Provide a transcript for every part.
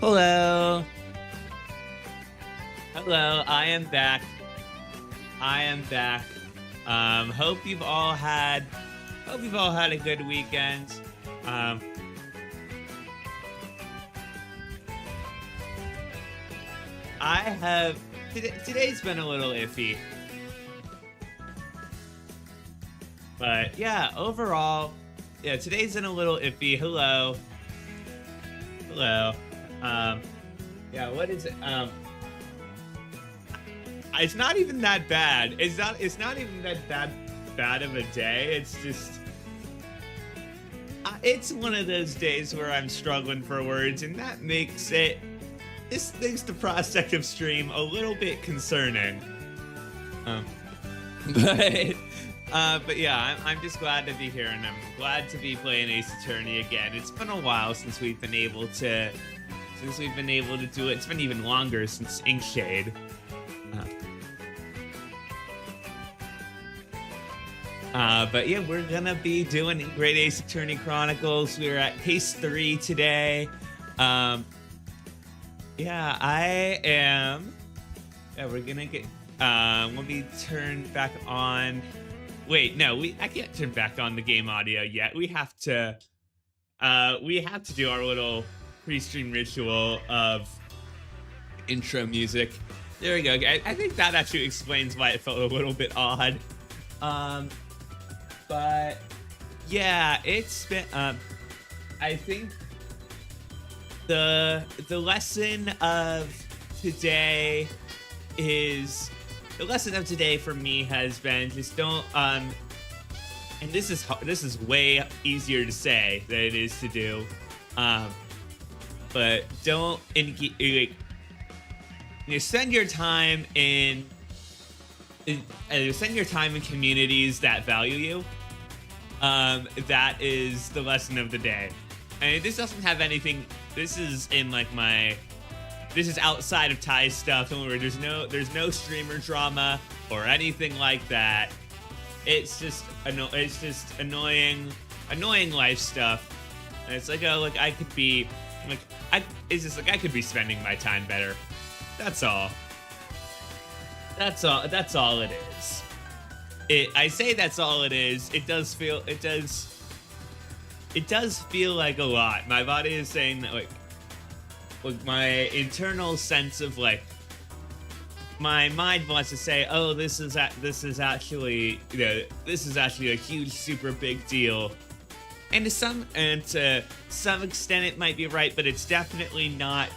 Hello. Hello, I am back. I am back. Hope you've all had a good weekend. Um, I have today's been a little iffy, but yeah, overall, yeah, today's been a little iffy. Hello. Hello. Um, yeah, what is it? It's not even that bad. It's not even that bad of a day. It's just it's one of those days where I'm struggling for words, and that makes the prospect of stream a little bit concerning. Um, but but yeah, I'm just glad to be here, and I'm glad to be playing Ace Attorney again. It's been a while since we've been able to do it. It's been even longer since Inkshade. But yeah, we're gonna be doing Great Ace Attorney Chronicles. We're at Case 3 today. Yeah, I am. Yeah, we're gonna get. Let me turn back on. Wait, no, I can't turn back on the game audio yet. We have to do our little pre-stream ritual of intro music. There we go. I think that actually explains why it felt a little bit odd. But yeah, it's been. I think the lesson of today for me has been just don't and this is way easier to say than it is to do, but don't spend your time in communities that value you. That is the lesson of the day. And this doesn't have anything. This is outside of Ty's stuff. Don't worry, there's no streamer drama or anything like that. It's just annoying life stuff. And it's like, oh, I could be I could be spending my time better. That's all. That's all it is. I say that's all it is. It does feel like a lot. My body is saying that, like my internal sense of my mind wants to say, oh, this is actually a huge, super big deal. And to some extent it might be right, but it's definitely not,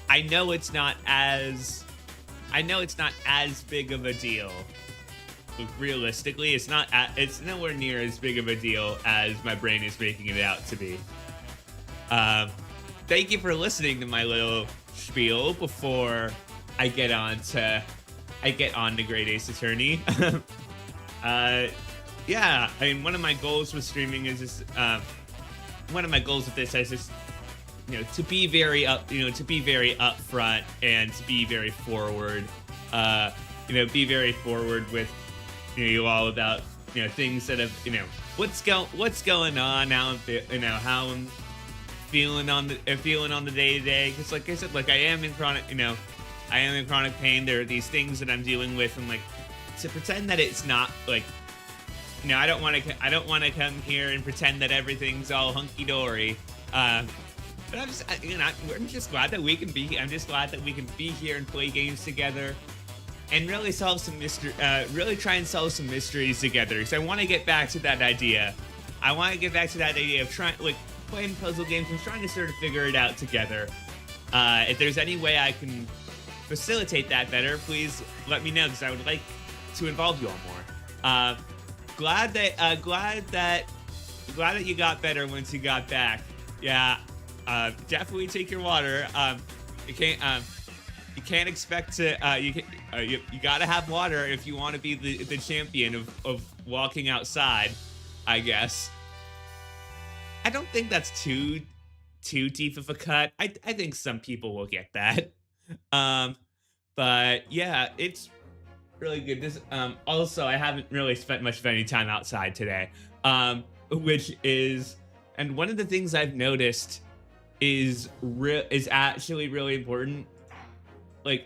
I know it's not as big of a deal. Realistically, it's nowhere near as big of a deal as my brain is making it out to be. Thank you for listening to my little spiel before I get on to Great Ace Attorney. Yeah, I mean, one of my goals with streaming is just one of my goals with this is just to be very upfront and to be very forward. Be very forward with you all about things that have what's going on now, how I'm feeling on the day to day. Because like I said, I am in chronic pain. There are these things that I'm dealing with, and to pretend that it's not I don't want to come here and pretend that everything's all hunky dory. But I'm just glad that we can be. I'm just glad that we can be here and play games together, and really solve some really try and solve some mysteries together. Because I want to get back to that idea. Of trying playing puzzle games and trying to sort of figure it out together. If there's any way I can facilitate that better, please let me know, because I would like to involve you all more. Glad that you got better once you got back. Yeah, definitely take your water. You can't expect to. You gotta have water if you want to be the champion of walking outside, I guess. I don't think that's too deep of a cut. I think some people will get that. But yeah, it's really good. This also, I haven't really spent much of any time outside today, which is, and one of the things I've noticed is actually really important. Like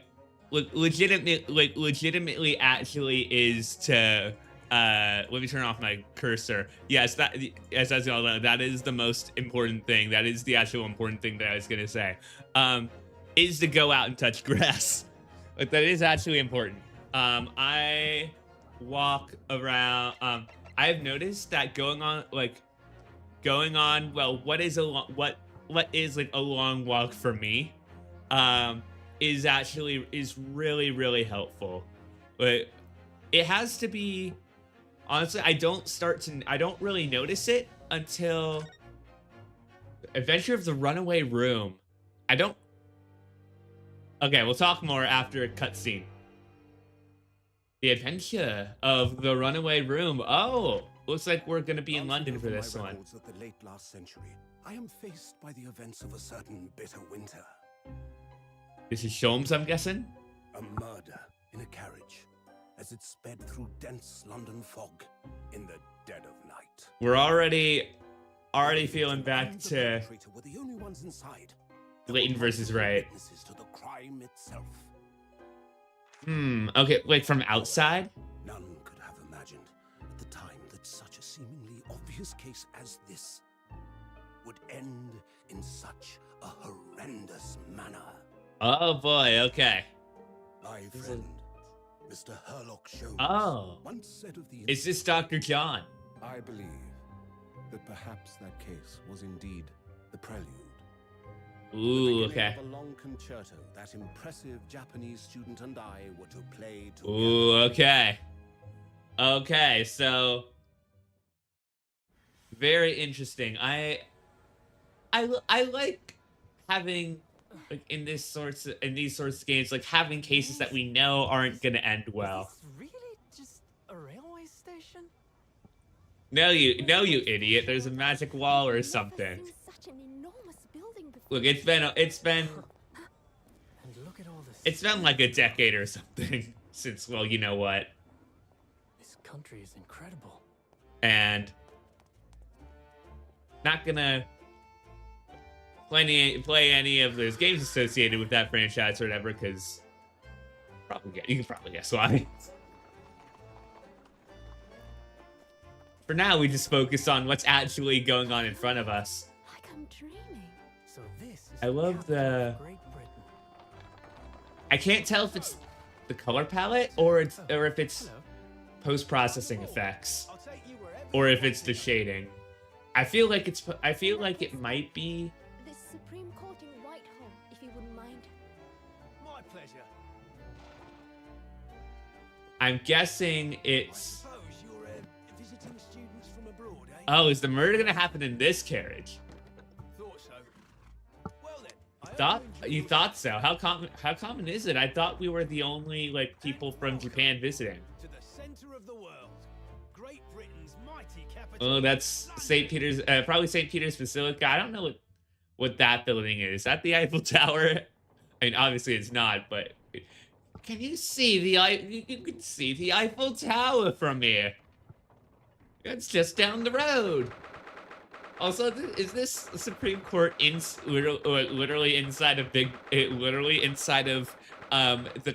legitimately actually is to let me turn off my cursor. Yes, that yes, that's all that is the most important thing. That is the actual important thing that I was gonna say. Um, is to go out and touch grass. Like that is actually important. I walk around. I've noticed that going on well, what is like a long walk for me um is really helpful. But it has to be honestly, I don't really notice it until Adventure of the Runaway Room. I don't Okay, we'll talk more after a cutscene. The Adventure of the Runaway Room. Oh, looks like we're gonna be in London for this one. Of the late last century, I am faced by the events of a certain bitter winter. This is Sholmes, I'm guessing. A murder in a carriage as it sped through dense London fog in the dead of night. We're already feeling back to Were the only ones inside. Leighton versus Wright. Witnesses to the crime itself. Okay, like from outside? None could have imagined at the time that such a seemingly obvious case as this would end in such a horrendous manner. Oh boy, okay. My friend, Mr. Herlock Sholmes, once said of the Is this Dr. John? I believe that perhaps that case was indeed the prelude. Ooh, okay. Of a long concerto that impressive Japanese student and I were to play together. Ooh, okay. Okay, so very interesting. I like having like in these sorts of games, like having cases that we know aren't gonna end well. Is this really just a railway station? No, you idiot. There's a magic wall or something. Look, it's been And look at all this. it's been like a decade or something since, well, you know what. This country is incredible. And not gonna play any of those games associated with that franchise or whatever, because you can probably guess why. For now, we just focus on what's actually going on in front of us. Like I'm dreaming. So this is I love the. Great Britain. I can't tell if it's the color palette or if it's post-processing effects, or if it's the shading. I feel like it might be. This Supreme Court in Whitehall, if you wouldn't mind. My pleasure. I'm guessing it's. Suppose you're visiting students from abroad, eh? Oh, is the murder gonna happen in this carriage? Thought so. Well then. You thought so? How common is it? I thought we were the only like people from Japan visiting. To the center of the world. Great Britain's mighty capital. Oh, that's St. Peter's, probably St. Peter's Basilica. I don't know what that building is. Is that the Eiffel Tower? I mean, obviously it's not, but can you see you can see the Eiffel Tower from here? It's just down the road. Also, is this Supreme Court literally inside of the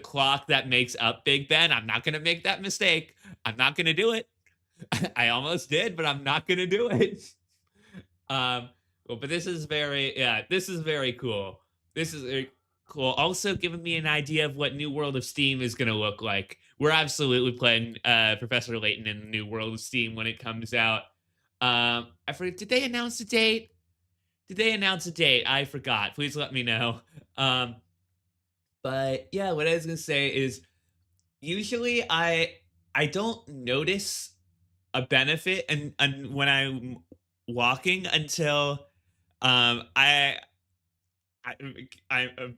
clock that makes up Big Ben? I'm not gonna make that mistake. I'm not gonna do it. I almost did, but I'm not gonna do it. Well, but this is very cool. This is very cool. Also giving me an idea of what New World of Steam is gonna look like. We're absolutely playing Professor Layton in New World of Steam when it comes out. I forget. Did they announce a date? I forgot. Please let me know. But yeah, what I was gonna say is usually I don't notice a benefit and when I'm walking until I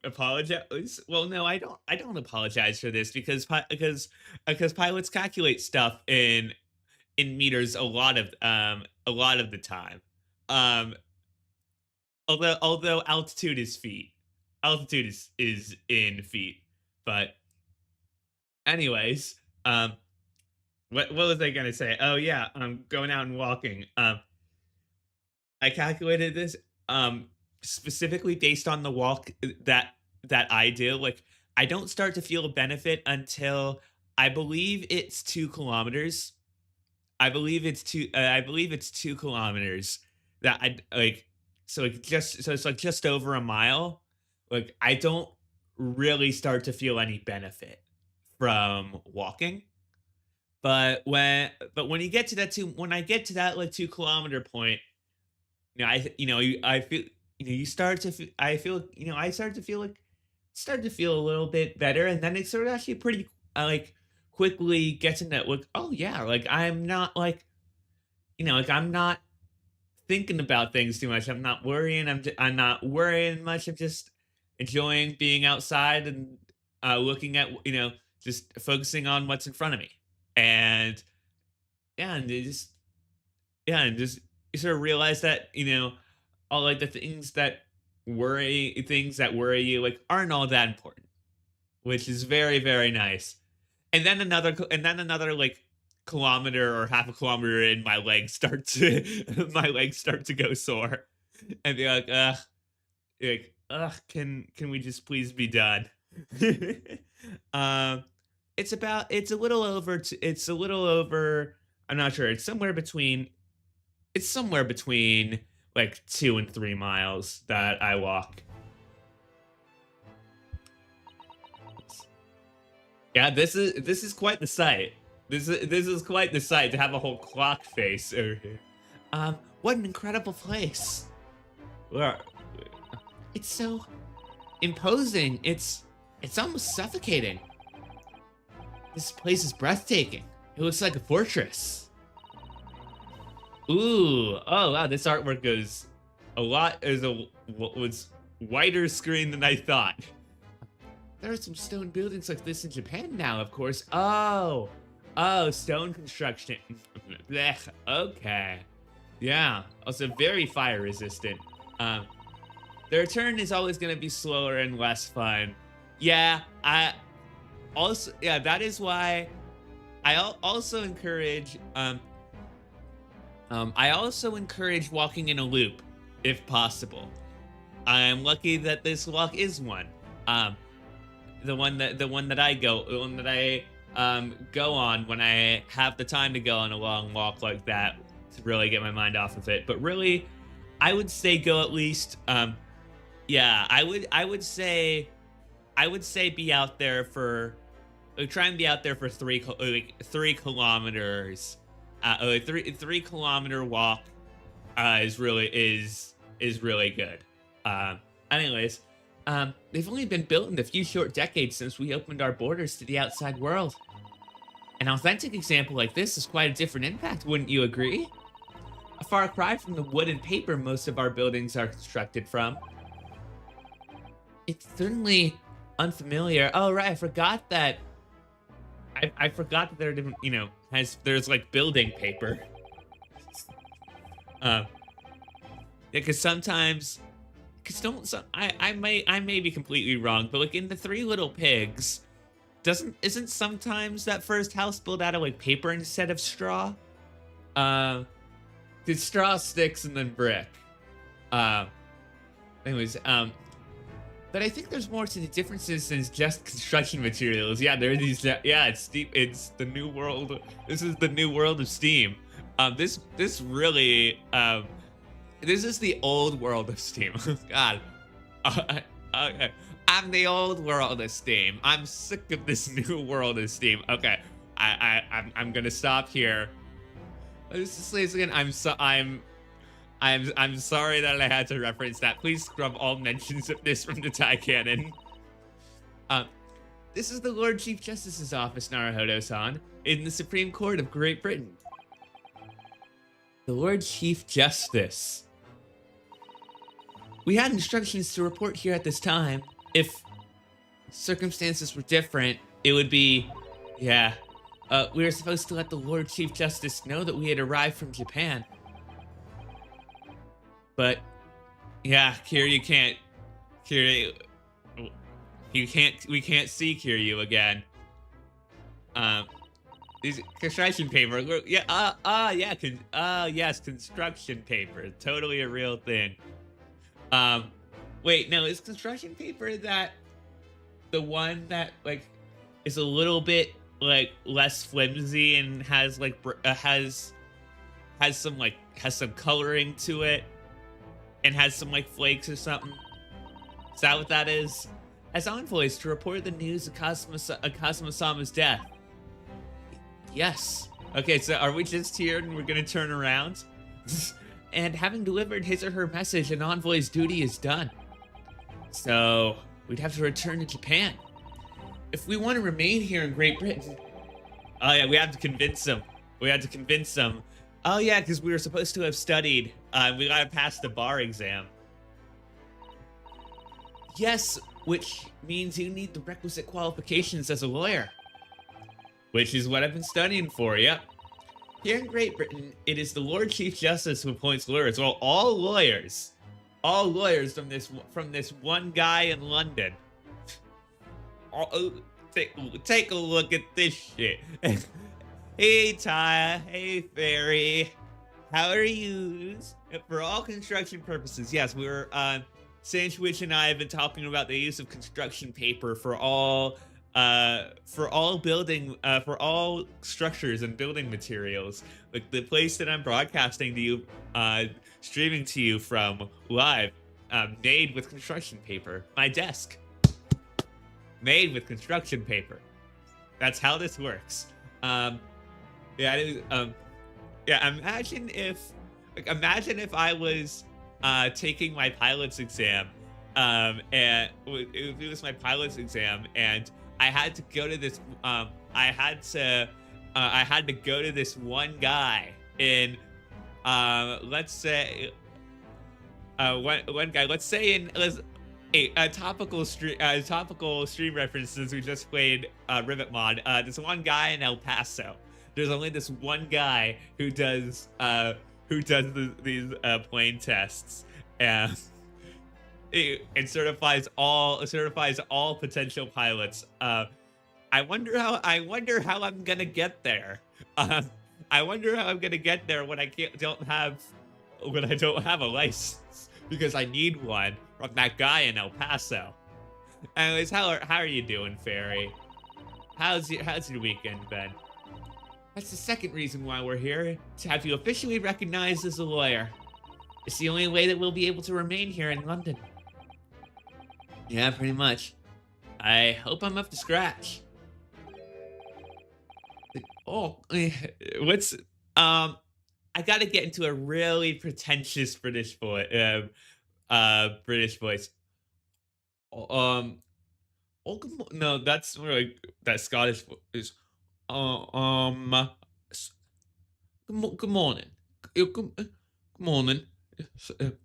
apologize. Well, no, I don't apologize for this because pilots calculate stuff in meters a lot of the time. Um, although altitude is feet. Altitude is in feet. But anyways, what was I gonna say? Oh yeah, I'm going out and walking. I calculated this. specifically based on the walk that I do. Like, I don't start to feel a benefit until I believe it's 2 kilometers. I believe it's 2 kilometers that I like. So it's like just over a mile. Like, I don't really start to feel any benefit from walking. But when you get to that when I get to that like 2 kilometer point, I feel, you start to I feel, I start to feel a little bit better, and then it's sort of actually pretty like quickly gets into like, oh yeah, like I'm not like, like I'm not thinking about things too much. I'm not worrying. I'm not worrying much. I'm just enjoying being outside and looking at, just focusing on what's in front of me. And yeah, and it just yeah, and just you sort of realize that, all like the things that worry you like aren't all that important, which is very, very nice. And then another like kilometer or half a kilometer in, my legs start to my legs start to go sore. And they're like, can we just please be done? um it's a little over, I'm not sure, it's somewhere between like 2 and 3 miles that I walk. Yeah, this is quite the sight. This is quite the sight to have a whole clock face over here. What an incredible place. Where- It's so imposing. It's almost suffocating. This place is breathtaking. It looks like a fortress. Ooh, oh wow, this artwork was wider screen than I thought. There are some stone buildings like this in Japan now, of course. Oh, stone construction. Blech, okay. Yeah, also very fire resistant. The return is always going to be slower and less fun. Yeah, that is why also encourage I also encourage walking in a loop if possible. I'm lucky that this walk is one. The one that I go on when I have the time to go on a long walk like that to really get my mind off of it. But really, I would say go at least yeah, I would say be out there for try and be out there for 3 kilometers. 3 kilometer walk is really good. Anyways, they've only been built in a few short decades since we opened our borders to the outside world. An authentic example like this is quite a different impact, wouldn't you agree? A far cry from the wood and paper most of our buildings are constructed from. It's certainly unfamiliar. Oh right, I forgot that. I forgot that there are different, there's like building paper. Yeah, because sometimes, I may be completely wrong, but like in the Three Little Pigs, isn't sometimes that first house built out of like paper instead of straw? The straw, sticks, and then brick. Anyways, but I think there's more to the differences than just construction materials. Yeah, there are these. Yeah, it's steam. It's the new world. This is the new world of steam. This really. This is the old world of steam. God. Okay. I'm the old world of steam. I'm sick of this new world of steam. Okay. I'm gonna stop here. Let's just say this again. I'm sorry that I had to reference that. Please scrub all mentions of this from the Thai canon. This is the Lord Chief Justice's office, Naruhodo-san, in the Supreme Court of Great Britain. The Lord Chief Justice. We had instructions to report here at this time. If circumstances were different, it would be, yeah. We were supposed to let the Lord Chief Justice know that we had arrived from Japan. But yeah, Kiryu, we can't see Kiryu again. These construction paper, yeah, yes, construction paper, totally a real thing. Um, wait, no, is construction paper that the one that like is a little bit like less flimsy and has like has some coloring to it and has some like flakes or something? Is that what that is? As envoys to report the news of Kazuma-sama's death. Yes. Okay, so are we just here and we're gonna turn around? And having delivered his or her message, an envoy's duty is done. So we'd have to return to Japan. If we want to remain here in Great Britain. Oh yeah, we have to convince them. We had to convince them. Oh yeah, because we were supposed to have studied. We gotta pass the bar exam. Yes, which means you need the requisite qualifications as a lawyer. Which is what I've been studying for, yep. Here in Great Britain, it is the Lord Chief Justice who appoints lawyers. Well, all lawyers from this one guy in London. Oh, take a look at this shit. Hey, Ty. Hey, Fairy. How are you? For all construction purposes, yes, we were, Sandwich and I have been talking about the use of construction paper for all structures and building materials. Like the place that I'm broadcasting to you, streaming to you from live, made with construction paper. My desk, made with construction paper. That's how this works. Yeah, yeah. Imagine if I was taking my pilot's exam, and it was my pilot's exam, and I had to go to this. I had to go to this one guy in, let's say, one guy. Let's say topical stream references. We just played Rivet Mod. There's one guy in El Paso. There's only this one guy who does these plane tests, and it certifies all potential pilots. I wonder how I'm gonna get there. I wonder how I'm gonna get there when I don't have a license, because I need one from that guy in El Paso. Anyways, how are you doing, Fairy? How's your weekend been? That's the second reason why we're here, to have you officially recognized as a lawyer. It's the only way that we'll be able to remain here in London. Yeah, pretty much. I hope I'm up to scratch. Oh, what's I gotta get into a really pretentious British voice. Oh, no, that's like that Scottish voice. S- good morning. Good morning.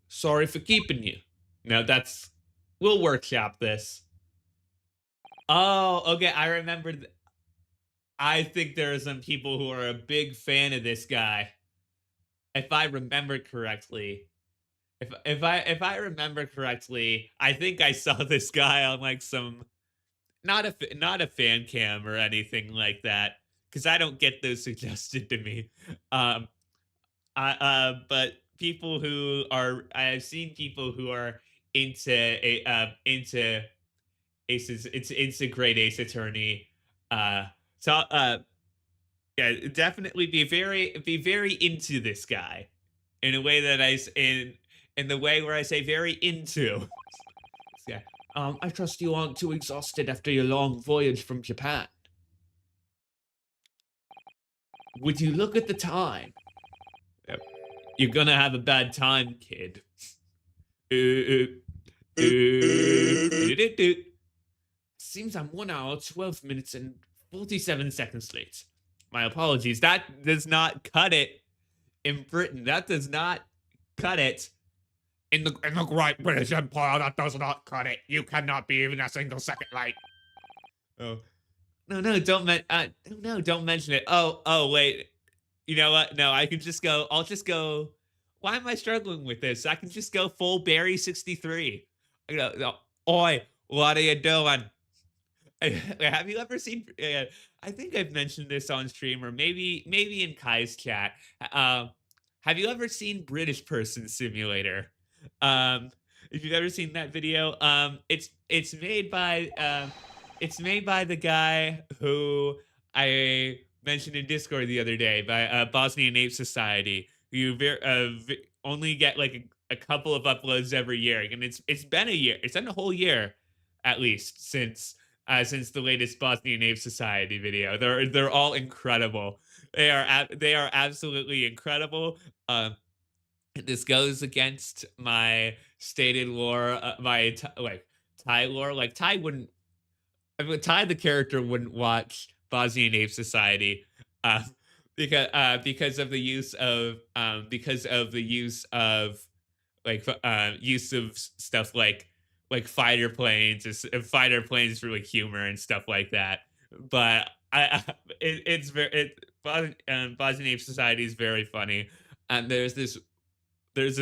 Sorry for keeping you. No, we'll workshop this. Oh, okay. I remembered. I think there are some people who are a big fan of this guy. If I remember correctly. If I remember correctly, I think I saw this guy on like some not a fan cam or anything like that, because I don't get those suggested to me. Um, but I've seen people who are into Ace's into Great Ace Attorney. Uh, so yeah, definitely be very into this guy in a way that in the way where I say very into. Yeah. I trust you aren't too exhausted after your long voyage from Japan. Would you look at the time? Yep. You're gonna have a bad time, kid. Seems I'm 1 hour, 12 minutes, and 47 seconds late. My apologies. That does not cut it in Britain. That does not cut it. In the Great British Empire, that does not cut it. You cannot be even a single second late. Oh. No, don't mention it. Oh, wait. You know what? No, I'll just go. Why am I struggling with this? I can just go full Barry 63. Oi, what are you doing? Have you ever seen? I think I've mentioned this on stream, or maybe in Kai's chat. Have you ever seen British Person Simulator? Um, If you've ever seen that video, it's made by the guy who I mentioned in Discord the other day, by Bosnian Ape Society. Only get like a couple of uploads every year, and it's been a year. It's been a whole year, at least, since the latest Bosnian Ape Society video. They're all incredible. They are absolutely incredible. This goes against my stated lore, like Ty lore. Like Ty wouldn't, I mean, Ty the character wouldn't watch Bosnian Ape Society, uh, because of the use of stuff like fighter planes for like humor and stuff like that. But it's very Bosnian Ape Society is very funny. And there's this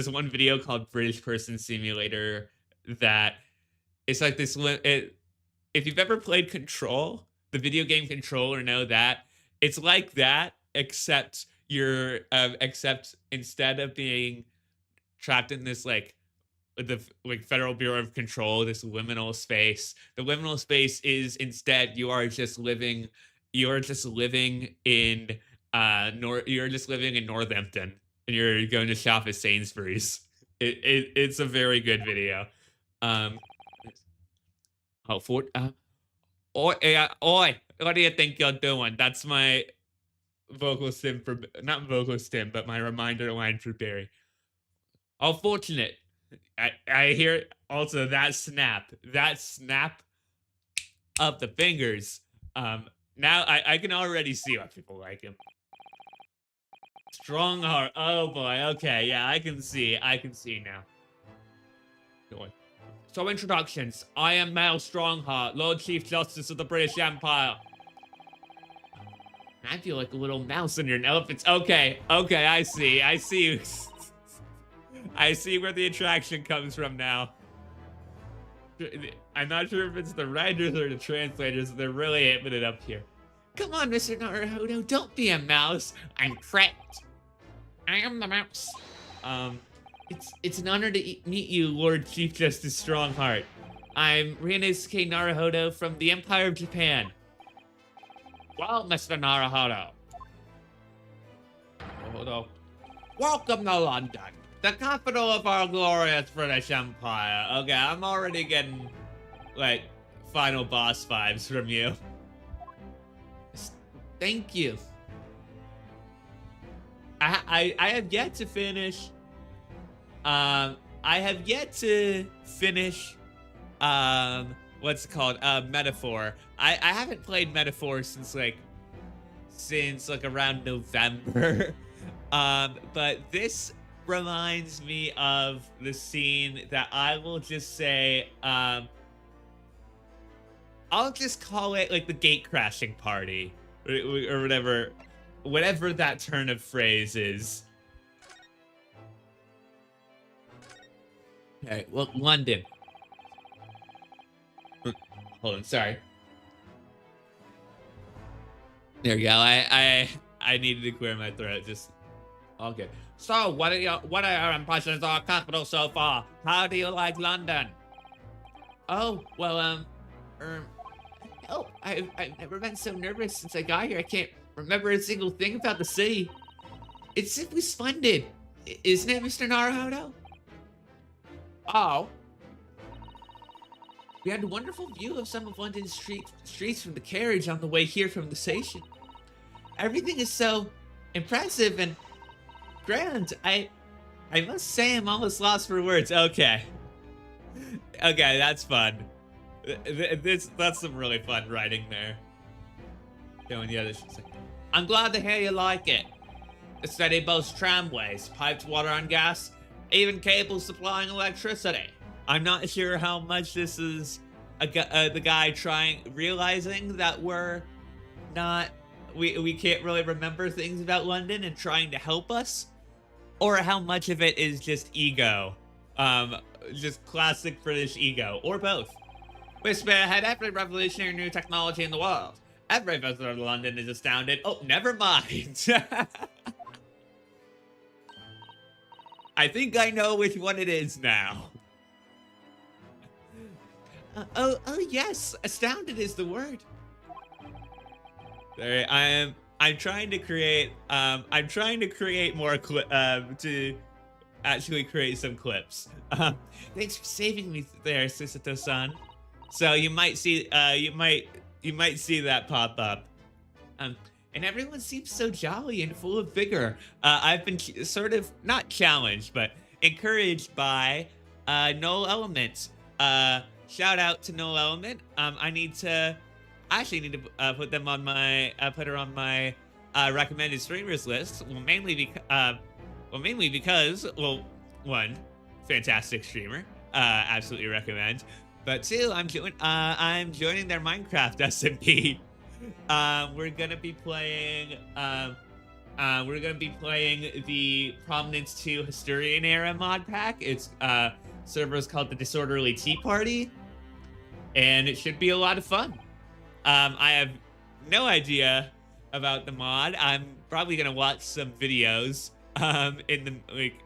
one video called British Person Simulator that it's like if you've ever played Control, the video game Control, or know that, it's like that, except instead of being trapped in this Federal Bureau of Control, this liminal space. The liminal space is instead you're just living in Northampton, and you're going to shop at Sainsbury's. It's a very good video. Oh, oi, oi, what do you think you're doing? That's my vocal stim for, not vocal stim, but my reminder line for Barry. How fortunate. I hear also that snap of the fingers. Now I can already see why people like him. Strong heart. Oh boy. Okay. Yeah, I can see now. So introductions. I am Mal Strongheart, Lord Chief Justice of the British Empire. I feel like a little mouse in your elephants. Okay. I see. I see where the attraction comes from now. I'm not sure if it's the writers or the translators. They're really amping it up here. Come on, Mr. Naruhodo, don't be a mouse. I'm prepped. I am the mouse. It's an honor to meet you, Lord Chief Justice Strongheart. I'm Ryunosuke Naruhodo from the Empire of Japan. Well, Mr. Naruhodo. Welcome to London, the capital of our glorious British Empire. Okay, I'm already getting, like, final boss vibes from you. Thank you. I have yet to finish. I have yet to finish. What's it called? Metaphor. I haven't played Metaphor since around November. But this reminds me of the scene that I will just say. I'll just call it like the gate crashing party, or whatever that turn of phrase is. Okay, well, London. Hold on, sorry. There we go. I needed to clear my throat. Just all good. So, what are your impressions of our capital so far? How do you like London? Oh, well, I've never been so nervous since I got here. I can't remember a single thing about the city. It's simply splendid, isn't it, Mr. Naruhodo? Oh. We had a wonderful view of some of London's streets from the carriage on the way here from the station. Everything is so impressive and grand. I must say I'm almost lost for words. Okay. Okay, that's fun. That's some really fun writing there. Going the other shit. I'm glad to hear you like it. The city boasts tramways, piped water and gas, even cables supplying electricity. I'm not sure how much this is the guy realizing that we can't really remember things about London and trying to help us, or how much of it is just ego, just classic British ego, or both. We spearhead every revolutionary new technology in the world. Every visitor to London is astounded. Oh, never mind. I think I know which one it is now. Oh yes, astounded is the word. There, I'm trying to create more to actually create some clips. Thanks for saving me there, Susato-san. So you might see you might see that pop up. And everyone seems so jolly and full of vigor. I've been sort of not challenged, but encouraged by Null Element. Shout out to Null Element. I actually need to put them on my put her on my recommended streamers list. Well, mainly because one, fantastic streamer, absolutely recommend. But two, I'm joining their Minecraft SMP. We're gonna be playing the Prominence 2 Historian era mod pack. It's server is called the Disorderly Tea Party, and it should be a lot of fun. I have no idea about the mod. I'm probably gonna watch some videos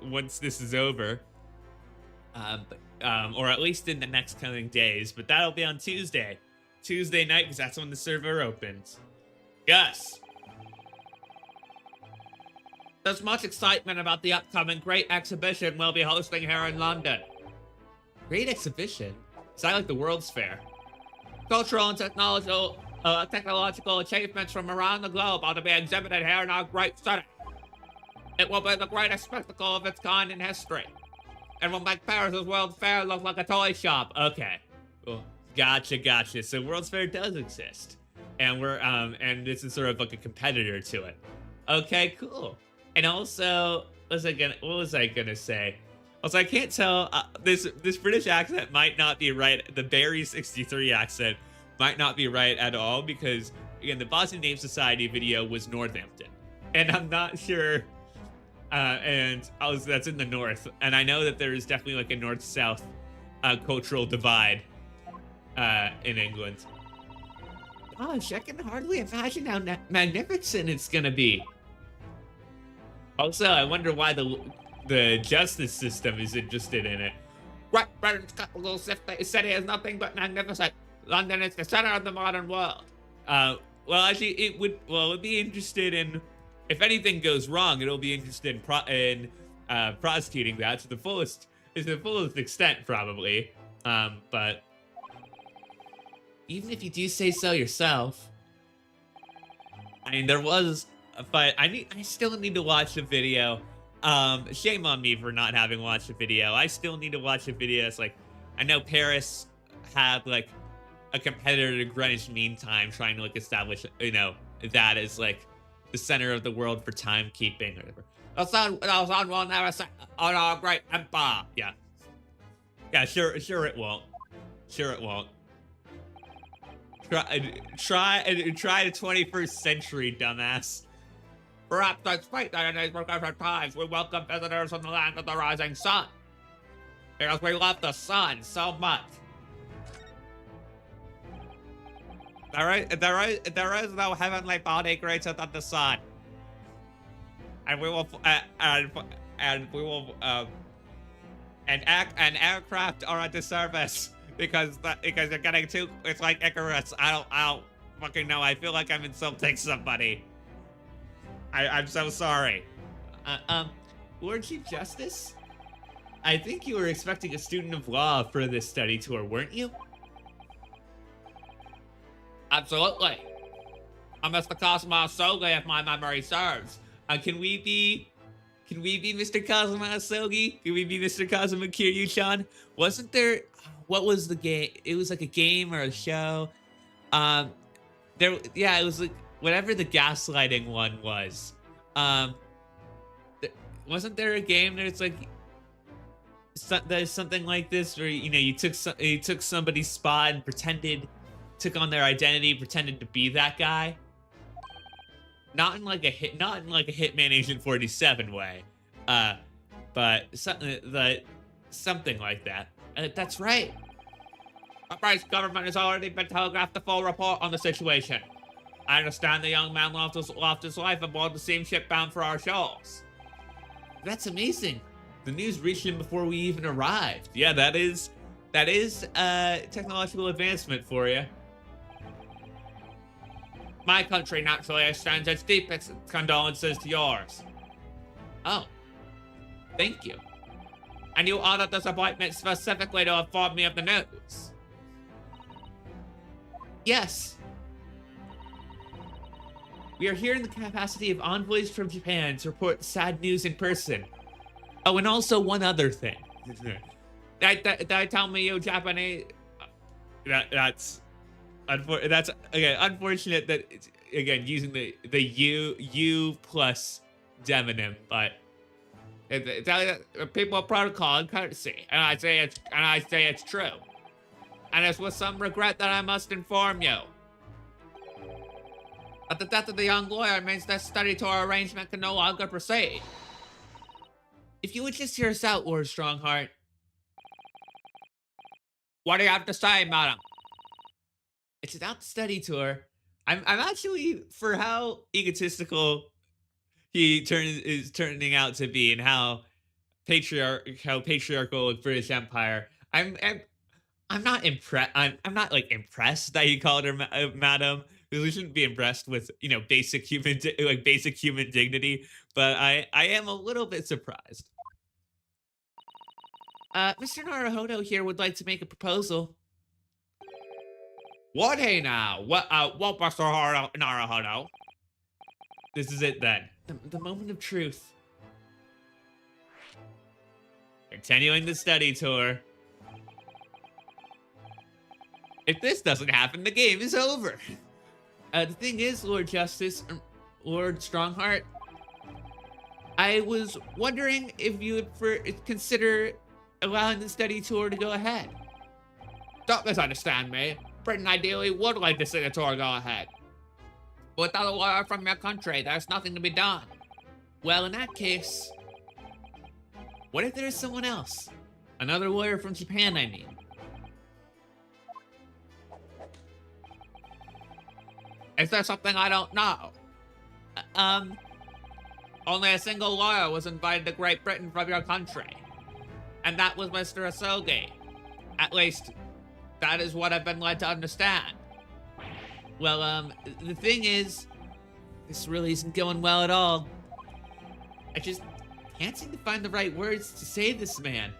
once this is over, or at least in the next coming days. But that'll be on Tuesday night, because that's when the server opens. Yes. There's much excitement about the upcoming Great Exhibition we'll be hosting here in London. Great Exhibition? Is that like the World's Fair? Cultural and technological achievements from around the globe are to be exhibited here in our great city. It will be the greatest spectacle of its kind in history. It will make Paris's World's Fair look like a toy shop. Okay. Cool. Gotcha. So World's Fair does exist, and and this is sort of like a competitor to it. Okay, cool. And also, what was I gonna say? Also, I can't tell. This British accent might not be right. The Barry 63 accent might not be right at all, because again, the Boston Name Society video was Northampton, and I'm not sure. That's in the north, and I know that there is definitely like a north-south cultural divide in England. Gosh, I can hardly imagine how magnificent it's gonna be. Also, I wonder why the justice system is interested in it. Great Britain's capital city is nothing but magnificent. London is the center of the modern world. Well, actually, it would be interested in, if anything goes wrong, it'll be interested in prosecuting that to the fullest extent, probably. But even if you do say so yourself, I mean, but I still need to watch the video. Shame on me for not having watched the video. I still need to watch the video. It's like, I know Paris had like a competitor to Greenwich Mean Time, trying to like establish, that as like the center of the world for timekeeping or whatever. The sun will never set on our great empire. Yeah, sure it won't. Try the 21st century, dumbass. Perhaps despite that in these progressive times, we welcome visitors from the land of the rising sun, because we love the sun so much. There is no heavenly body greater than the sun, and aircraft are at the service because you're getting too. It's like Icarus. I don't fucking know. I feel like I'm insulting somebody. I'm so sorry. Lord Chief Justice, I think you were expecting a student of law for this study tour, weren't you? Absolutely. I'm Mr. Kazuma Asogi, if my memory serves. Can we be Mr. Kazuma Asogi? Can we be Mr. Kazuma Kiryu-chan? Wasn't there, what was the game? It was like a game or a show. It was like, whatever the gaslighting one was. Wasn't there a game that's like, there's something like this where, you took somebody's spot and took on their identity, pretended to be that guy? Not in like a Hitman Agent 47 way, but something like that. That's right. The British government has already been telegraphed the full report on the situation. I understand the young man lost his life aboard the steamship bound for our shores. That's amazing. The news reached him before we even arrived. Yeah, that is That is technological advancement for you. My country naturally extends its deepest condolences to yours. Oh, thank you. And you ordered this appointment specifically to inform me of the news? Yes. We are here in the capacity of envoys from Japan to report sad news in person. Oh, and also one other thing. Did I tell me you Japanese? That's okay. Unfortunate that it's, again, using the you plus demonym, but people protocol and courtesy, and I say it's true, and it's with some regret that I must inform you. But the death of the young lawyer means that study tour arrangement can no longer proceed. If you would just hear us out, Lord Strongheart. What do you have to say, madam? It's about the study tour. I'm actually, for how egotistical he is turning out to be, and how patriarchal of British Empire, I'm not impressed. I'm not like impressed that he called her madam. Because we shouldn't be impressed with, you know, basic human dignity. But I am a little bit surprised. Mr. Naruhodo here would like to make a proposal. What, hey now? What, Mr. Naruhodo? This is it then. The moment of truth. Continuing the study tour. If this doesn't happen, the game is over. The thing is, Lord Justice, Lord Strongheart, I was wondering if you would consider allowing the study tour to go ahead. Don't misunderstand me. Britain ideally would like to see the tour go ahead. But without a lawyer from your country, there's nothing to be done. Well, in that case, what if there's someone else? Another lawyer from Japan, I mean. Is there something I don't know? Only a single lawyer was invited to Great Britain from your country. And that was Mr. Asogi. At least, that is what I've been led to understand. Well, the thing is, this really isn't going well at all. I just can't seem to find the right words to say this man.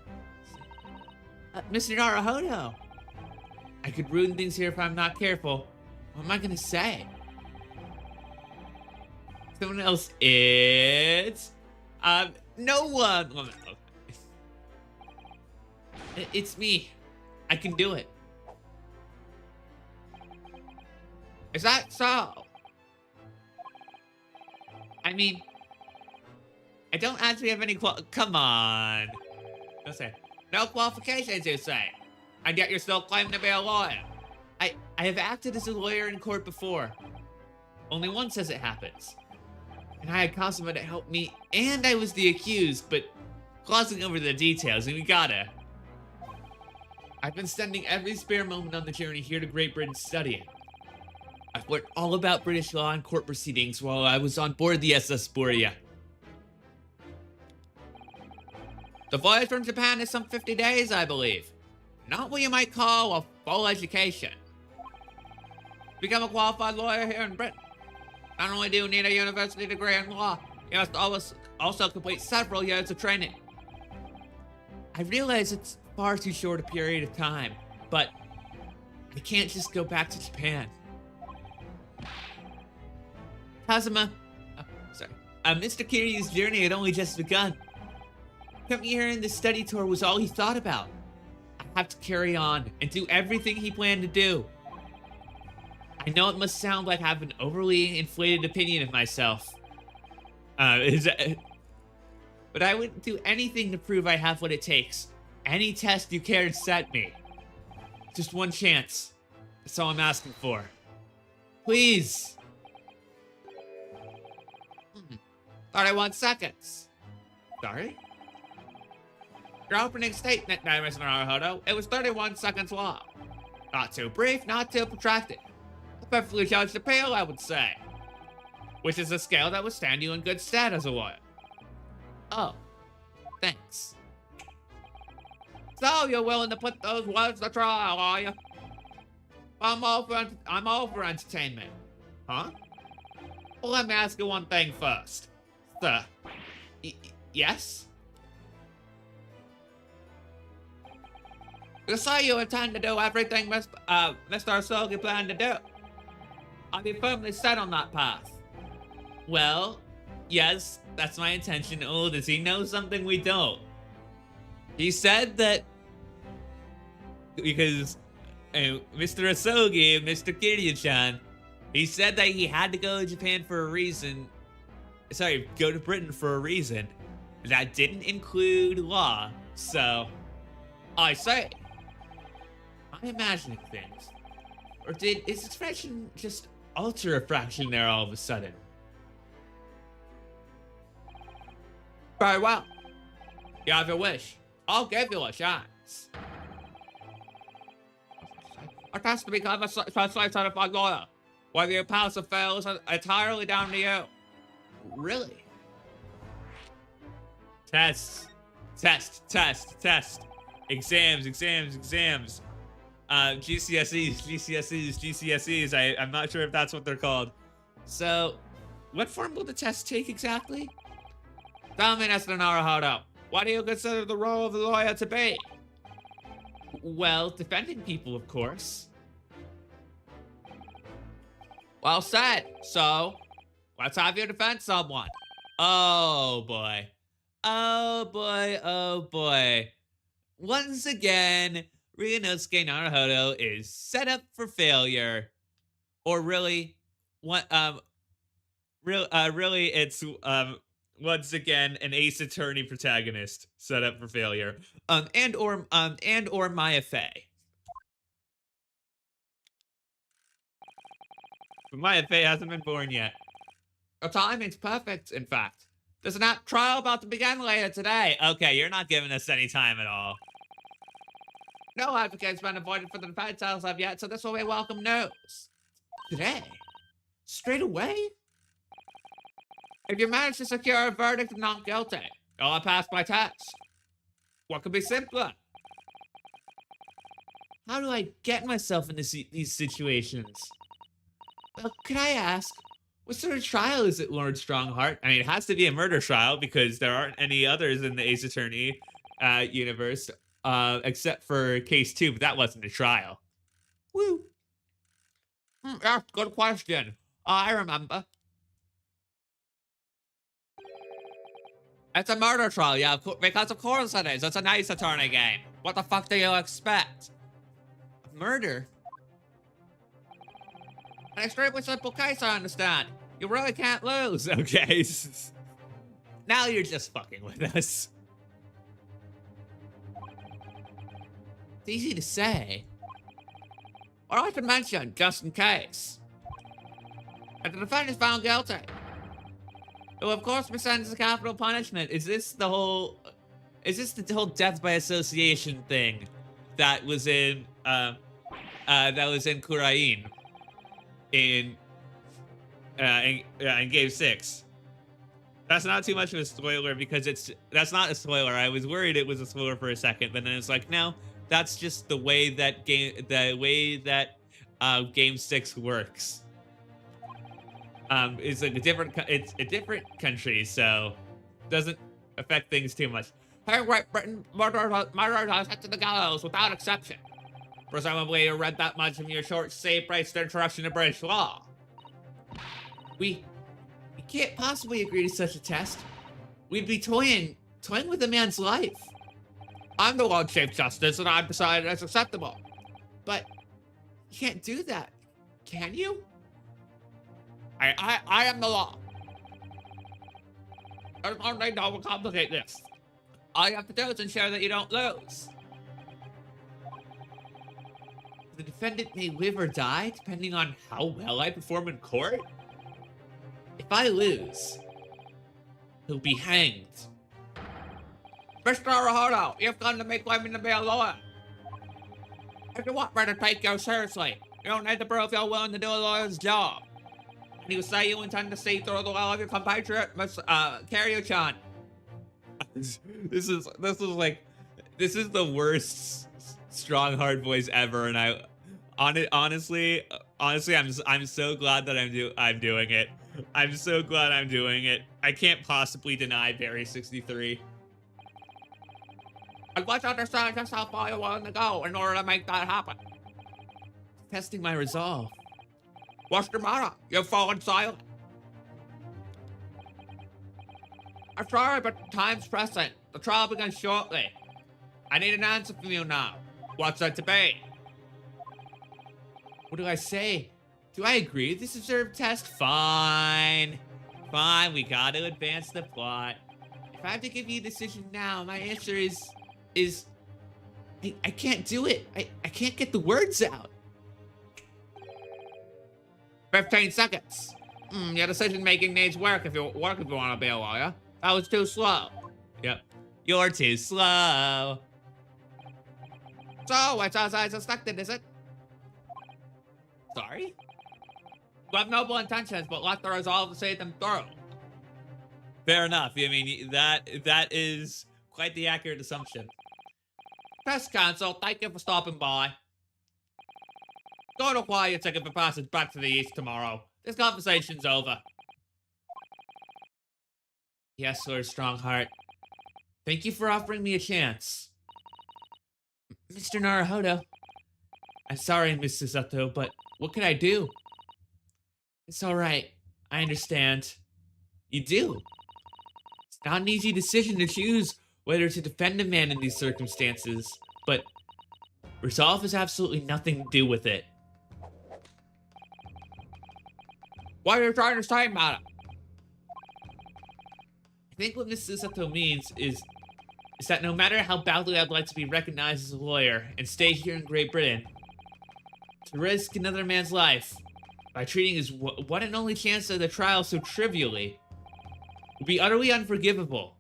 Mr. Naruhodo, I could ruin things here if I'm not careful. What am I gonna say? Someone else, it's... no one! It's me. I can do it. Is that so? I mean, I don't actually have any come on. Don't say. No qualifications, you say. And yet you're still claiming to be a lawyer. I have acted as a lawyer in court before. Only once as it happens. And I had Kazuma to help me, and I was the accused, but glossing over the details, and we gotta. I've been spending every spare moment on the journey here to Great Britain studying. I've learned all about British law and court proceedings while I was on board the SS Borea. The voyage from Japan is some 50 days, I believe. Not what you might call a full education. To become a qualified lawyer here in Britain, not only do you need a university degree in law, you must also complete several years of training. I realize it's far too short a period of time, but I can't just go back to Japan. Kazuma, Mr. Kiryu's journey had only just begun. Coming here in the study tour was all he thought about. I have to carry on and do everything he planned to do. I know it must sound like I have an overly inflated opinion of myself. But I would do anything to prove I have what it takes. Any test you care to set me. Just one chance. That's all I'm asking for. Please. 31 seconds. Sorry? Your opening statement, Mr. Naruhodo, it was 31 seconds long. Not too brief, not too protracted. A perfectly judged appeal, I would say. Which is a scale that would stand you in good stead as a lawyer. Oh, thanks. So you're willing to put those words to trial, are you? I'm all for entertainment. Huh? Well, let me ask you one thing first. Sir. Yes? You say you intend to do everything Mr. Asogi planned to do. Are you firmly set on that path? Well, yes, that's my intention. Oh, does he know something we don't? He said that because Mr. Asogi, Mr. Kiryu-chan, he said that he had to go to Japan for a reason. Sorry, go to Britain for a reason. That didn't include law, so I say. I'm imagining things. Or is his expression just alter a fraction there all of a sudden? Very well. You have your wish. I'll give you a chance. A test to become a translated certified lawyer. Whether you pass or fail is entirely down to you. Really? Tests. Test. Exams. GCSEs. I'm not sure if that's what they're called. So, what form will the test take exactly? Tell me, Mr. Naruhodo, what do you consider the role of the lawyer to be? Well, defending people, of course. Well said. So, let's have you defend someone. Oh boy. Once again, Ryunosuke Naruhodo is set up for failure. Or really, really it's once again an Ace Attorney protagonist set up for failure. And or Maya Fey. But Maya Fey hasn't been born yet. The timing's perfect, in fact. There's an app trial about to begin later today. Okay, you're not giving us any time at all. No advocate's been appointed for the defense as of yet, so this will be welcome news. Today? Straight away? If you manage to secure a verdict of not guilty, you'll have passed my test. What could be simpler? How do I get myself into these situations? Well, can I ask, what sort of trial is it, Lord Strongheart? I mean, it has to be a murder trial because there aren't any others in the Ace Attorney universe, except for Case 2, but that wasn't a trial. Woo. Yeah, good question. I remember. It's a murder trial, yeah, because of course it is. It's an Ace Attorney game. What the fuck do you expect? Murder? An extremely simple case, I understand. You really can't lose. Okay. Now you're just fucking with us. It's easy to say. What I should mention, just in case. If the defendant is found guilty, it will of course be sentenced to capital punishment. Is this the whole death by association thing that was in Kurain in Game 6? That's not too much of a spoiler because that's not a spoiler. I was worried it was a spoiler for a second, but then it's like, no, that's just the way that Game 6 works. It's like it's a different country, so doesn't affect things too much. Hey, Great Britain, murder has head to the gallows without exception. Presumably you read that much from your short stay-braced introduction to British law. We can't possibly agree to such a test. We'd be toying with a man's life. I'm the Lord Chief Justice, and I've decided it's acceptable. But you can't do that, can you? I am the law. There's no need to overcomplicate this. All you have to do is ensure that you don't lose. The defendant may live or die depending on how well I perform in court. If I lose, he'll be hanged. Mr. Naruhodo, you've come to me claiming to be a lawyer. If you want me to take you seriously, you don't need to prove you're willing to do a lawyer's job. And you say you intend to see through the well of your compatriot, Miss Kiryu-chan. This is like This is the worst strong hard voice ever, and honestly, I'm so glad that I'm doing it. I'm so glad I'm doing it. I can't possibly deny Barry 63. I'd like to understand just how far you're willing to go in order to make that happen. Testing my resolve. What's the matter? You've fallen silent. I'm sorry, but time's pressing. The trial begins shortly. I need an answer from you now. What's that to be? What do I say? Do I agree with this observed test? Fine. Fine, we gotta advance the plot. If I have to give you a decision now, my answer is I can't do it. I can't get the words out. 15 seconds. Your decision making needs work if you want to be a lawyer. That was too slow. Yep. You're too slow. So it's as I suspected, is it? Sorry? You have noble intentions, but lack the resolve to see them through. Fair enough. I mean, that is quite the accurate assumption. Test cancelled. Thank you for stopping by. Don't acquire your ticket for passage back to the east tomorrow. This conversation's over. Yes, Lord Strongheart. Thank you for offering me a chance. Mr. Naruhodo. I'm sorry, Miss Susato, but what can I do? It's alright. I understand. You do. It's not an easy decision to choose whether to defend a man in these circumstances, but resolve has absolutely nothing to do with it. What are you trying to say, madam? I think what Miss Susato means is that no matter how badly I'd like to be recognized as a lawyer and stay here in Great Britain, to risk another man's life by treating his one and only chance at the trial so trivially would be utterly unforgivable.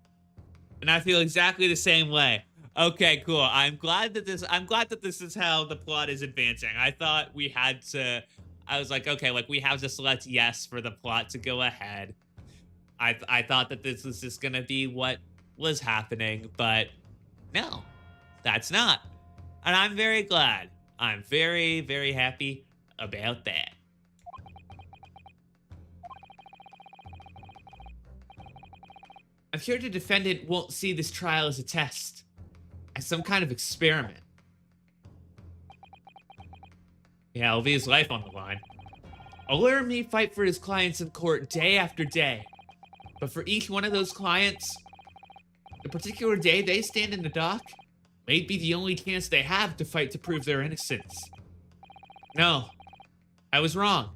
And I feel exactly the same way. Okay, cool. I'm glad that this is how the plot is advancing. I thought we had to. I was like, okay, like we have to select yes for the plot to go ahead. I thought that this was just gonna be what was happening, but no, that's not. And I'm very glad. I'm very, very happy about that. I'm sure the defendant won't see this trial as a test, as some kind of experiment. Yeah, it'll be his life on the line. A lawyer may fight for his clients in court day after day, but for each one of those clients, the particular day they stand in the dock may be the only chance they have to fight to prove their innocence. No, I was wrong.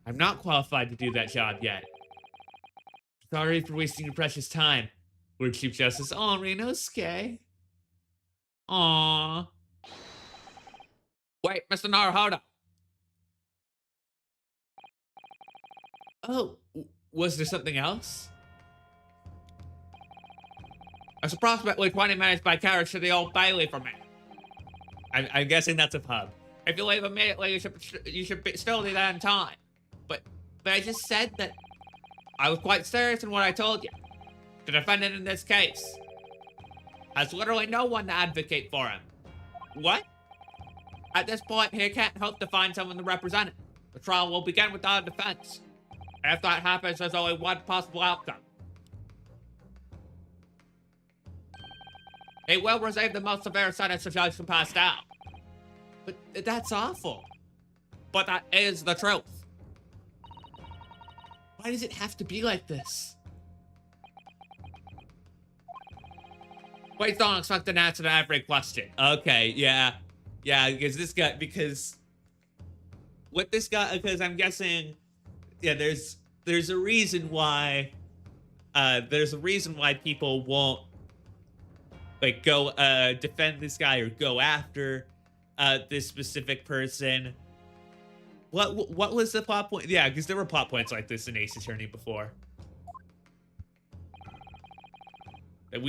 I'm not qualified to do that job yet. Sorry for wasting your precious time, Lord Chief Justice Henri Nosuke. Aww. Wait, Mr. Naruhodo. Oh, was there something else? It's approximately 20 minutes by carriage to the Old Bailey from me. I'm guessing that's a pub. If you leave immediately, you should still be there in time. But I just said that I was quite serious in what I told you. The defendant in this case has literally no one to advocate for him. What? At this point, he can't hope to find someone to represent him. The trial will begin without a defense. And if that happens, there's only one possible outcome. He will receive the most severe sentence the judge can pass down. But that's awful. But that is the truth. Why does it have to be like this? Please don't expect an answer to every question. Okay, yeah. Yeah, because I'm guessing, yeah, there's a reason why people won't like go defend this guy or go after this specific person. What was the plot point? Yeah, because there were plot points like this in Ace Attorney before. Like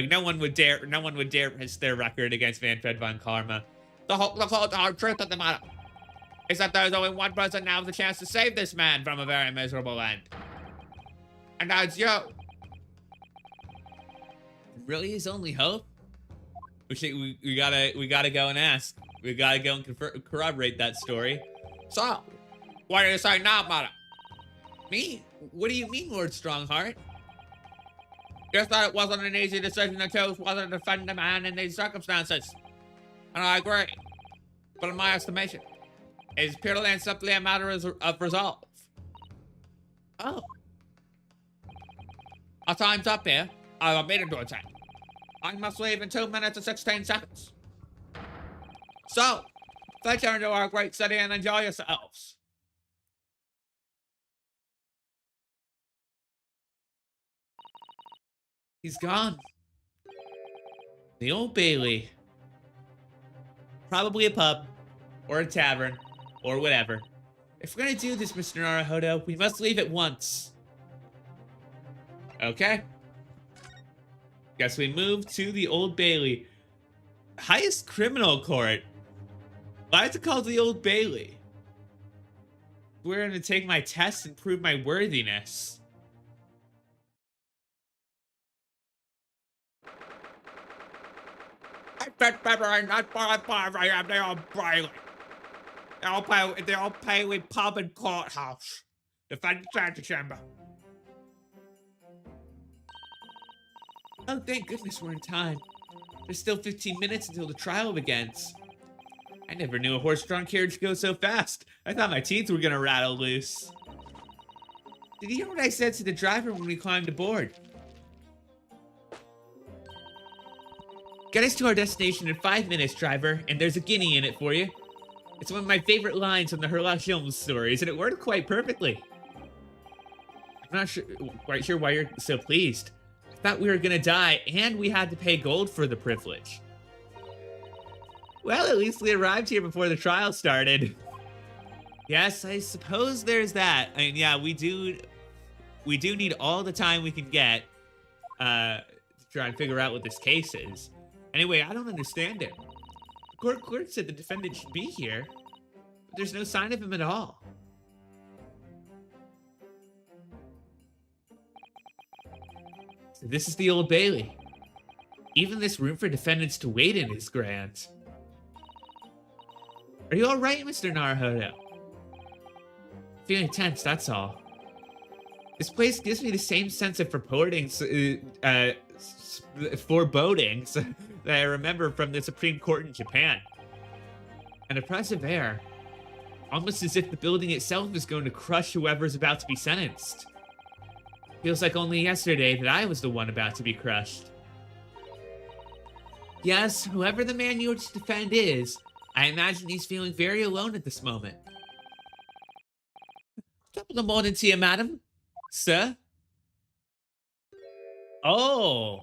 no one would dare risk their record against Manfred von Karma. The whole hard truth of the matter is that there's only one person now with the chance to save this man from a very miserable end. And that's you. really his only hope? We gotta go and ask. We gotta go and corroborate that story. So, what do you say now, madam? Me? What do you mean, Lord Strongheart? Just that it wasn't an easy decision to choose whether to defend the man in these circumstances. And I agree. But in my estimation, it is purely and simply a matter of resolve. Oh. Our time's up here. I have a meeting to attend. I must leave in 2 minutes and 16 seconds. So, venture into our great city and enjoy yourselves. He's gone. The Old Bailey. Probably a pub, or a tavern, or whatever. If we're gonna do this, Mr. Naruhodo, we must leave at once. Okay. Guess we move to the Old Bailey. Highest criminal court. Why is it called the Old Bailey? We're gonna take my test and prove my worthiness. The Old Bailey Pub and Courthouse. Defendant's antechamber. Oh, thank goodness we're in time. There's still 15 minutes until the trial begins. I never knew a horse-drawn carriage could go so fast. I thought my teeth were gonna rattle loose. Did you hear what I said to the driver when we climbed aboard? Get us to our destination in 5 minutes, driver, and there's a guinea in it for you. It's one of my favorite lines from the Sherlock Holmes stories, and it worked quite perfectly. I'm not quite sure why you're so pleased. I thought we were gonna die, and we had to pay gold for the privilege. Well, at least we arrived here before the trial started. Yes, I suppose there's that. I mean, yeah, we do need all the time we can get to try and figure out what this case is. Anyway, I don't understand it. The court clerk said the defendant should be here, but there's no sign of him at all. So this is the Old Bailey. Even this room for defendants to wait in is grand. Are you all right, Mr. Naruhodo? Feeling tense, that's all. This place gives me the same sense of forebodings that I remember from the Supreme Court in Japan. An oppressive air, almost as if the building itself is going to crush whoever's about to be sentenced. Feels like only yesterday that I was the one about to be crushed. Yes, whoever the man you are to defend is, I imagine he's feeling very alone at this moment. Top of the morning to you, madam. Sir? Oh.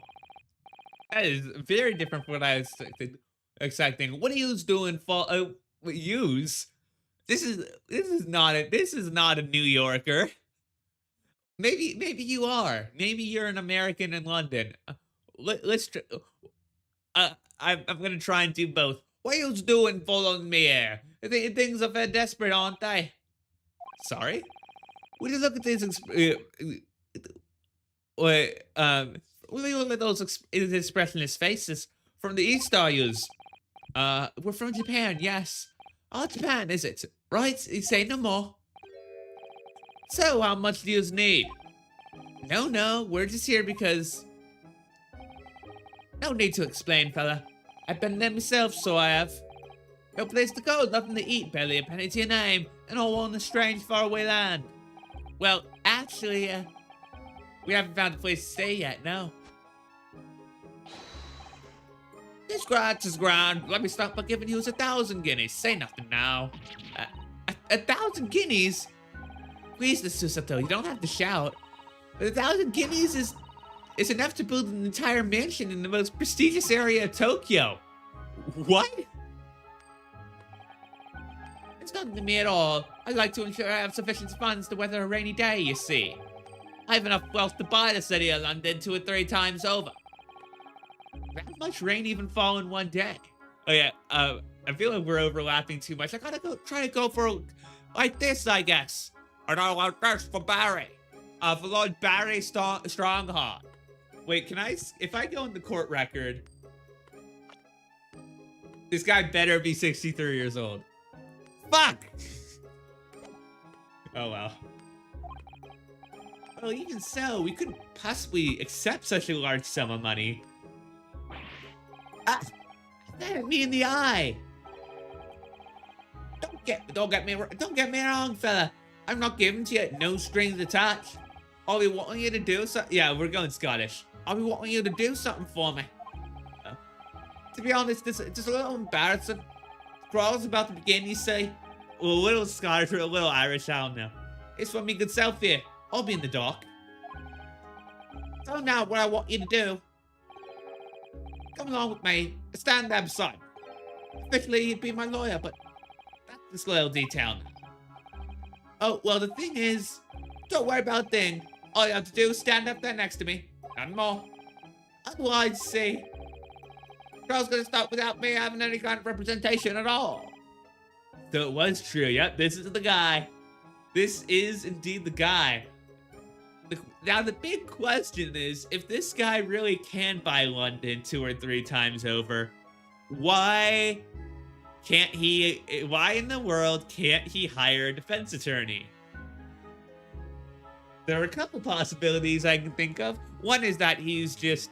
That is very different from what I was expecting. What are yous doing for yous? This is not a New Yorker. Maybe you are. Maybe you're an American in London. I'm gonna try and do both. What are you doing following me here? Things are very desperate, aren't they? Sorry? Would you look at these look at those expressionless faces? From the East, are yous? We're from Japan, yes. Oh, Japan, is it? Right, you say no more. So, how much do yous need? No, we're just here because... No need to explain, fella. I've been there myself, so I have. No place to go, nothing to eat, barely a penny to your name, and all on a strange, faraway land. Well, actually, we haven't found a place to stay yet, no. This grass is grand. Let me start by giving you 1,000 guineas. Say nothing now. 1,000 guineas? Please, Susato, you don't have to shout. 1,000 guineas is enough to build an entire mansion in the most prestigious area of Tokyo. What? It's nothing to me at all. I'd like to ensure I have sufficient funds to weather a rainy day, you see. I have enough wealth to buy the city of London 2 or 3 times over. That much rain even fall in one day? Oh yeah, I feel like we're overlapping too much. I gotta try to go for like this, I guess. And I want this for Barry. For Lord Barry Strongheart. Wait, if I go in the court record, this guy better be 63 years old. Fuck! Oh, well. Well, even so, we couldn't possibly accept such a large sum of money. Ah! That hit me in the eye! Don't get me wrong, fella. I'm not giving to you no strings attached. I'll be wanting you to do something. Yeah, we're going Scottish. I'll be wanting you to do something for me. To be honest, it's just a little embarrassing. Trial's about to begin, you say? Well, a little Scottish or a little Irish, I don't know. It's for me good self here. I'll be in the dock. So now what I want you to do. Come along with me. Stand there beside me. Officially, you'd be my lawyer, but that's this little detail. Oh, well, the thing is, don't worry about a thing. All you have to do is stand up there next to me. Nothing more. Otherwise, see, trial's gonna start without me having any kind of representation at all. So it was true. Yep, this is the guy. This is indeed the guy. Now, the big question is, if this guy really can buy London 2 or 3 times over, why in the world can't he hire a defense attorney? There are a couple possibilities I can think of. One is that he's just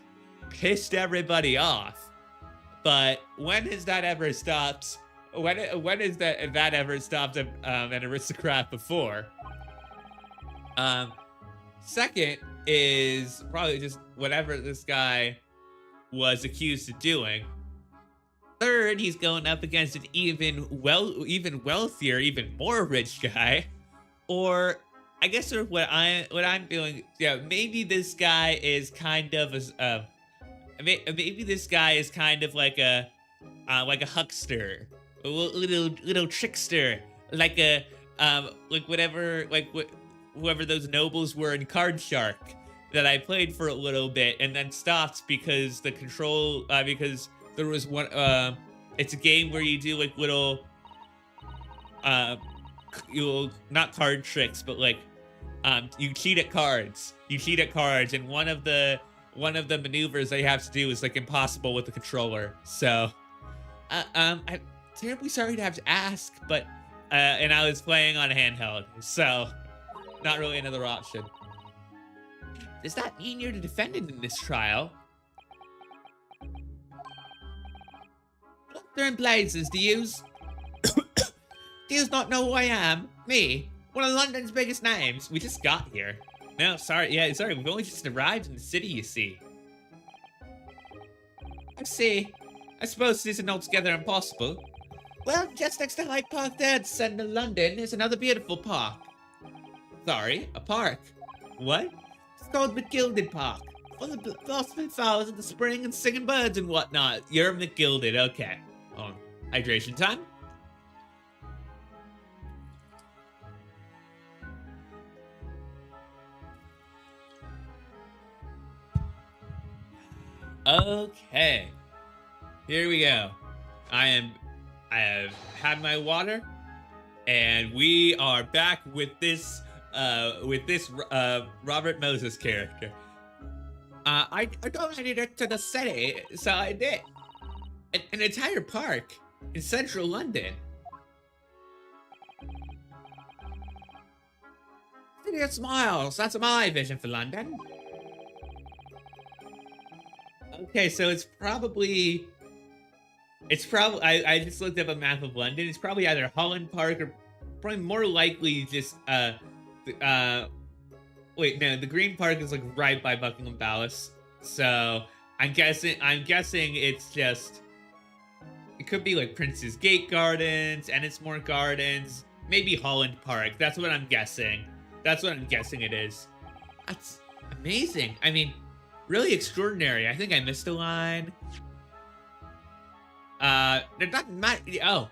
pissed everybody off. But when has that ever stopped? When is that ever stopped an aristocrat before? Second is probably just whatever this guy was accused of doing. Third, he's going up against an even wealthier, even more rich guy. Or I guess sort of what I'm feeling, yeah, maybe this guy is kind of maybe this guy is kind of like a huckster, a little trickster, like whoever those nobles were in Card Shark that I played for a little bit and then stopped because because there was one, it's a game where you do like little, not card tricks, but like, you cheat at cards. And one of the maneuvers that you have to do is like impossible with the controller. So, I'm terribly sorry to have to ask, but, and I was playing on a handheld, so not really another option. Does that mean you're the defendant in this trial? They're in blazes, do yous? Do yous not know who I am? Me? One of London's biggest names. We just got here. No, sorry. Yeah, sorry. We've only just arrived in the city, you see. I see. I suppose this isn't altogether impossible. Well, just next to Hyde Park there at the centre of London is another beautiful park. Sorry, a park. What? It's called McGilded Park. Full of blossoming flowers in the spring and singing birds and whatnot. You're McGilded, okay. Oh, hydration time? Okay. Here we go. I have had my water, and we are back with this Robert Moses character. I donated it to the city, so I did. An entire park in central London. City of Smiles, that's my vision for London. Okay, so it's probably, I just looked up a map of London. It's probably either Holland Park or probably more likely just, wait, no, the Green Park is like right by Buckingham Palace. So I'm guessing it's just, it could be like Prince's Gate Gardens, Ennismore Gardens, maybe Holland Park. That's what I'm guessing. That's what I'm guessing it is. That's amazing. I mean, really extraordinary. I think I missed a line. There's nothing oh,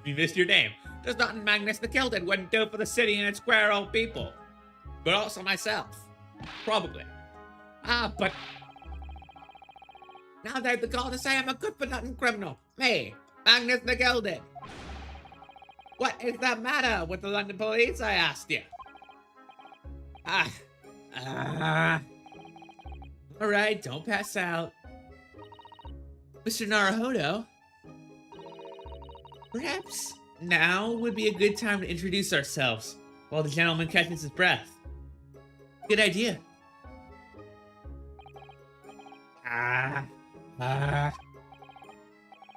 you missed your name. There's nothing Magnus the Gilded wouldn't do for the city and its square old people. But also myself. Probably. But now they've the gall to say I'm a good-for-nothing criminal. Me, Magnus the Gilded. What is the matter with the London police, I asked you? All right, don't pass out. Mr. Naruhodo, perhaps now would be a good time to introduce ourselves while the gentleman catches his breath. Good idea.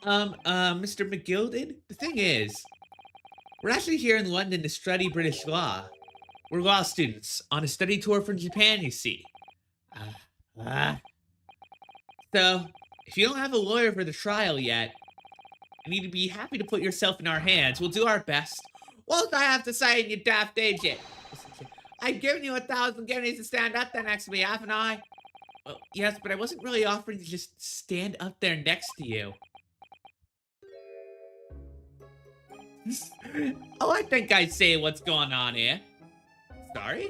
Mr. McGilded, the thing is, we're actually here in London to study British law. We're law students on a study tour from Japan, you see. So, if you don't have a lawyer for the trial yet, you need to be happy to put yourself in our hands. We'll do our best. What do I have to say, you daft agent? I've given you 1,000 guineas to stand up there next to me, haven't I? Well, yes, but I wasn't really offering to just stand up there next to you. Oh, I think I see what's going on here. Sorry?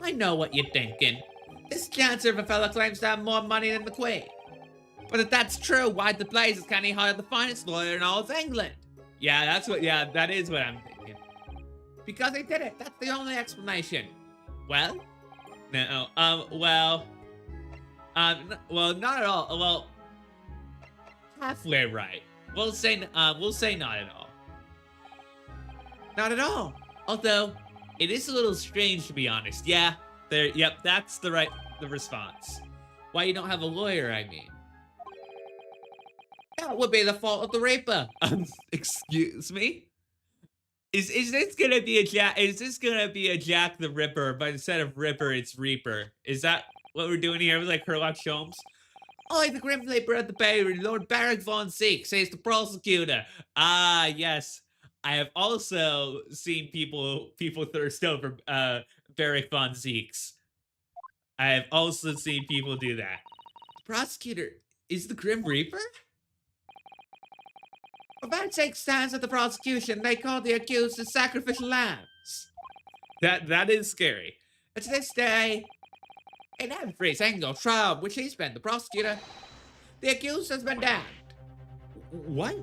I know what you're thinking. This Chancellor of a fella claims to have more money than the Queen. But if that's true, why the blazes can't he hire the finest lawyer in all of England? Yeah, that is what I'm thinking. Because he did it. That's the only explanation. Well? No, well, not at all. Well, halfway right. We'll say not at all. Not at all. Although, it is a little strange to be honest. Yeah, yep, that's the response. Why you don't have a lawyer, I mean. That would be the fault of the Reaper. Excuse me? Is this gonna be a Jack the Ripper, but instead of Ripper, it's Reaper? Is that what we're doing here? Like Sherlock Holmes? I, the Grim Reaper of the Bay, Lord Barrack von Seek, says the prosecutor. Ah, yes. I have also seen people thirst over Barrack von Zeeks. I have also seen people do that. The prosecutor is the Grim Reaper? When Van Zeek stands at the prosecution, they call the accused as sacrificial lambs. That is scary. And to this day, in every single trial which he's been the prosecutor, the accused has been damned. What?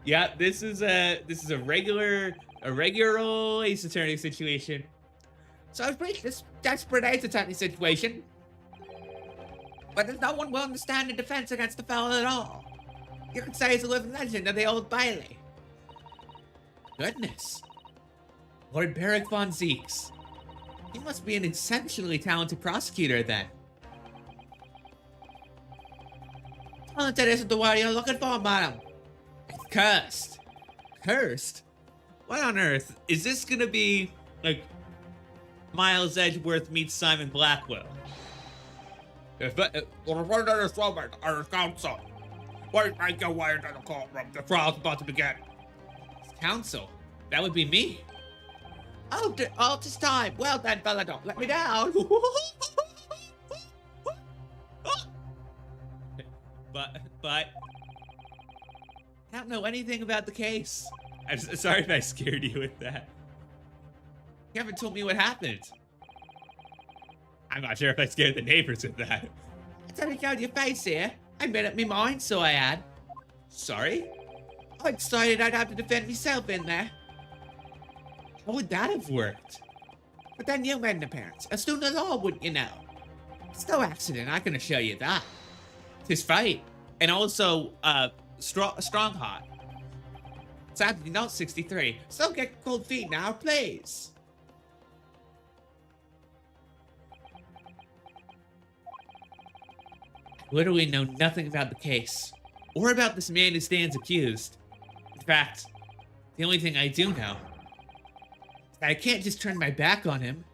Yeah, this is a regular old Ace Attorney situation. So it's pretty desperate Ace Attorney situation. But there's no one willing to stand in defense against the fellow at all. You could say he's a living legend of the Old Bailey. Goodness. Lord Barrack von Zeeks. He must be an exceptionally talented prosecutor then. Talented isn't the word you're looking for, madam. Cursed. Cursed? What on earth? Is this gonna be, like, Miles Edgeworth meets Simon Blackwell? Counsel. Why make your way into the courtroom? The trial's about to begin. Counsel? That would be me. Oh, all this time. Well then, fella, don't let me down. But I don't know anything about the case. I'm sorry if I scared you with that. You haven't told me what happened. I'm not sure if I scared the neighbors with that. It's only out your face here. I made up my mind, so I had. Sorry? I decided I'd have to defend myself in there. How would that have worked? But then you made an appearance. A student of law, wouldn't you know? It's no accident, I can assure you that. His fight. And also, strong hot. Sadly, not 63. So get cold feet now, please. I literally know nothing about the case. Or about this man who stands accused. In fact, the only thing I do know is that I can't just turn my back on him.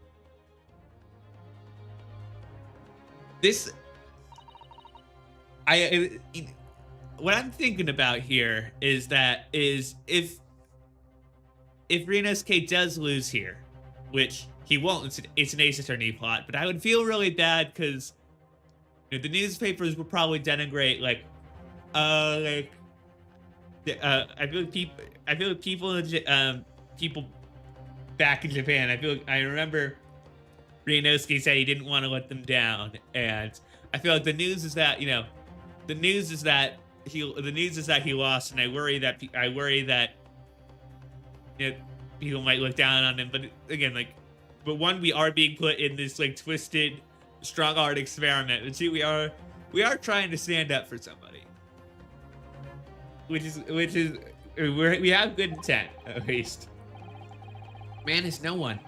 What I'm thinking about here is if Ryunosuke does lose here, which he won't, it's an Ace Attorney plot, but I would feel really bad because the newspapers would probably denigrate I feel like people back in Japan. I remember Ryunosuke said he didn't want to let them down, and I feel like the news is that he lost, and I worry that people might look down on him. But again, but one, we are being put in this twisted strong art experiment. But see, we are trying to stand up for somebody, which is we have good intent at least. Man is no one.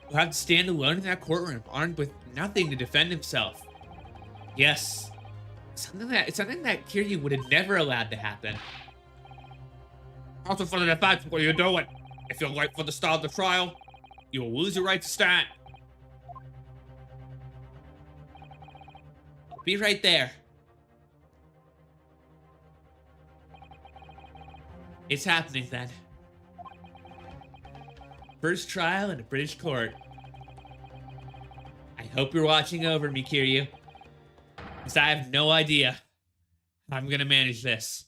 Will have to stand alone in that courtroom, armed with nothing to defend himself. Yes, something that Kiryu would have never allowed to happen. Also, for the defense, what are you doing? If you're late for the start of the trial, you will lose your right to stand. I'll be right there. It's happening then. First trial in a British court. I hope you're watching over me, Kiryu, because I have no idea how I'm gonna manage this.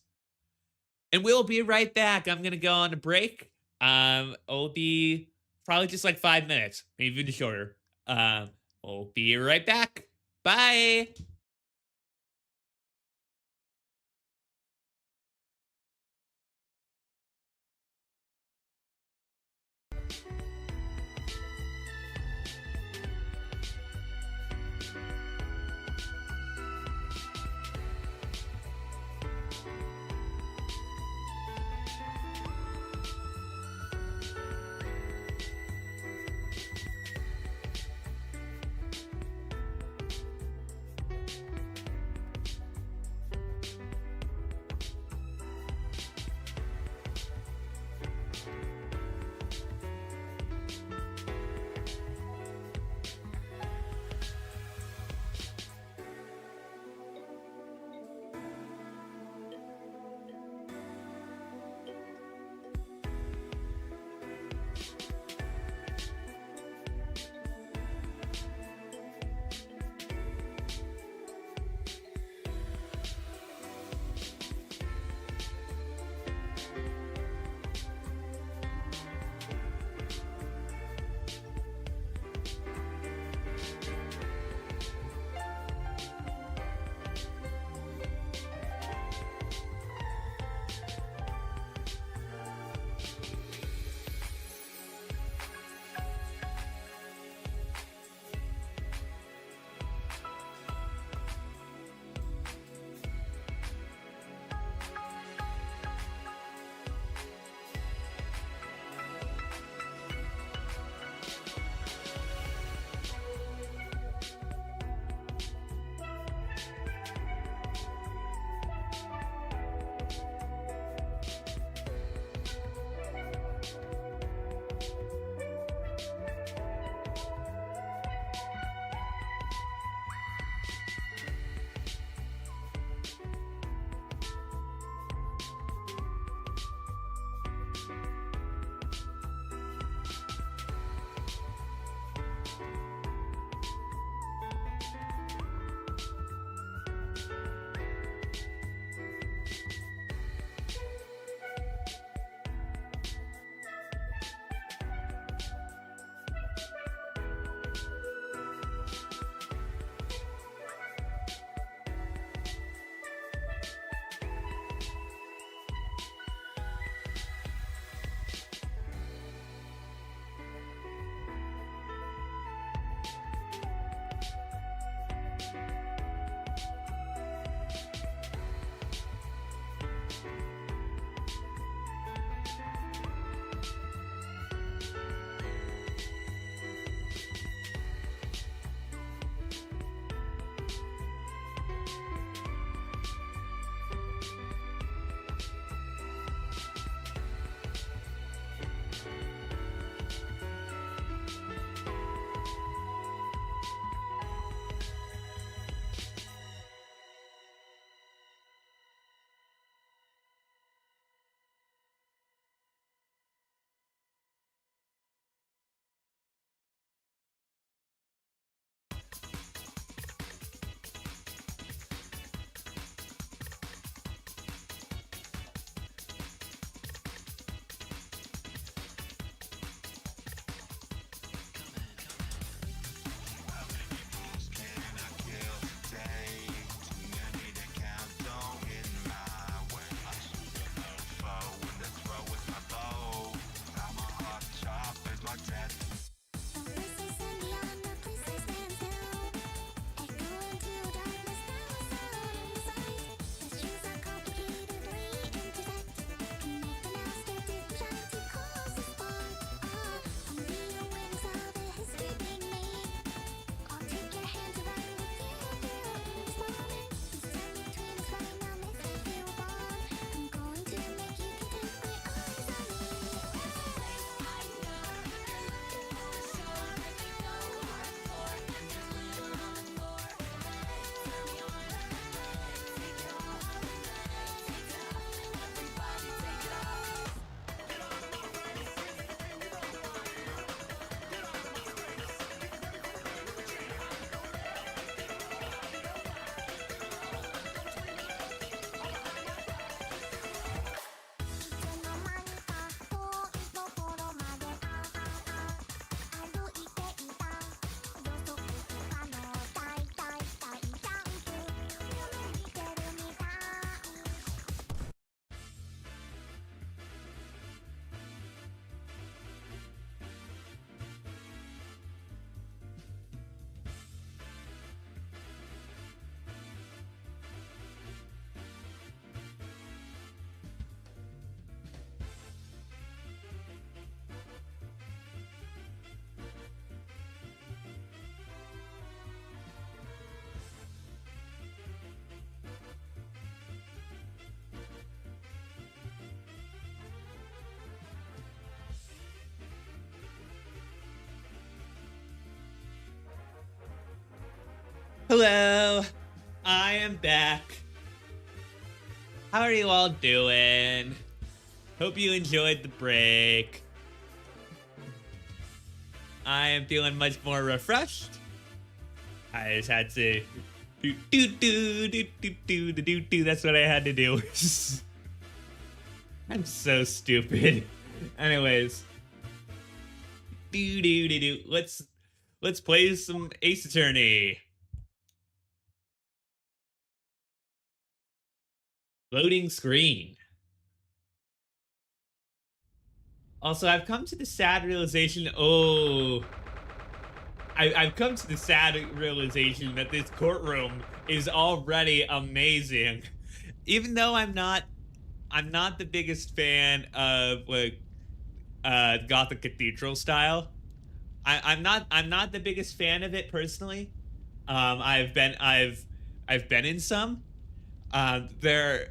And we'll be right back. I'm gonna go on a break. It'll be probably just like 5 minutes, maybe even shorter. We'll be right back. Bye. Hello, I am back. How are you all doing? Hope you enjoyed the break. I am feeling much more refreshed. I just had to do. That's what I had to do. I'm so stupid. Anyways, let's play some Ace Attorney. Loading screen. Also, I've come to the sad realization. I've come to the sad realization that this courtroom is already amazing. Even though I'm not the biggest fan of like Gothic cathedral style. I'm not the biggest fan of it personally. I've been in some. They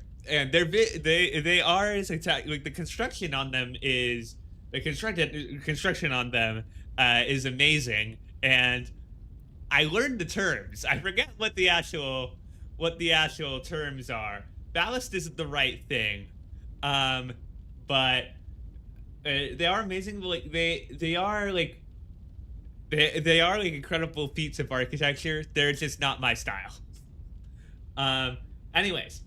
are like the construction on them is is amazing, and I learned the terms. I forget what the actual terms are. Ballast isn't the right thing, but they are amazing. Like they are like incredible feats of architecture. They're just not my style. Anyways,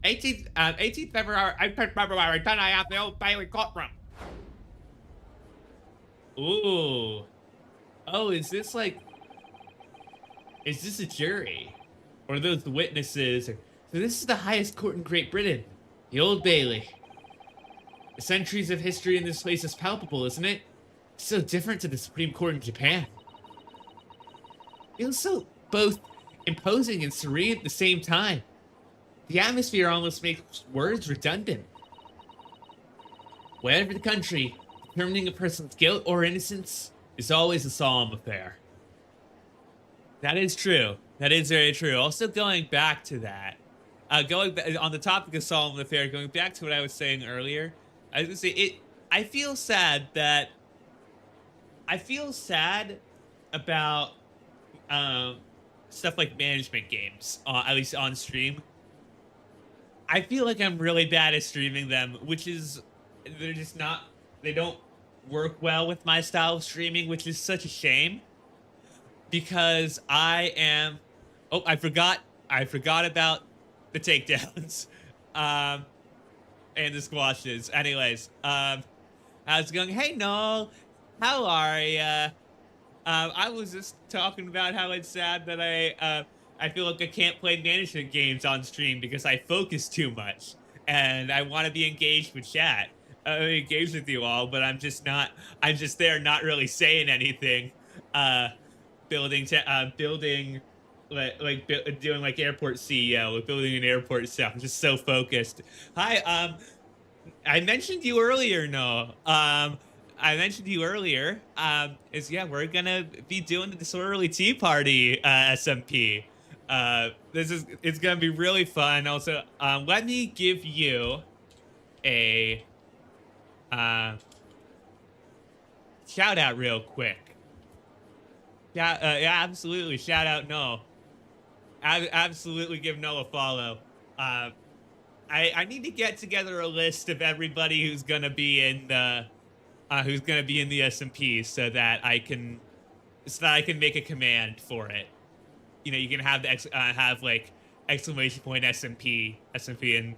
18th February, 10 a.m. the Old Bailey courtroom. Ooh. Oh, is this a jury? Or are those the witnesses? So this is the highest court in Great Britain, the Old Bailey. The centuries of history in this place is palpable, isn't it? It's so different to the Supreme Court in Japan. It feels so both imposing and serene at the same time. The atmosphere almost makes words redundant. Whatever the country, determining a person's guilt or innocence is always a solemn affair. That is true. That is very true. Also, going back to that, going back on the topic of solemn affair, going back to what I was saying earlier, I was gonna say I feel sad about stuff like management games, at least on stream. I feel like I'm really bad at streaming them, they don't work well with my style of streaming, which is such a shame. Because I forgot about the takedowns, and the squashes. Anyways, I was going, hey Noel, how are ya? I was just talking about how it's sad that I feel like I can't play management games on stream because I focus too much, and I want to be engaged with chat, engaged with you all, but I'm just there not really saying anything, doing like airport CEO, building an airport stuff. I'm just so focused. Hi, I mentioned you earlier, Noah. We're gonna be doing the Disorderly Tea Party SMP. It's gonna be really fun. Also, let me give you a shout out real quick. Yeah, absolutely. Shout out Noah. Absolutely give Noah a follow. I need to get together a list of everybody who's gonna be in the SMP so that I can make a command for it. You know, you can have have like exclamation point SMP, and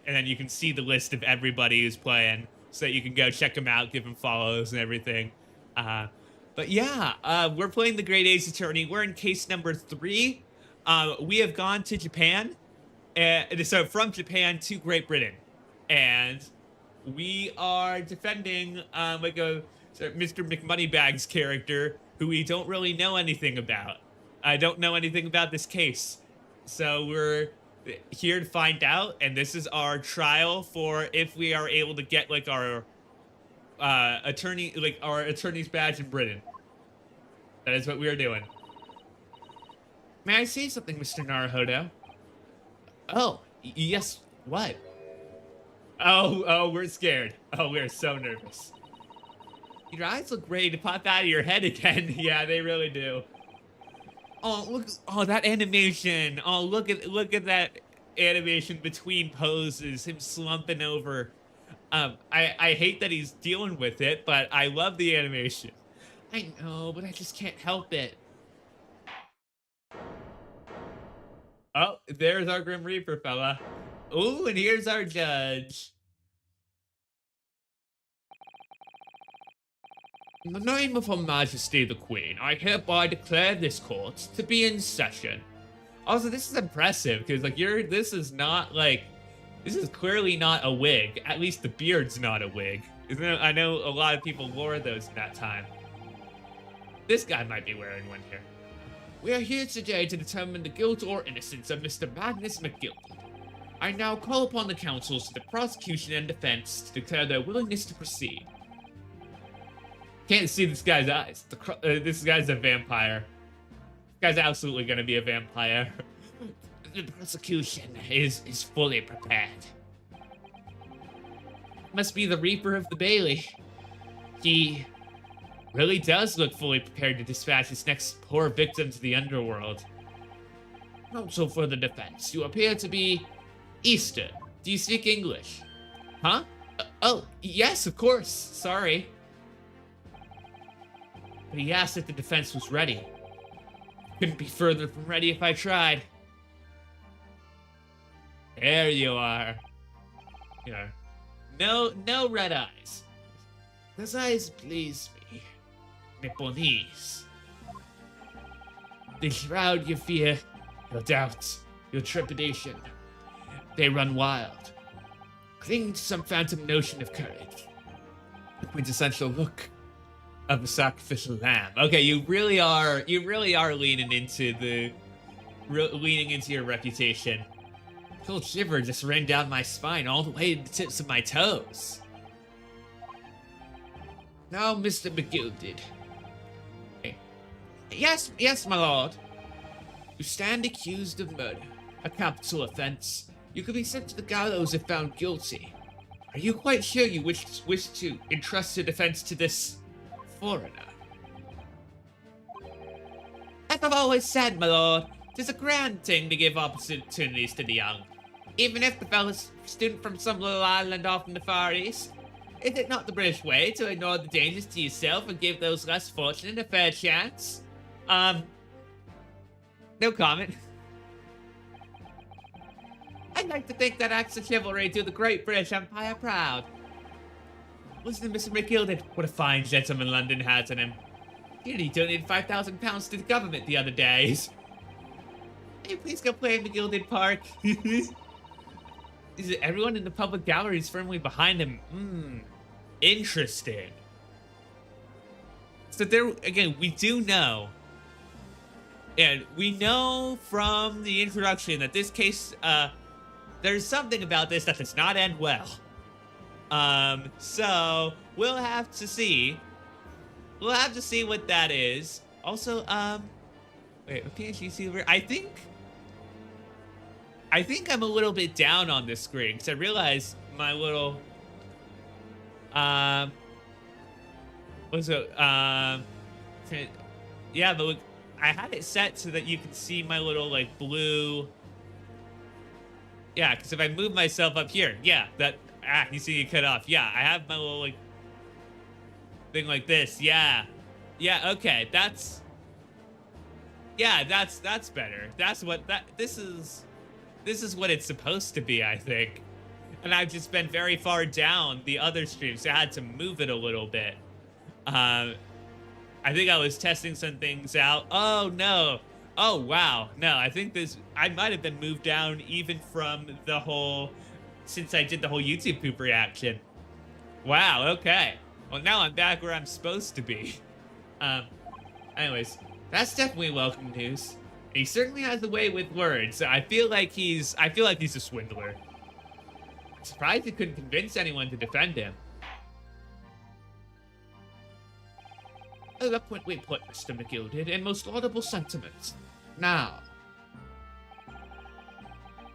then you can see the list of everybody who's playing, so that you can go check them out, give them follows and everything. But yeah, we're playing the Great Ace Attorney. We're in case number 3. We have gone to Japan, and so from Japan to Great Britain, and we are defending Mr. McMoneybags character, who we don't really know anything about. I don't know anything about this case, so we're here to find out, and this is our trial for if we are able to get like our attorney's badge in Britain. That is what we are doing. May I say something, Mr. Naruhodo? Oh, yes. What? Oh, we're scared. Oh, we're so nervous. Your eyes look ready to pop out of your head again. Yeah, they really do. Oh, look! Oh, that animation! Oh, look at that animation between poses, him slumping over. I hate that he's dealing with it, but I love the animation. I know, but I just can't help it. Oh, there's our Grim Reaper fella. Ooh, and here's our judge. In the name of Her Majesty the Queen, I hereby declare this court to be in session. Also, this is impressive because like this is not like this is clearly not a wig. At least the beard's not a wig. Isn't it? I know a lot of people wore those in that time. This guy might be wearing one here. We are here today to determine the guilt or innocence of Mr. Magnus McGilded. I now call upon the counsels to the prosecution and defense to declare their willingness to proceed. Can't see this guy's eyes. This guy's a vampire. This guy's absolutely gonna be a vampire. The prosecution is fully prepared. Must be the Reaper of the Bailey. He really does look fully prepared to dispatch his next poor victim to the underworld. Counsel for the defense, you appear to be Eastern. Do you speak English? Huh? Oh, yes, of course. Sorry. But he asked if the defense was ready. Couldn't be further from ready if I tried. There you are. Yeah. No red eyes. Those eyes please me. Nipponese. They shroud your fear, your doubt, your trepidation. They run wild. Cling to some phantom notion of courage. The quintessential look of a sacrificial lamb. Okay, you really are leaning into your reputation. A cold shiver just ran down my spine all the way to the tips of my toes. Now, Mr. McGilded. Yes, my lord. You stand accused of murder, a capital offense. You could be sent to the gallows if found guilty. Are you quite sure you wish to entrust your defense to this foreigner? As I've always said, my lord, 'tis a grand thing to give opportunities to the young. Even if the fellow's student from some little island off in the Far East. Is it not the British way to ignore the dangers to yourself and give those less fortunate a fair chance? No comment. I'd like to think that acts of chivalry do the great British Empire proud. Listen to Mr. McGilded. What a fine gentleman London has in him. He donated £5,000 to the government the other day. Hey, please go play in the Gilded Park. Is it everyone in the public gallery is firmly behind him? Interesting. So there, again, we do know, and we know from the introduction that this case, there's something about this that does not end well. So we'll have to see. We'll have to see what that is. Also, wait, PNGtuber. I think I'm a little bit down on this screen because I realized my little, what's it? Yeah, but look, I had it set so that you can see my little like blue. Yeah, because if I move myself up here, yeah, you see it cut off. Yeah, I have my little like thing like this. Yeah, okay, that's better. This is what it's supposed to be, I think. And I've just been very far down the other stream, so I had to move it a little bit. I think I was testing some things out. Oh, no. Oh, wow. No, I think I might have been moved down even from the whole, since I did the whole YouTube poop reaction. Wow, okay. Well, now I'm back where I'm supposed to be. Anyways, that's definitely welcome news. He certainly has the way with words. I feel like he's a swindler. I'm surprised he couldn't convince anyone to defend him. Eloquently put, Mr. McGilded, in most laudable sentiments. Now,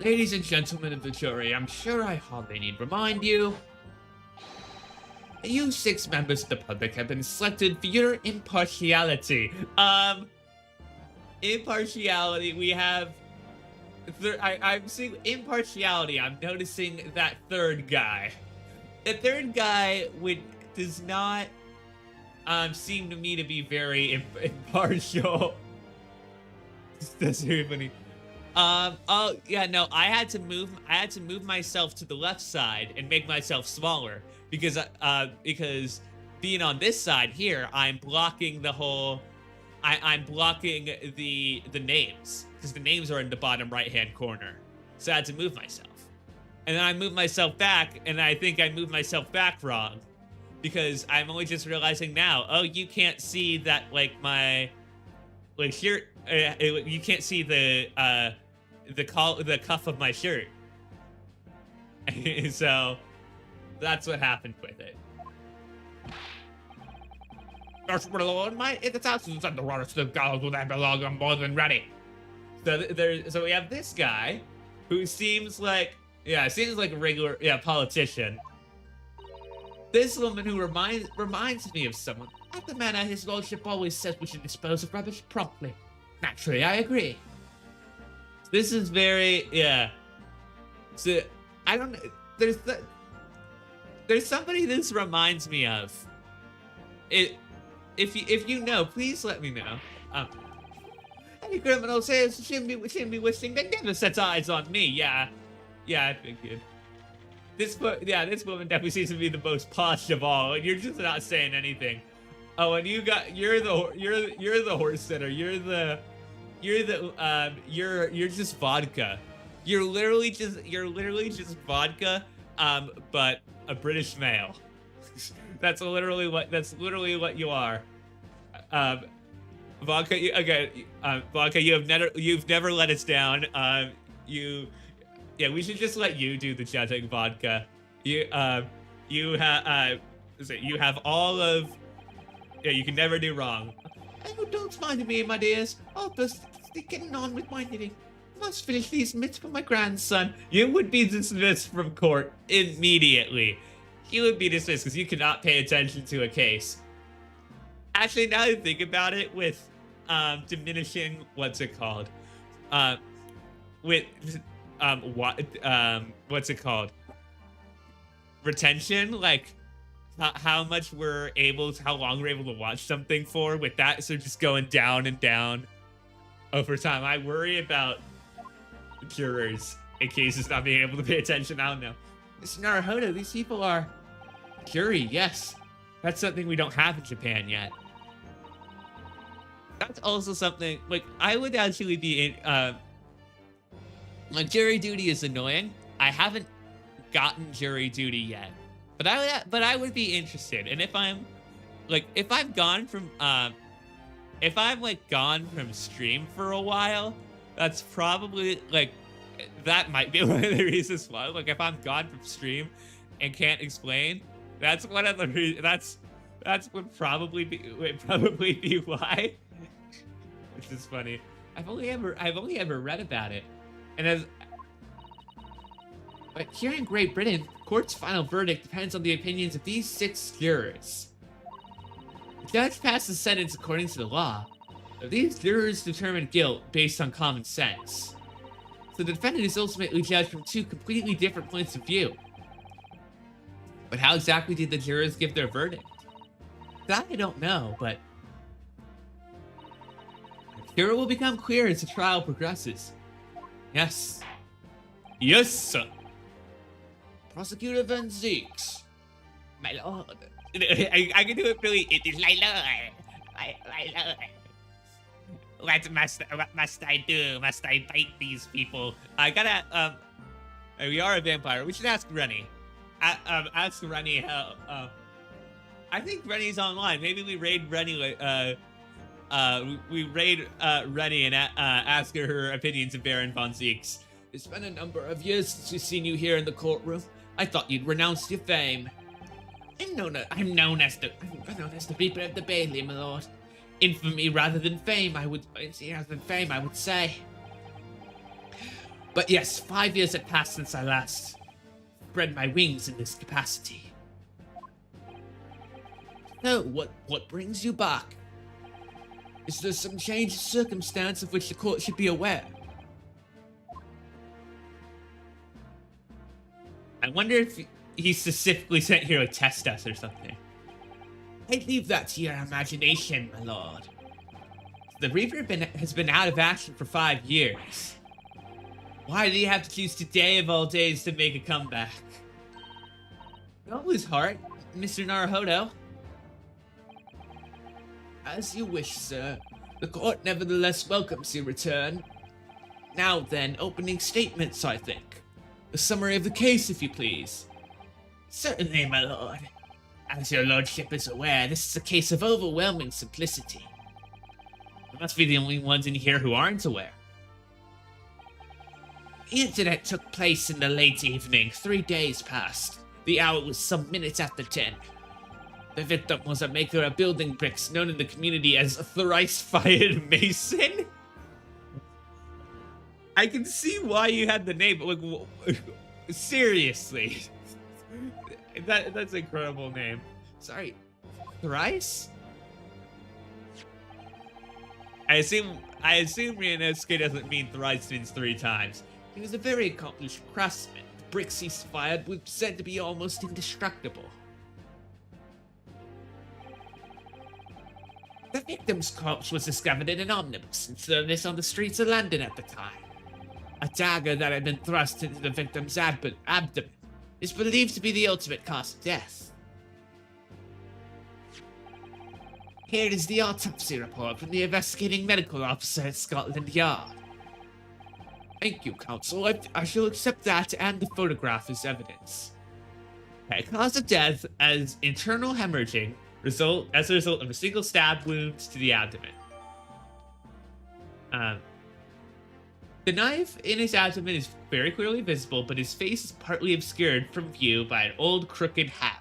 ladies and gentlemen of the jury, I'm sure I hardly need remind you that you 6 members of the public have been selected for your impartiality. impartiality, we have. I'm seeing impartiality. I'm noticing that third guy. The third guy does not seem to me to be very impartial. That's very funny. Oh yeah, no, I had to move myself to the left side and make myself smaller because being on this side here, I'm blocking the whole. I'm blocking the names because the names are in the bottom right hand corner. So I had to move myself, and then I moved myself back, and I think I moved myself back wrong because I'm only just realizing now. Oh, you can't see that my shirt. You can't see the cuff of my shirt. So that's what happened with it. It's absolutely the roughest of girls with that belong. I'm more than ready. So we have this guy who seems like a regular politician. This woman who reminds me of someone. At the manor, his lordship always says we should dispose of rubbish properly. Naturally, I agree. This is very So I don't know. There's somebody this reminds me of. If you know, please let me know. Any criminal says shouldn't be wishing they never sets eyes on me. Yeah, I figured. This woman definitely seems to be the most posh of all, and you're just not saying anything. Oh, and you're the horse sitter. You're just vodka. You're literally just vodka, but a British male. That's literally what you are. Vodka. Vodka. You've never let us down. We should just let you do the judging, Vodka. You have all of. Yeah, you can never do wrong. Oh, don't mind me, my dears. I'll just getting on with my knitting. Must finish these mitts for my grandson. You would be dismissed from court immediately. You would be dismissed because you cannot pay attention to a case. Actually, now that I think about it, with diminishing what's it called? What's it called? Retention, like how long we're able to watch something for with that, so just going down and down over time. I worry about jurors in cases not being able to pay attention. I don't know. Mr. Naruhodo, these people are jury, yes. That's something we don't have in Japan yet. That's also something, like, I would actually be in, like, jury duty is annoying. I haven't gotten jury duty yet. But I would be interested. And if I'm gone from stream for a while, that's probably, like, that might be one of the reasons why. Like, if I'm gone from stream and can't explain, that's one of the reasons. That would probably be why. Which is funny. I've only ever read about it, and but here in Great Britain, the court's final verdict depends on the opinions of these 6 jurors. The judge passes sentence according to the law, but these jurors determine guilt based on common sense. So the defendant is ultimately judged from 2 completely different points of view. But how exactly did the jurors give their verdict? That I don't know, but here it will become clear as the trial progresses. Yes. Yes, sir. Prosecutor Van Zeeks. My lord. I can do it really. It is my lord. My lord. What must I do? Must I bite these people? I gotta, we are a vampire. We should ask Rennie. Ask Rennie how, I think Rennie's online. Maybe we raid Rennie, Rennie and ask her opinions of Baron Von Zeeks. It's been a number of years since we've seen you here in the courtroom. I thought you'd renounced your fame. I'm known as the Reaper of the Bailey, my lord. Infamy rather than fame, I would say. But yes, 5 years had passed since I last spread my wings in this capacity. So, what brings you back? Is there some change in circumstance of which the court should be aware? I wonder if he specifically sent here to test us or something. I leave that to your imagination, my lord. The Reaper has been out of action for 5 years. Why did he have to choose today of all days to make a comeback? Don't lose heart, Mr. Naruhodo. As you wish, sir. The court nevertheless welcomes your return. Now then, opening statements, I think. A summary of the case, if you please. Certainly, my lord. As your lordship is aware, this is a case of overwhelming simplicity. We must be the only ones in here who aren't aware. The incident took place in the late evening, 3 days past. The hour was some minutes after 10. The victim was a maker of building bricks known in the community as a thrice-fired mason? I can see why you had the name, but like, seriously. That's an incredible name. Sorry, thrice? I assume Ryanosuke doesn't mean thrice means 3 times. He was a very accomplished craftsman. The bricks he fired were said to be almost indestructible. The victim's corpse was discovered in an omnibus in service on the streets of London at the time. A dagger that had been thrust into the victim's abdomen is believed to be the ultimate cause of death. Here is the autopsy report from the investigating medical officer at Scotland Yard. Thank you, counsel. I shall accept that and the photograph as evidence. Okay, cause of death as internal hemorrhaging as a result of a single stab wound to the abdomen. The knife in his abdomen is very clearly visible, but his face is partly obscured from view by an old crooked hat.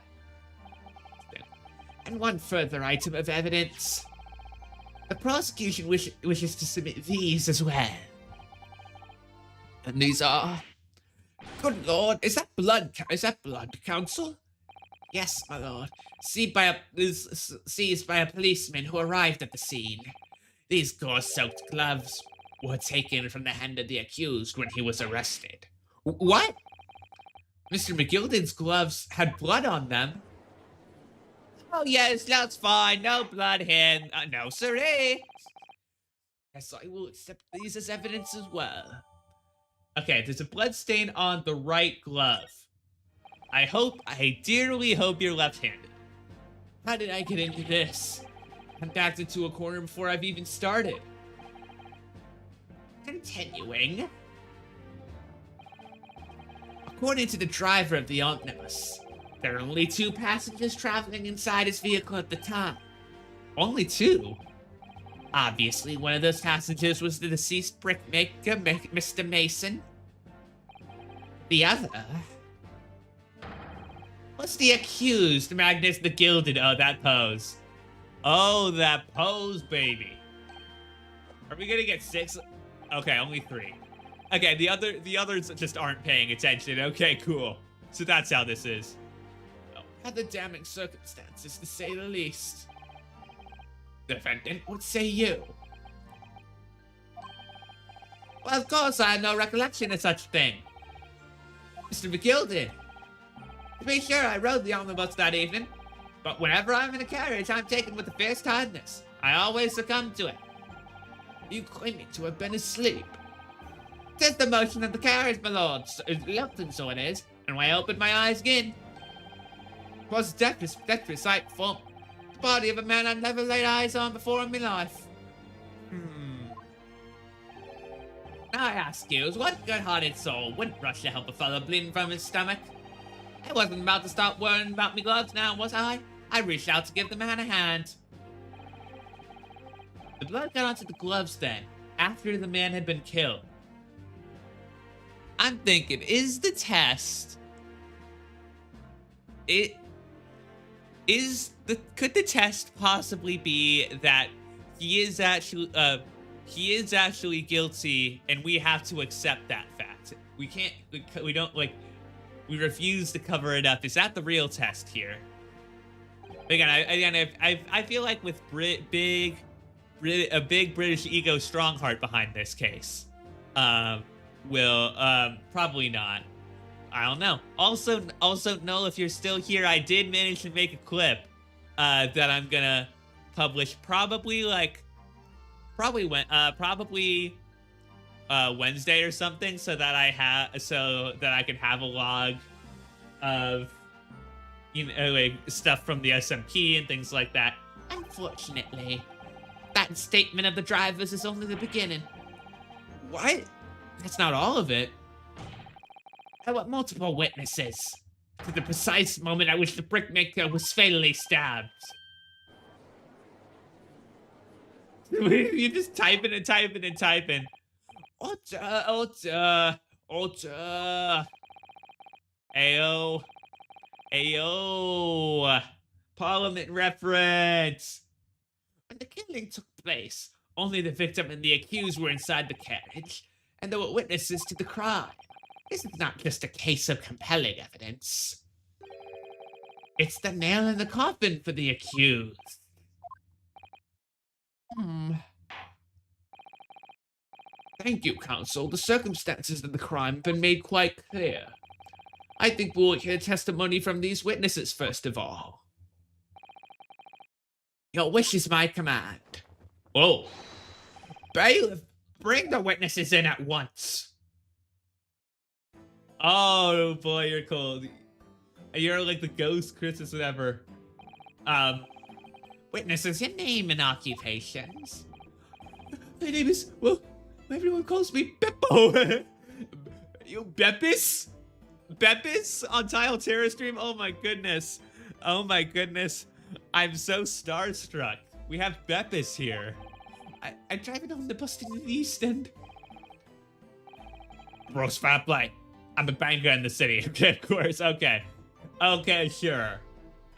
And one further item of evidence. The prosecution wishes to submit these as well. And these are... Good lord, is that blood, counsel? Yes, my lord. Seized by a policeman who arrived at the scene. These gore-soaked gloves were taken from the hand of the accused when he was arrested. What? Mr. McGilden's gloves had blood on them. Oh yes, that's fine. No blood here. No siree. Yes, I will accept these as evidence as well. Okay, there's a blood stain on the right glove. I dearly hope you're left-handed. How did I get into this? I'm backed into a corner before I've even started. Continuing. According to the driver of the omnibus, there are only 2 passengers traveling inside his vehicle at the time. Only 2? Obviously, one of those passengers was the deceased brickmaker, Mr. Mason. The other was the accused, Magnus the Gilded. Oh, that pose. Oh, that pose, baby. Are we gonna get 6? Okay, only 3. Okay, the others just aren't paying attention. Okay, cool. So that's how this is. Rather damning circumstances, to say the least. Defendant, what say you? Well, of course, I have no recollection of such thing. Mr. McGilden. To be sure, I rode the omnibus that evening, but whenever I'm in a carriage, I'm taken with the fierce tiredness. I always succumb to it. You claiming to have been asleep? 'Tis the motion of the carriage, my lord. Reluctant, so it is. And when I opened my eyes again, 'twas a deathly sight before me. The body of a man I'd never laid eyes on before in my life. Now I ask you, what good-hearted soul wouldn't rush to help a fellow bleeding from his stomach? I wasn't about to stop worrying about me gloves now, was I? I reached out to give the man a hand. The blood got onto the gloves then, after the man had been killed. I'm thinking, is the test... Could the test possibly be that he is actually guilty and we have to accept that fact? We can't, we refuse to cover it up. Is that the real test here? Again, I feel like with big big British ego strongheart behind this case. Will probably not. I don't know. Also, Noel, if you're still here, I did manage to make a clip that I'm gonna publish probably Wednesday or something, so that I can have a log of like stuff from the SMP and things like that. Unfortunately, that statement of the drivers is only the beginning. What? That's not all of it. There were multiple witnesses to the precise moment at which the brickmaker was fatally stabbed. You just typing and typing and typing. Order. Ayo. Parliament reference. When the killing took place, only the victim and the accused were inside the carriage, and there were witnesses to the crime. This is not just a case of compelling evidence. It's the nail in the coffin for the accused. Thank you, counsel. The circumstances of the crime have been made quite clear. I think we'll hear testimony from these witnesses first of all. Your wish is my command. Whoa. Bailiff, bring the witnesses in at once. Oh boy, you're cold. You're like the ghost Christmas whatever. Witnesses, your name and occupations. My name is, well, everyone calls me Beppo. You Beppis? Beppis on Tile Terror stream? Oh my goodness. Oh my goodness. I'm so starstruck. We have Beppis here. I'm driving on the bus to the East End. Bros fat play. I'm the banker in the city. Okay, of course. Okay. Okay, sure.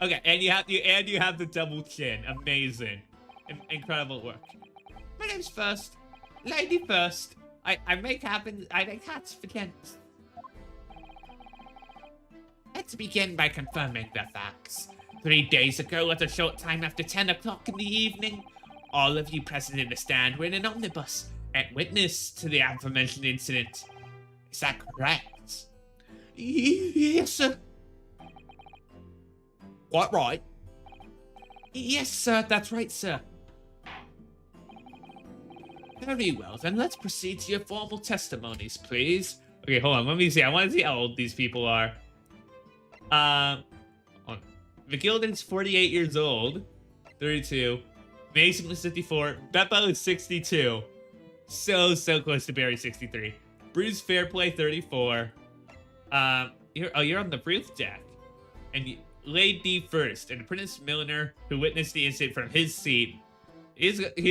Okay, and you have the double chin. Amazing. Incredible work. My name's First. Lady First. I make hats for gents. Let's begin by confirming the facts. 3 days ago, at a short time after 10 o'clock in the evening, all of you present in the stand were in an omnibus and witness to the aforementioned incident. Is that correct? Yes, sir. What, right? Yes, sir, that's right, sir. Very well, then let's proceed to your formal testimonies, please. Okay, hold on. Let me see. I want to see how old these people are. McGilden's 48 years old. 32. Mason was 54. Beppo is 62. So close to Barry 63. Bruce Fairplay 34. You're on the roof deck. And you laid D first. And Apprentice Milliner, who witnessed the incident from his seat, it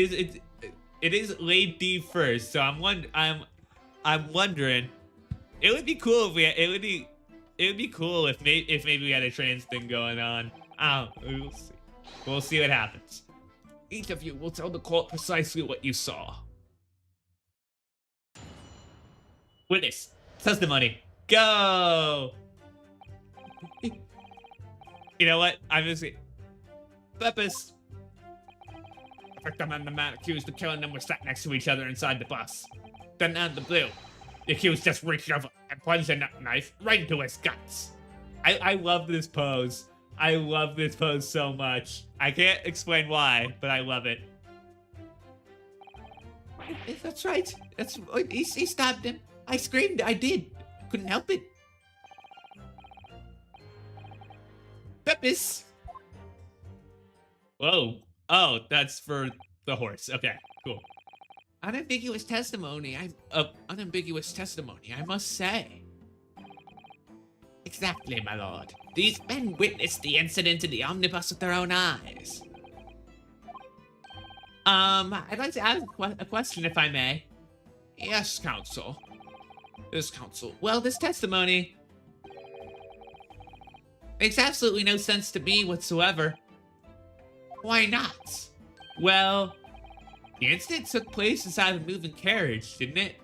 is laid D first. So I'm wondering. It would be cool if it would be cool if maybe we had a trans thing going on. We'll see. We'll see what happens. Each of you will tell the court precisely what you saw. Witness. Testimony. Go! You know what? I'm just gonna... Beppis. The victim and the man accused of killing them were sat next to each other inside the bus. Then out of the blue, the accused just reached over and plunged a knife right into his guts. I love this pose. I love this pose so much. I can't explain why, but I love it. That's right. He stabbed him. I screamed. I did. Couldn't help it. Beppis. Whoa. Oh, that's for the horse. Okay, cool. Unambiguous testimony, I must say. Exactly, my lord. These men witnessed the incident in the omnibus with their own eyes. I'd like to ask a question, if I may. Yes, counsel. Yes, counsel. Well, this testimony makes absolutely no sense to me whatsoever. Why not? Well, the incident took place inside a moving carriage, didn't it?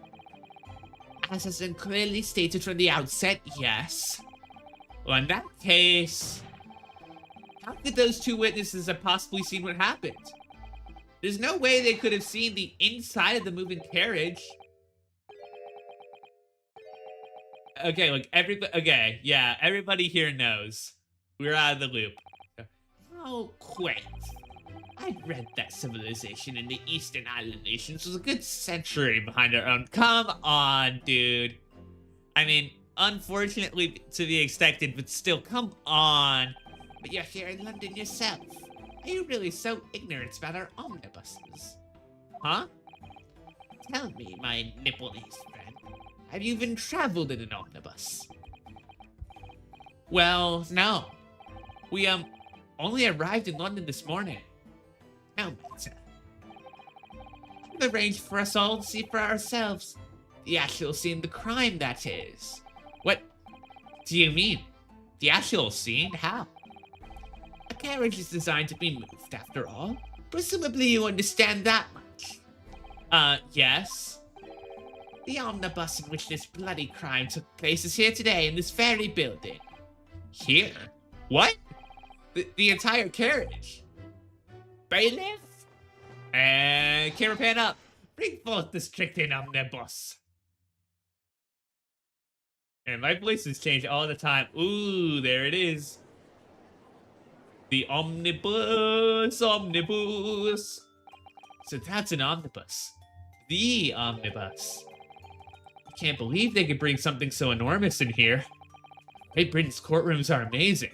As has been clearly stated from the outset, yes. Well, in that case, how could those two witnesses have possibly seen what happened? There's no way they could have seen the inside of the moving carriage. Okay, like everybody. Okay, yeah, everybody here knows we're out of the loop. Oh, quit. I read that civilization in the Eastern Island nations was a good century behind our own. Come on, dude. I mean, unfortunately to be expected, but still, come on. But you're here in London yourself. Are you really so ignorant about our omnibuses? Huh? Tell me, my Nipponese friend, have you even traveled in an omnibus? Well, no. We, only arrived in London this morning. No matter. I've arranged for us all to see for ourselves. The actual scene of the crime, that is. What do you mean? The actual scene? How? A carriage is designed to be moved, after all. Presumably you understand that much. Yes. The omnibus in which this bloody crime took place is here today in this very building. Here? What? The entire carriage? Bailiff? And camera pan up. Bring forth the stricken omnibus. And my voice has changed all the time. Ooh, there it is. The omnibus, omnibus. So that's an omnibus. The omnibus. I can't believe they could bring something so enormous in here. Great Britain's courtrooms are amazing.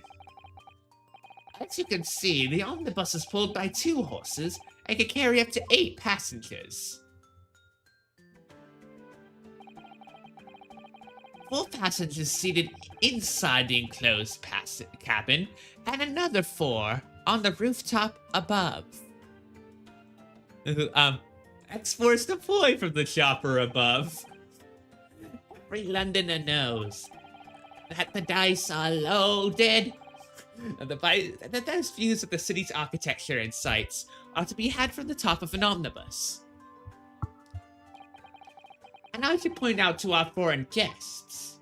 As you can see, the omnibus is pulled by 2 horses and can carry up to 8 passengers. 4 passengers seated inside the enclosed cabin, and another 4 on the rooftop above. X-Force deploy from the chopper above. Every Londoner knows that the dice are loaded. The best views of the city's architecture and sights are to be had from the top of an omnibus. And I should point out to our foreign guests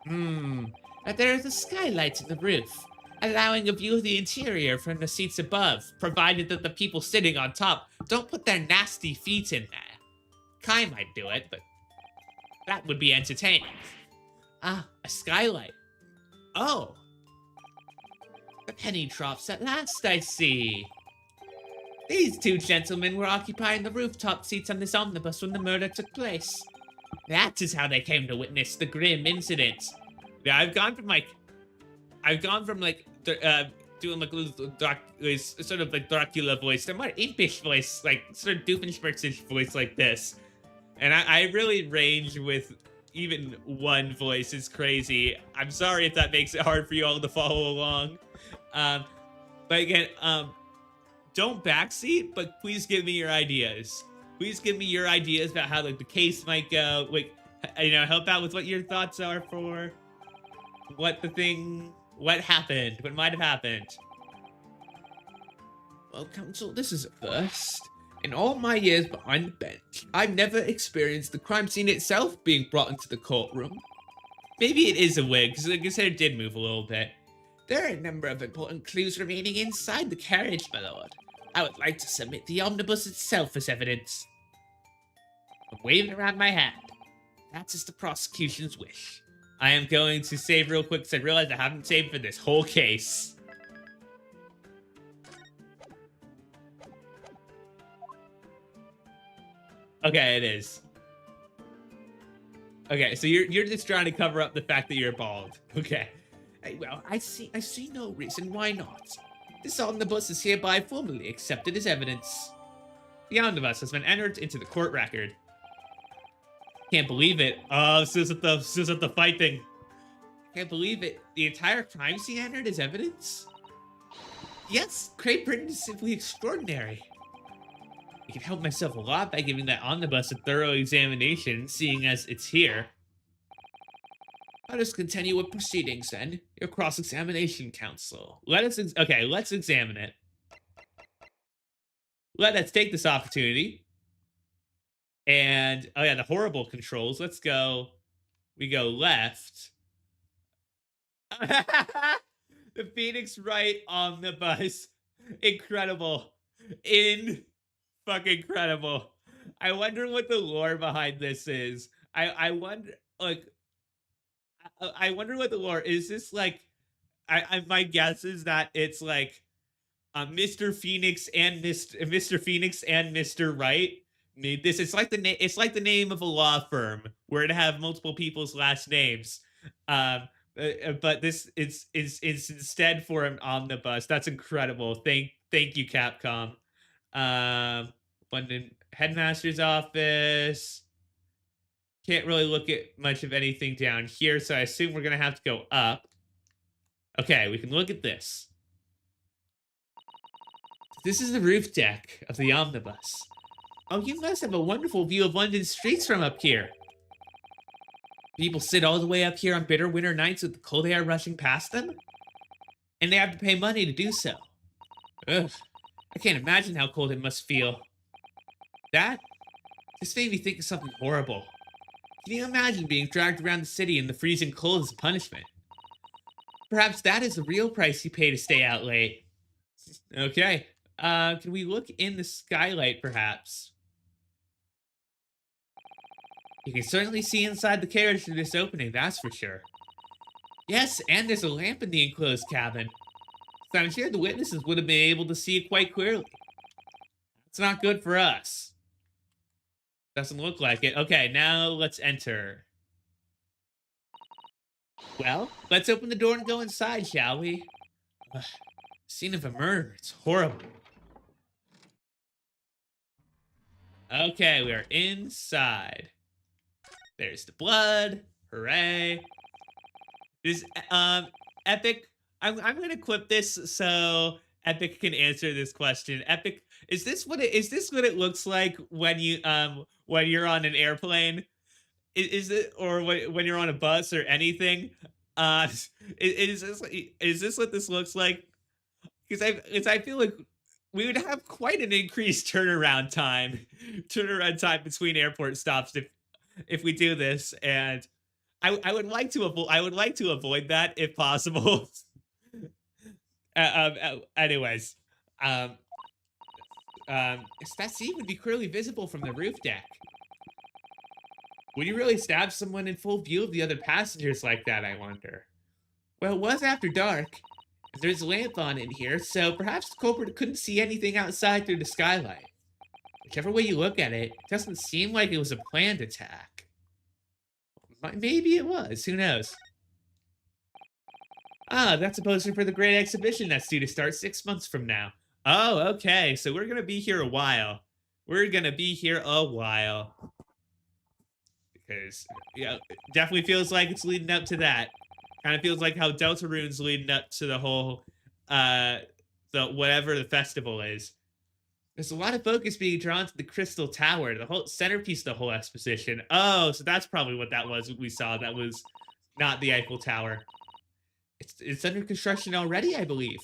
that there is a skylight in the roof, allowing a view of the interior from the seats above, provided that the people sitting on top don't put their nasty feet in there. Kai might do it, but that would be entertaining. Ah, a skylight. Oh. The penny drops at last, I see. These 2 gentlemen were occupying the rooftop seats on this omnibus when the murder took place. That is how they came to witness the grim incident. Yeah, I've gone from doing like sort of like Dracula voice to more impish voice, like sort of Doofenshmirtz voice like this. And I really range with even one voice. Is crazy. I'm sorry if that makes it hard for you all to follow along. But again, don't backseat, but please give me your ideas. Please give me your ideas about how like the case might go. Like, you know, help out with what your thoughts are for what happened, what might have happened. Well, Counsel, this is a first. In all my years behind the bench, I've never experienced the crime scene itself being brought into the courtroom. Maybe it is a wig, because like I said, it did move a little bit. There are a number of important clues remaining inside the carriage, my lord. I would like to submit the omnibus itself as evidence. I'm waving around my hand. That is the prosecution's wish. I am going to save real quick because I realized I haven't saved for this whole case. Okay, it is. Okay, so you're just trying to cover up the fact that you're bald. Okay. Hey, well, I see no reason why not. This omnibus is hereby formally accepted as evidence. The omnibus has been entered into the court record. Can't believe it. Oh, this is at the fight thing. Can't believe it. The entire crime scene entered as evidence? Yes, Great Britain is simply extraordinary. I can help myself a lot by giving that omnibus a thorough examination, seeing as it's here. Let us continue with proceedings then. Your cross-examination, counsel. Let's examine it. Let us take this opportunity. And, oh yeah, the horrible controls. Let's go. We go left. The Phoenix Wright omnibus. Incredible. In fucking incredible. I wonder what the lore behind this is. I wonder like I wonder what the lore is. This like I my guess is that it's like Mr. Phoenix and Mr. Phoenix and Mr. Right made this. It's like the name. It's like the name of a law firm where it have multiple people's last names. Um, but this it's instead for an omnibus. That's incredible. Thank you, Capcom. Um, London headmaster's office. Can't really look at much of anything down here, so I assume we're gonna have to go up. Okay, we can look at this. This is the roof deck of the omnibus. Oh, you must have a wonderful view of London streets from up here. People sit all the way up here on bitter winter nights with the cold air rushing past them, and they have to pay money to do so. Ugh, I can't imagine how cold it must feel. That just made me think of something horrible. Can you imagine being dragged around the city in the freezing cold as a punishment? Perhaps that is the real price you pay to stay out late. Okay. Can we look in the skylight, perhaps? You can certainly see inside the carriage through this opening, that's for sure. Yes, and there's a lamp in the enclosed cabin. So I'm sure the witnesses would have been able to see it quite clearly. It's not good for us. Doesn't look like it. Okay, now let's enter. Well, let's open the door and go inside, shall we? Ugh, scene of a murder. It's horrible. Okay, we are inside. There's the blood. Hooray. This Epic. I'm gonna clip this so Epic can answer this question. Epic, is this what it looks like when you're on an airplane? Is it, or when you're on a bus or anything? Is this what this looks like? Because I feel like we would have quite an increased turnaround time between airport stops if we do this, and I would like to avoid that if possible. Anyways, that scene would be clearly visible from the roof deck. Would you really stab someone in full view of the other passengers like that, I wonder? Well, it was after dark. There's a lamp on in here, so perhaps the culprit couldn't see anything outside through the skylight. Whichever way you look at it, it doesn't seem like it was a planned attack. Maybe it was, who knows? Ah, that's a poster for the great exhibition that's due to start 6 months from now. Oh, okay, so we're gonna be here a while. Because, yeah, it definitely feels like it's leading up to that. Kind of feels like how Deltarune's leading up to the whole, the whatever the festival is. There's a lot of focus being drawn to the Crystal Tower, the whole centerpiece of the whole exposition. Oh, so that's probably what that was we saw. That was not the Eiffel Tower. It's under construction already, I believe.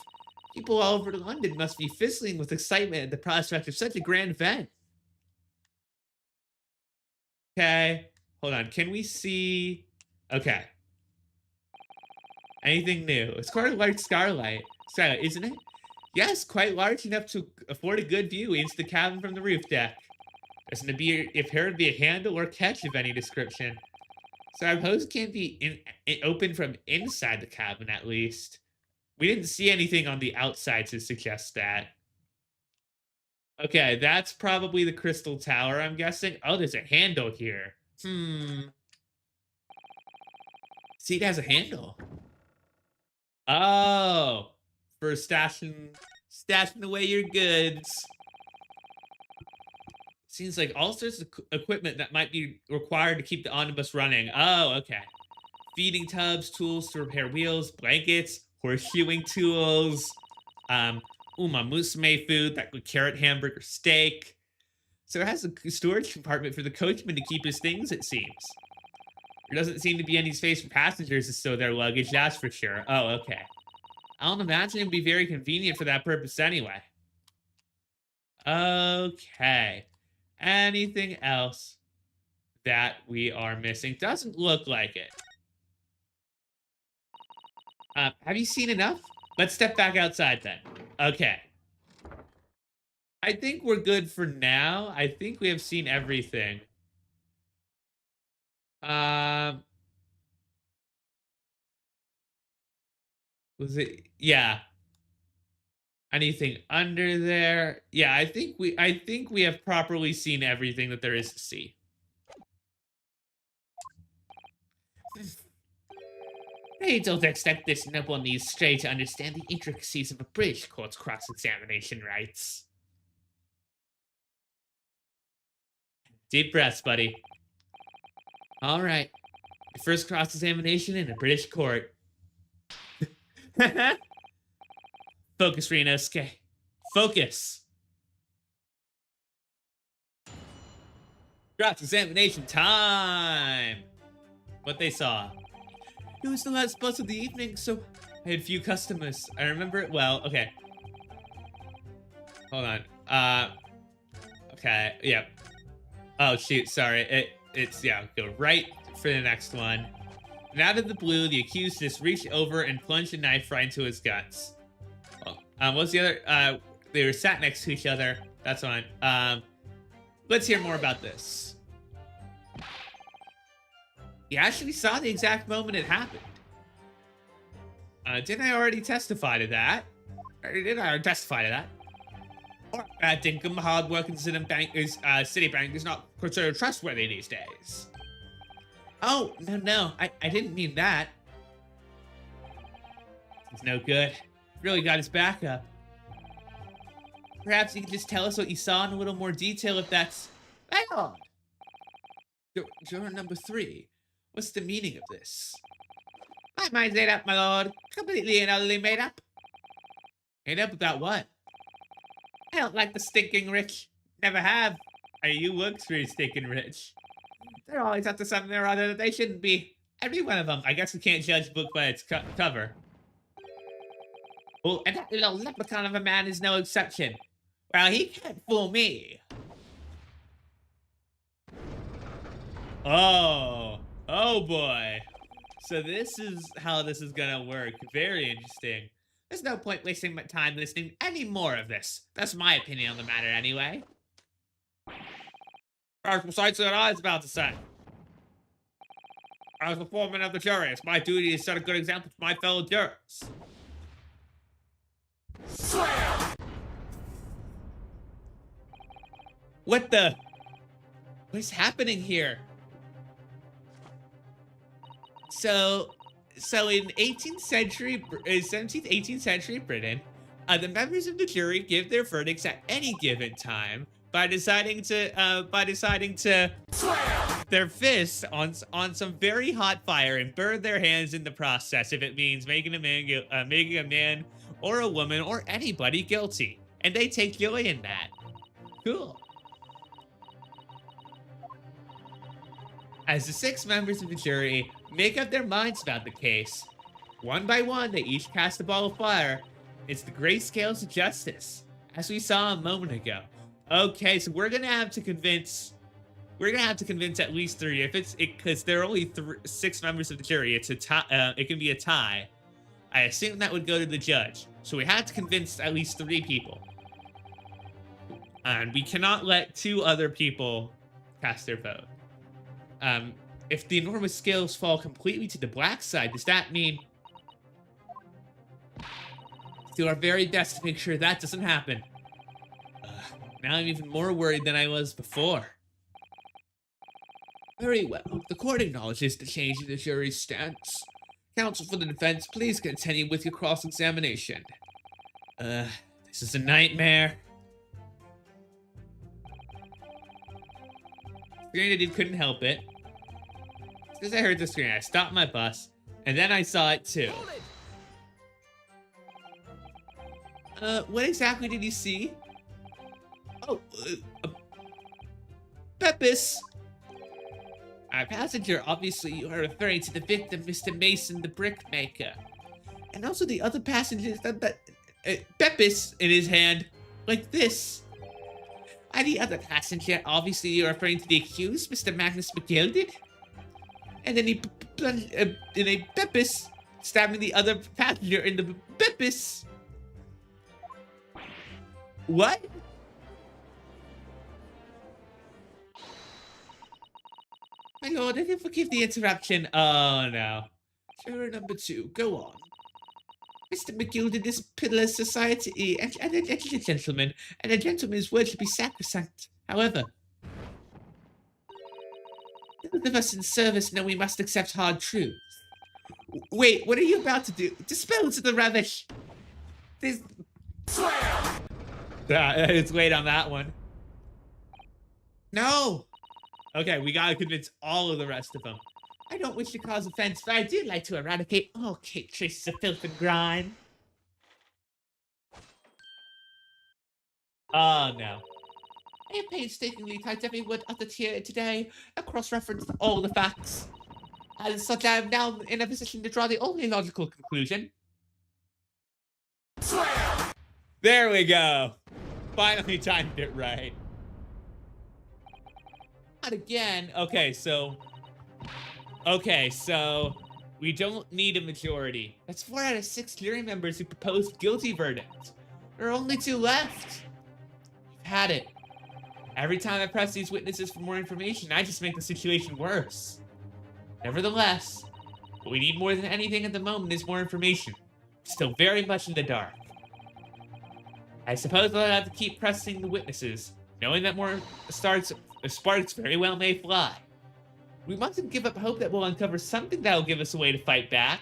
People all over London must be fizzling with excitement at the prospect of such a grand event. Okay, hold on. Can we see? Okay. Anything new? It's quite a large skylight, isn't it? Yes, quite large enough to afford a good view into the cabin from the roof deck. There's going to be, if here would be a handle or catch of any description. So I suppose it can't be open from inside the cabin, at least. We didn't see anything on the outside to suggest that. Okay, that's probably the Crystal Tower, I'm guessing. Oh, there's a handle here. See, it has a handle. Oh, for stashing away your goods. Seems like all sorts of equipment that might be required to keep the omnibus running. Oh, okay. Feeding tubs, tools to repair wheels, blankets, horseshoeing tools, musume food, that good carrot hamburger steak. So it has a storage compartment for the coachman to keep his things, it seems. There doesn't seem to be any space for passengers to stow their luggage, that's for sure. Oh, okay. I don't imagine it would be very convenient for that purpose anyway. Okay. Anything else that we are missing? Doesn't look like it. Have you seen enough? Let's step back outside then. Okay. I think we're good for now. I think we have seen everything. Um, was it? Yeah. Anything under there? Yeah, I think we have properly seen everything that there is to see. I don't expect this noble knees stray to understand the intricacies of a British court's cross-examination rights. Deep breaths, buddy. All right. Your first cross-examination in a British court. Focus, Rinosuke. Focus. Cross-examination time. What they saw. It was the last bus of the evening, so I had few customers. I remember it well. Okay. Hold on. Okay. Yep. Oh shoot. Sorry. It's yeah. Go right for the next one. And out of the blue, the accused just reached over and plunged a knife right into his guts. What's the other? They were sat next to each other. That's fine. Let's hear more about this. You actually saw the exact moment it happened. Didn't I already testify to that? Or did I already testify to that? Or Dinkum, hard-working Citibank is not considered trustworthy these days. Oh, no, I didn't mean that. It's no good. Really got his back up. Perhaps you can just tell us what you saw in a little more detail if that's... Hang on! Juror number 3. What's the meaning of this? My mind's made up, my lord. Completely and utterly made up. Made up about what? I don't like the stinking rich. Never have. You look pretty stinking rich. They're always up to something or other that they shouldn't be. Every one of them. I guess we can't judge a book by its cover. Well, and that little leprechaun of a man is no exception. Well, he can't fool me. Oh boy. So this is how this is gonna work. Very interesting. There's no point wasting my time listening to any more of this. That's my opinion on the matter anyway. That's precisely what I was about to say. As the foreman of the jury, it's my duty to set a good example to my fellow jurors. Slam! What is happening here? So in 18th century, 17th, 18th century Britain, the members of the jury give their verdicts at any given time by deciding to slam their fists on some very hot fire and burn their hands in the process if it means making a man or a woman or anybody guilty. And they take joy in that. Cool. As the 6 members of the jury make up their minds about the case, one by one, they each cast a ball of fire. It's the great scales of justice, as we saw a moment ago. Okay, so we're gonna have to convince at least 3. Because there are only 6 members of the jury, it's a tie. It can be a tie. I assume that would go to the judge. So we had to convince at least 3 people, and we cannot let 2 other people cast their vote. If the enormous scales fall completely to the black side, does that mean... Do our very best to make sure that doesn't happen. Now I'm even more worried than I was before. Very well. The court acknowledges the change in the jury's stance. Counsel for the defense, please continue with your cross-examination. This is a nightmare. Granted, couldn't help it. As I heard the screen, I stopped my bus, and then I saw it too. What exactly did you see? Oh, Pepis! Passenger, obviously you are referring to the victim, Mr. Mason, the brickmaker. And also the other passengers, Pepis in his hand, like this. And the other passenger, obviously you're referring to the accused, Mr. Magnus McGilded. And then he plunged in a Pepis, stabbing the other passenger in the Pepis. What? My lord, I can forgive the interruption. Oh, no. Juror number 2, go on. Mr. McGilded is pillar society and a gentleman, and a gentleman's word should be sacrosanct. However, those of us in service know we must accept hard truths. Wait, what are you about to do? Dispel to the rubbish. There's... It's late on that one. No! Okay, we gotta convince all of the rest of them. I don't wish to cause offense, but I do like to eradicate all cake traces of filth and grime. Oh, no. I have painstakingly typed every word uttered here today, and cross-referenced all the facts. As such, I am now in a position to draw the only logical conclusion. There we go. Finally timed it right. Not again. Okay, so we don't need a majority. That's 4 out of 6 jury members who proposed guilty verdict. There are only 2 left. You've had it. Every time I press these witnesses for more information, I just make the situation worse. Nevertheless, what we need more than anything at the moment is more information. Still very much in the dark. I suppose I'll have to keep pressing the witnesses, knowing that more sparks very well may fly. We mustn't give up hope that we'll uncover something that'll give us a way to fight back,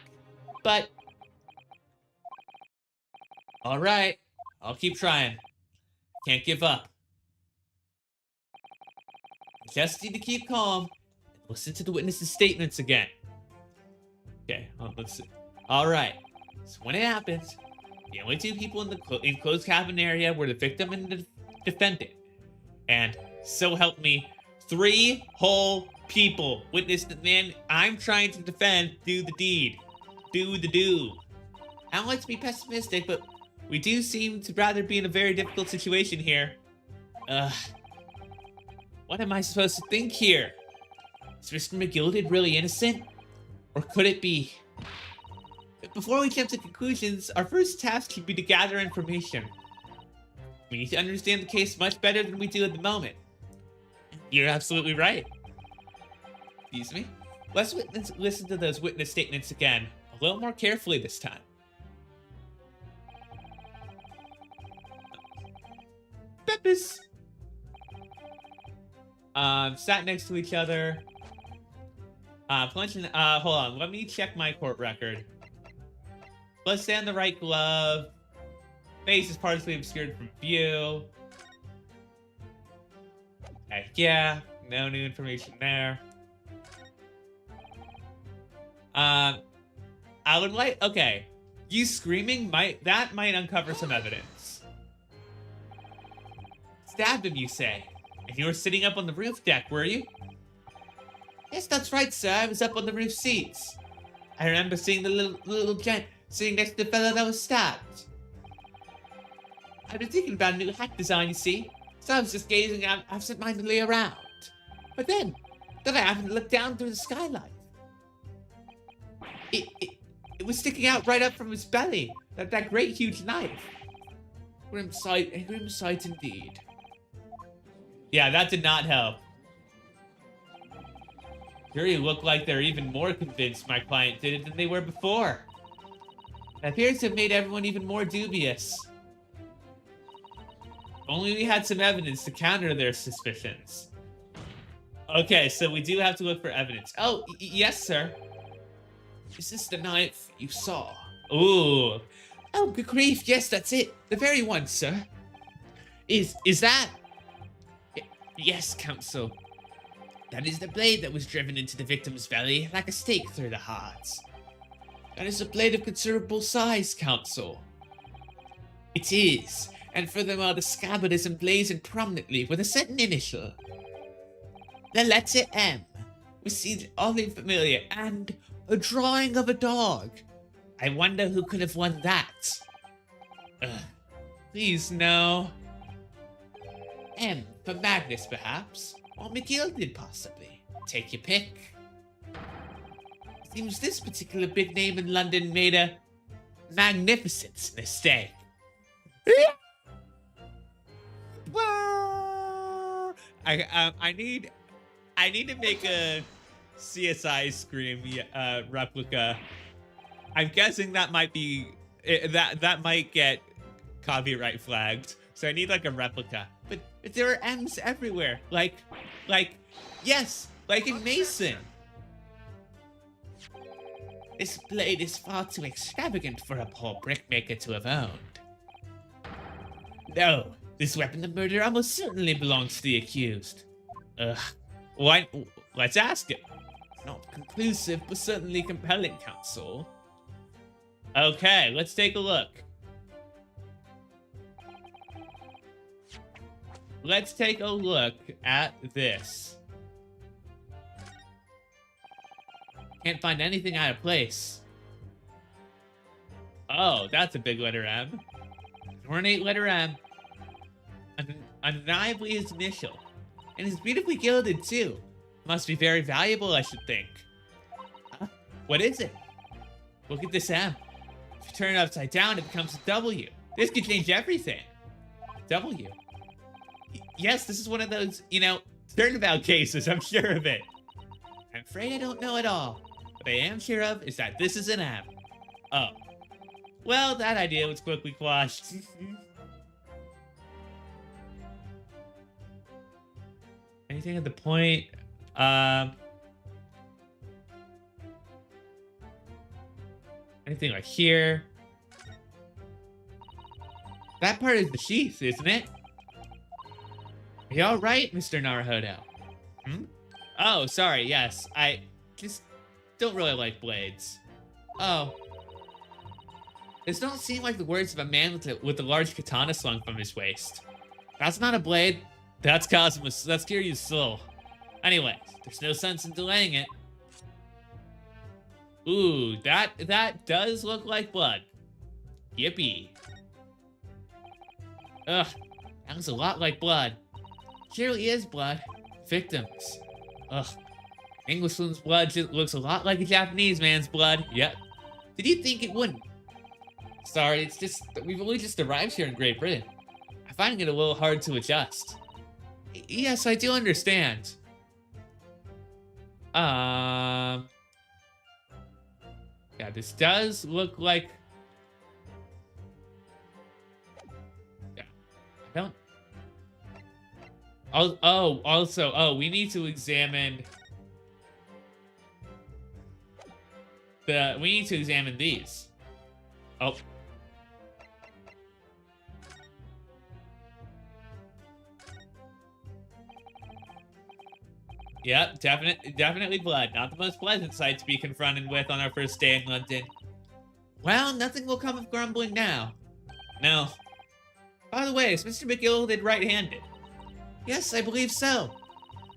but... Alright, I'll keep trying. Can't give up. Just need to keep calm and listen to the witnesses' statements again. Okay, let's see. Alright, so when it happens, the only 2 people in the enclosed cabin area were the victim and the defendant. And so help me, 3 whole people witnessed the man I'm trying to defend do the deed. Do the do. I don't like to be pessimistic, but we do seem to rather be in a very difficult situation here. What am I supposed to think here? Is Mr. McGilded really innocent? Or could it be? Before we jump to conclusions, our first task should be to gather information. We need to understand the case much better than we do at the moment. You're absolutely right. Excuse me? Let's listen to those witness statements again, a little more carefully this time. Peppers! Sat next to each other. Hold on, let me check my court record. Let's stand the right glove. Face is partially obscured from view. Heck yeah, no new information there. I would like, okay. You screaming might uncover some evidence. Stabbed him, you say? And you were sitting up on the roof deck, were you? Yes, that's right, sir. I was up on the roof seats. I remember seeing the little gent sitting next to the fellow that was stabbed. I've been thinking about a new hat design, you see. So I was just gazing out absent-mindedly around. But then I happened to look down through the skylight. It was sticking out right up from his belly. That great huge knife. Grim sight indeed. Yeah, that did not help. Jury look like they're even more convinced my client did it than they were before. It appears to have made everyone even more dubious. If only we had some evidence to counter their suspicions. Okay, so we do have to look for evidence. Oh, yes, sir. Is this the knife you saw? Ooh. Oh, good grief, yes, that's it. The very one, sir. Is that? Yes, counsel. That is the blade that was driven into the victim's belly like a stake through the heart. That is a blade of considerable size, counsel. It is, and furthermore, the scabbard is emblazoned prominently with a certain initial. The letter M was seen oddly familiar, and a drawing of a dog. I wonder who could have won that. Please, no. M for Magnus, perhaps? Or McGilded, possibly. Take your pick. Seems this particular big name in London made a magnificent mistake. I need to make a CSI Scream replica. I'm guessing that might be that might get copyright flagged. So I need like a replica. But there are M's everywhere. Like yes, like in Mason. This blade is far too extravagant for a poor brickmaker to have owned. No, this weapon of murder almost certainly belongs to the accused. Why? Let's ask him. Not conclusive, but certainly compelling, counsel. Okay, let's take a look. Let's take a look at this. Can't find anything out of place. Oh, that's a big letter M. Ornate letter M. Undeniably his initial. And it's beautifully gilded, too. Must be very valuable, I should think. What is it? Look at this M. If you turn it upside down, it becomes a W. This could change everything. W. Yes, this is one of those, turnabout cases, I'm sure of it. I'm afraid I don't know it all. What I am sure of is that this is an M. Oh. Well, that idea was quickly quashed. Anything at the point? Anything like here? That part is the sheath, isn't it? Are you alright, Mr. Naruhodo? Hmm? Oh, sorry, yes. I just don't really like blades. Oh. This don't seem like the words of a man with a large katana slung from his waist. That's not a blade. That's Cosmos. That's Kiryu's soul. Anyway, there's no sense in delaying it. Ooh, that does look like blood. Yippee. Ugh, that looks a lot like blood. Surely is blood. Victims. Ugh. Englishman's blood just looks a lot like a Japanese man's blood. Yep. Did you think it wouldn't? Sorry, it's just that we've only just arrived here in Great Britain. I find it a little hard to adjust. Yes, I do understand. Yeah, this does look like... Yeah, I don't... Also, we need to examine... We need to examine these. Oh. Yep, definitely blood. Not the most pleasant sight to be confronted with on our first day in London. Well, nothing will come of grumbling now. No. By the way, is Mr. McGilded right-handed? Yes, I believe so.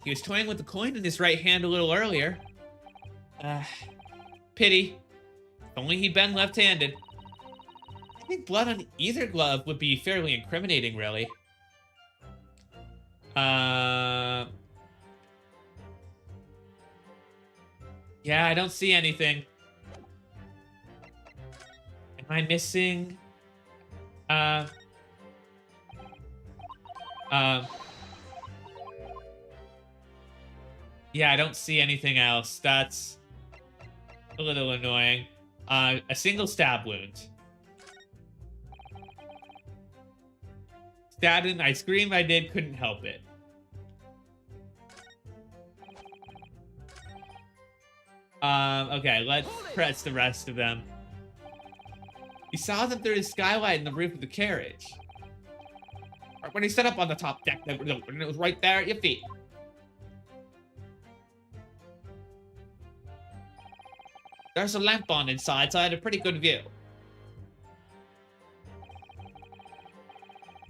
He was toying with the coin in his right hand a little earlier. Pity. If only he'd been left-handed. I think blood on either glove would be fairly incriminating, really. Yeah, I don't see anything. Am I missing? Yeah, I don't see anything else. That's a little annoying. A single stab wound. Stabbed and I screamed, I did, couldn't help it. Okay, let's press the rest of them. You saw them through the skylight in the roof of the carriage. When he set up on the top deck, it was right there at your feet. There's a lamp on inside, so I had a pretty good view.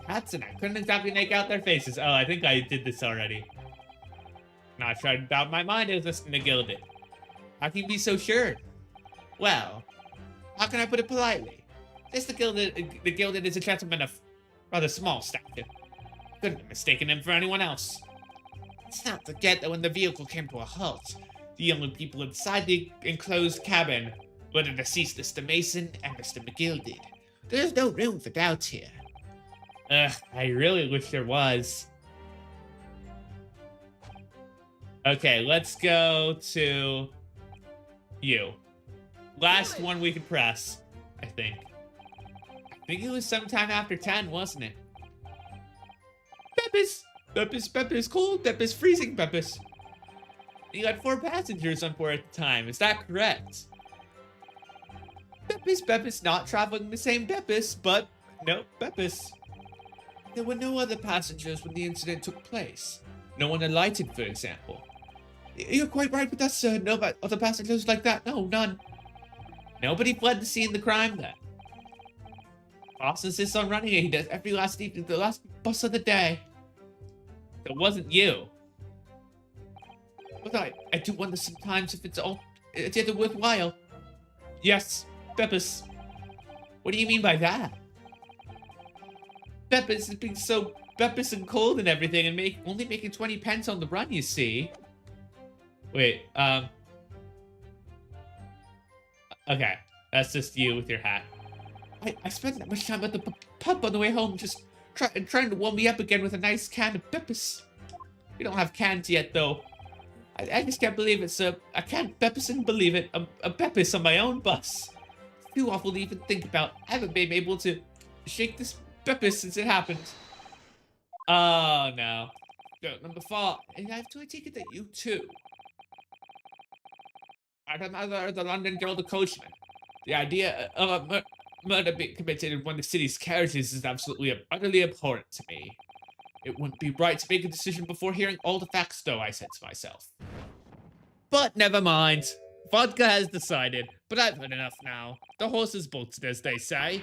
Cats and I couldn't exactly make out their faces. Oh, I think I did this already. Not trying to doubt my mind, it was just McGilded. How can you be so sure? Well, how can I put it politely? The Gilded is a gentleman of rather small stature. Couldn't have mistaken him for anyone else. Let's not forget that when the vehicle came to a halt, the only people inside the enclosed cabin were the deceased Mr. Mason and Mr. McGilded. There's no room for doubt here. Ugh, I really wish there was. Okay, let's go to you. Last one we could press, I think. I think it was sometime after 10, wasn't it? Peppers, cold Peppers, freezing Peppers. You had 4 passengers on board at the time, is that correct? Peppers, not traveling the same Peppers, but no Peppers. There were no other passengers when the incident took place. No one alighted, for example. You're quite right with that, sir. No other passengers like that. No, none. Nobody fled the scene of the crime then. Boss insists on running it. He does every last evening, the last bus of the day. It wasn't you. But I do wonder sometimes if it's worthwhile. Yes, Peppers. What do you mean by that? Peppers is being so Peppers and cold and everything and only making 20 pence on the run, you see. Wait, okay, that's just you with your hat. I spent that much time at the pub on the way home just trying to warm me up again with a nice can of Peppers. We don't have cans yet, though. I just can't believe it, sir. I can't Peppers and believe it. A Peppers on my own bus. It's too awful to even think about. I haven't been able to shake this Peppers since it happened. Oh, no. Number 4. And I have to take it that you, too. I'm another the London Guild of Coachmen. The idea of a murder being committed in one of the city's carriages is absolutely utterly abhorrent to me. It wouldn't be right to make a decision before hearing all the facts, though, I said to myself. But never mind. Vodka has decided, but I've heard enough now. The horse is bolted, as they say.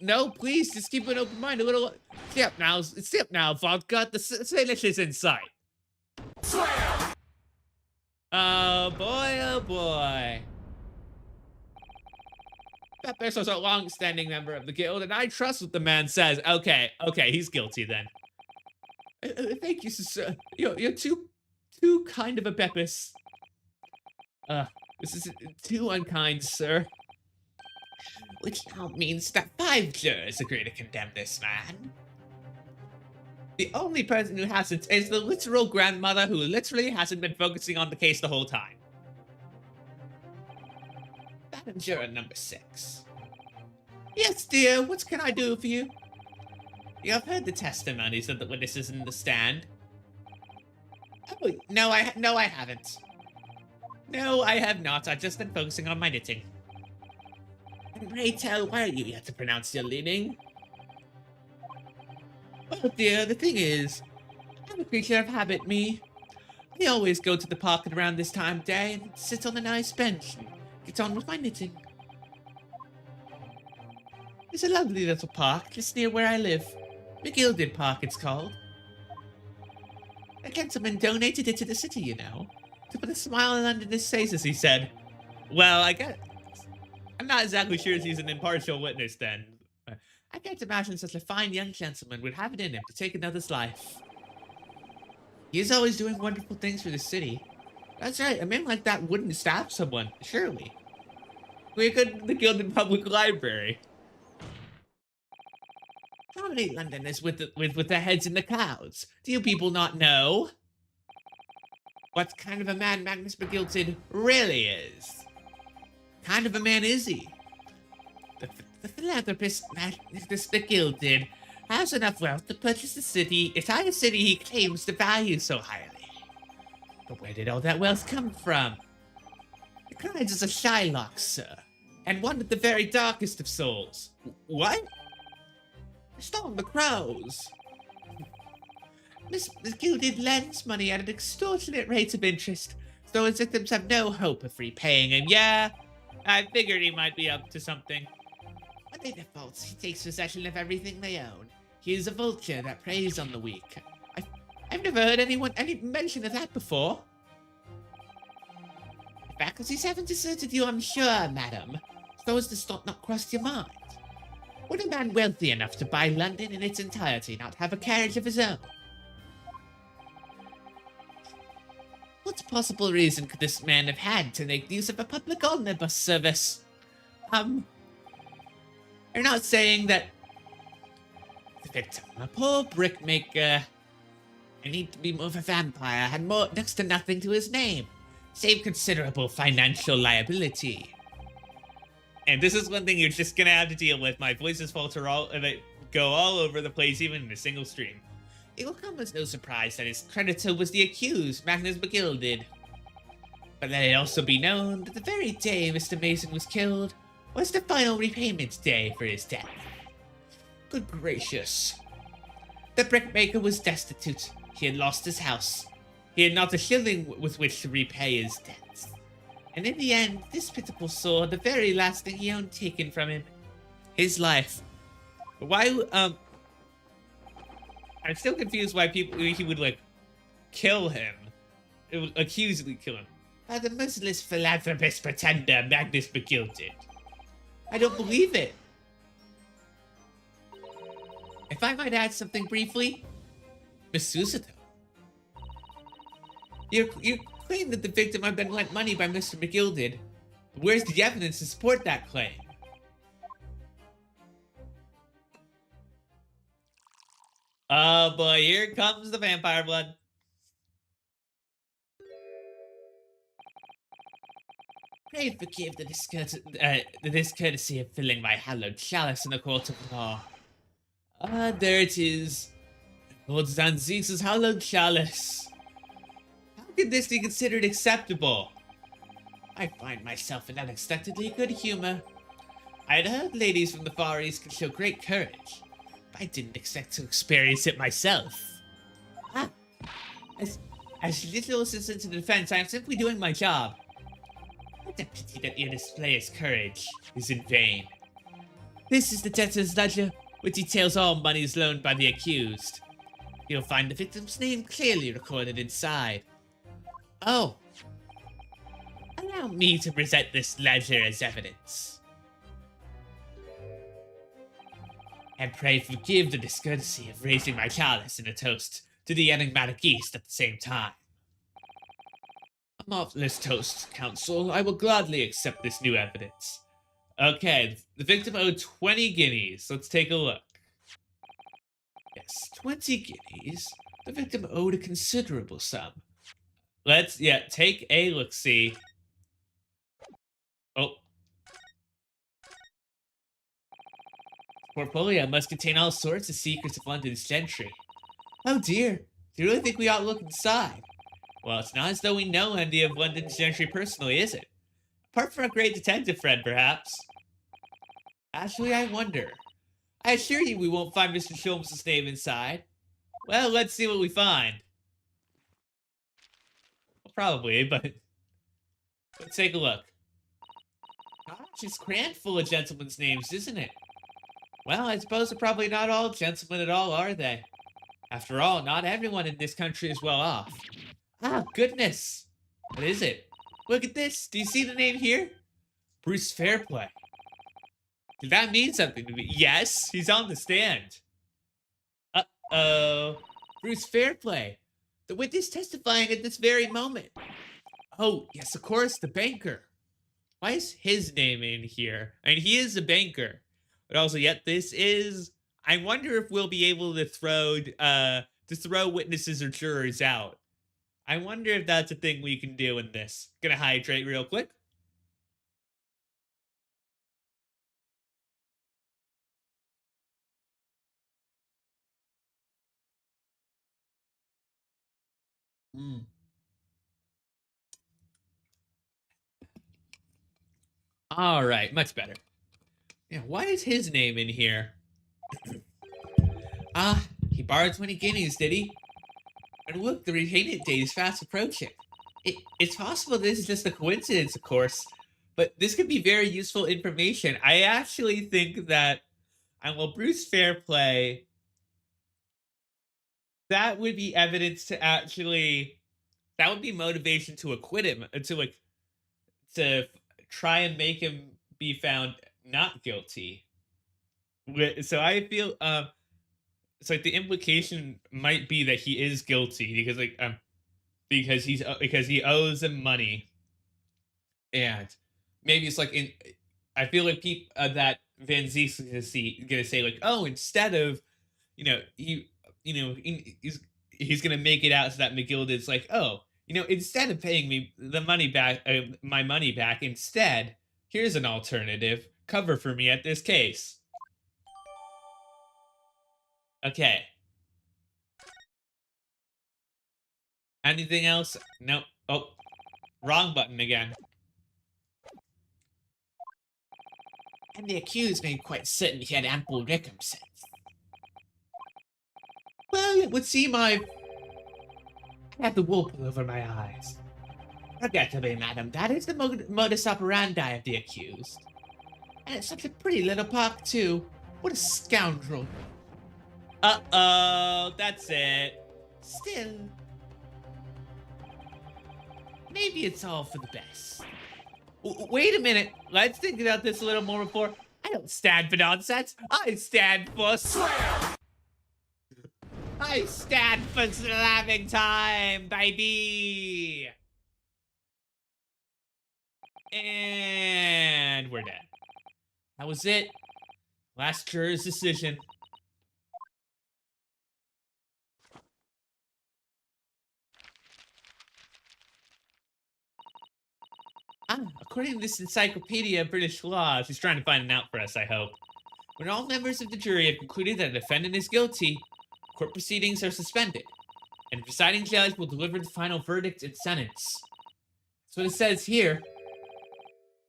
No, please, just keep an open mind a little. Stay up now, Vodka. The finish is in sight. Oh boy. Peppers was a long-standing member of the guild, and I trust what the man says. Okay, he's guilty then. Thank you, sir. You're too kind of a Peppers. This is too unkind, sir. Which now means that 5 jurors agree to condemn this man. The only person who hasn't is the literal grandmother who literally hasn't been focusing on the case the whole time. Madam Juror number 6. Yes, dear, what can I do for you? You have heard the testimonies of the witnesses in the stand. Oh, no, I haven't. No, I have not. I've just been focusing on my knitting. And pray tell, why are you yet to pronounce your leaning? Well, dear, the thing is, I'm a creature of habit, me. I always go to the park at around this time of day and sit on a nice bench and get on with my knitting. It's a lovely little park just near where I live. McGilded Park, it's called. A gentleman donated it to the city, you know, to put a smile on his face, as he said. Well, I'm not exactly sure he's an impartial witness, then. I can't imagine such a fine young gentleman would have it in him to take another's life. He is always doing wonderful things for the city. That's right, a man like that wouldn't stab someone, surely. We could the Gilded Public Library. Dominate Londoners with their heads in the clouds. Do you people not know what kind of a man Magnus McGilded really is? What kind of a man is he? The philanthropist Magnus McGilded has enough wealth to purchase the entire city he claims to value so highly. But where did all that wealth come from? The client is a Shylock, sir, and one of the very darkest of souls. What? Storm the Crows. Miss McGilded lends money at an extortionate rate of interest, so his victims have no hope of repaying him. Yeah, I figured he might be up to something. When they default, he takes possession of everything they own. He is a vulture that preys on the weak. I've never heard any mention of that before. The faculties haven't deserted you, I'm sure, madam. So as this thought not crossed your mind. Would a man wealthy enough to buy London in its entirety not have a carriage of his own? What possible reason could this man have had to make use of a public omnibus service? You're not saying that the victim, a poor brickmaker, I need to be more of a vampire, had more next to nothing to his name. Save considerable financial liability. And this is one thing you're just gonna have to deal with. My voices falter go all over the place, even in a single stream. It will come as no surprise that his creditor was the accused, Magnus McGilded. But let it also be known that the very day Mr. Mason was killed was the final repayment day for his death. Good gracious. The brickmaker was destitute. He had lost his house. He had not a shilling with which to repay his debts. And in the end, this pitiful soul had the very last thing he owned taken from him. His life. Why, I'm still confused why he would, like, kill him. It would accusably kill him. By the merciless philanthropist pretender Magnus McGilded. I don't believe it. If I might add something briefly, Miss Susato. You claim that the victim had been lent money by Mr. McGilded. But where's the evidence to support that claim? Oh boy, here comes the vampire blood. Pray forgive the discourtesy of filling my hallowed chalice in the court of law. Ah, there it is. Lord Zanzix's hallowed chalice. How could this be considered acceptable? I find myself in unexpectedly good humor. I had heard ladies from the Far East could show great courage, but I didn't expect to experience it myself. Ah, as little assistant to the defense, I am simply doing my job. What a pity that your display of courage is in vain. This is the debtor's ledger, which details all monies loaned by the accused. You'll find the victim's name clearly recorded inside. Oh. Allow me to present this ledger as evidence. And pray forgive the discourtesy of raising my chalice in a toast to the enigmatic East at the same time. A marvelous toast, counsel. I will gladly accept this new evidence. Okay, the victim owed 20 guineas. Let's take a look. Yes, 20 guineas. The victim owed a considerable sum. Let's, take a look-see. Oh. Portfolio must contain all sorts of secrets of London's gentry. Oh dear, do you really think we ought to look inside? Well, it's not as though we know any of London's gentry personally, is it? Apart from a great detective friend, perhaps. Actually, I wonder. I assure you we won't find Mr. Sholmes' name inside. Well, let's see what we find. Well, probably, but let's take a look. Gosh, it's crammed full of gentlemen's names, isn't it? Well, I suppose they're probably not all gentlemen at all, are they? After all, not everyone in this country is well off. Ah, goodness! What is it? Look at this! Do you see the name here? Bruce Fairplay. Did that mean something to me? Yes, he's on the stand. Uh-oh. Bruce Fairplay. The witness testifying at this very moment. Oh, yes, of course, the banker. Why is his name in here? I mean, he is a banker. But also, yet this is... I wonder if we'll be able to throw witnesses or jurors out. I wonder if that's a thing we can do in this. Gonna hydrate real quick. All right, much better. Yeah, why is his name in here? Ah, he borrowed 20 guineas, did he? And look, the repayment date is fast approaching. It's possible this is just a coincidence, of course, but this could be very useful information. I actually think that, well, Bruce Fairplay, that would be evidence to actually, that would be motivation to acquit him, to try and make him be found not guilty. So I feel, it's like the implication might be that he is guilty because he owes him money, and maybe it's like I feel like that Van Ziek's gonna say like, oh, instead of he's he's gonna make it out so that McGilded's like, oh, instead of paying me the money back, my money back, instead, here's an alternative. Cover for me at this case. Okay. Anything else? Nope. Oh, wrong button again. And the accused made quite certain he had ample recompense. Well, it would seem I had the wool pulled over my eyes. Regrettably, madam, that is the modus operandi of the accused. And it's such a pretty little park, too. What a scoundrel. Uh-oh, that's it. Still, maybe it's all for the best. Wait a minute. Let's think about this a little more before. I don't stand for nonsense. I stand for slam. I stand for slamming time, baby. And we're dead. That was it. Last juror's decision. According to this encyclopedia of British law, she's trying to find an out for us, I hope. When all members of the jury have concluded that a defendant is guilty, court proceedings are suspended, and the presiding judge will deliver the final verdict and sentence. That's what it says here.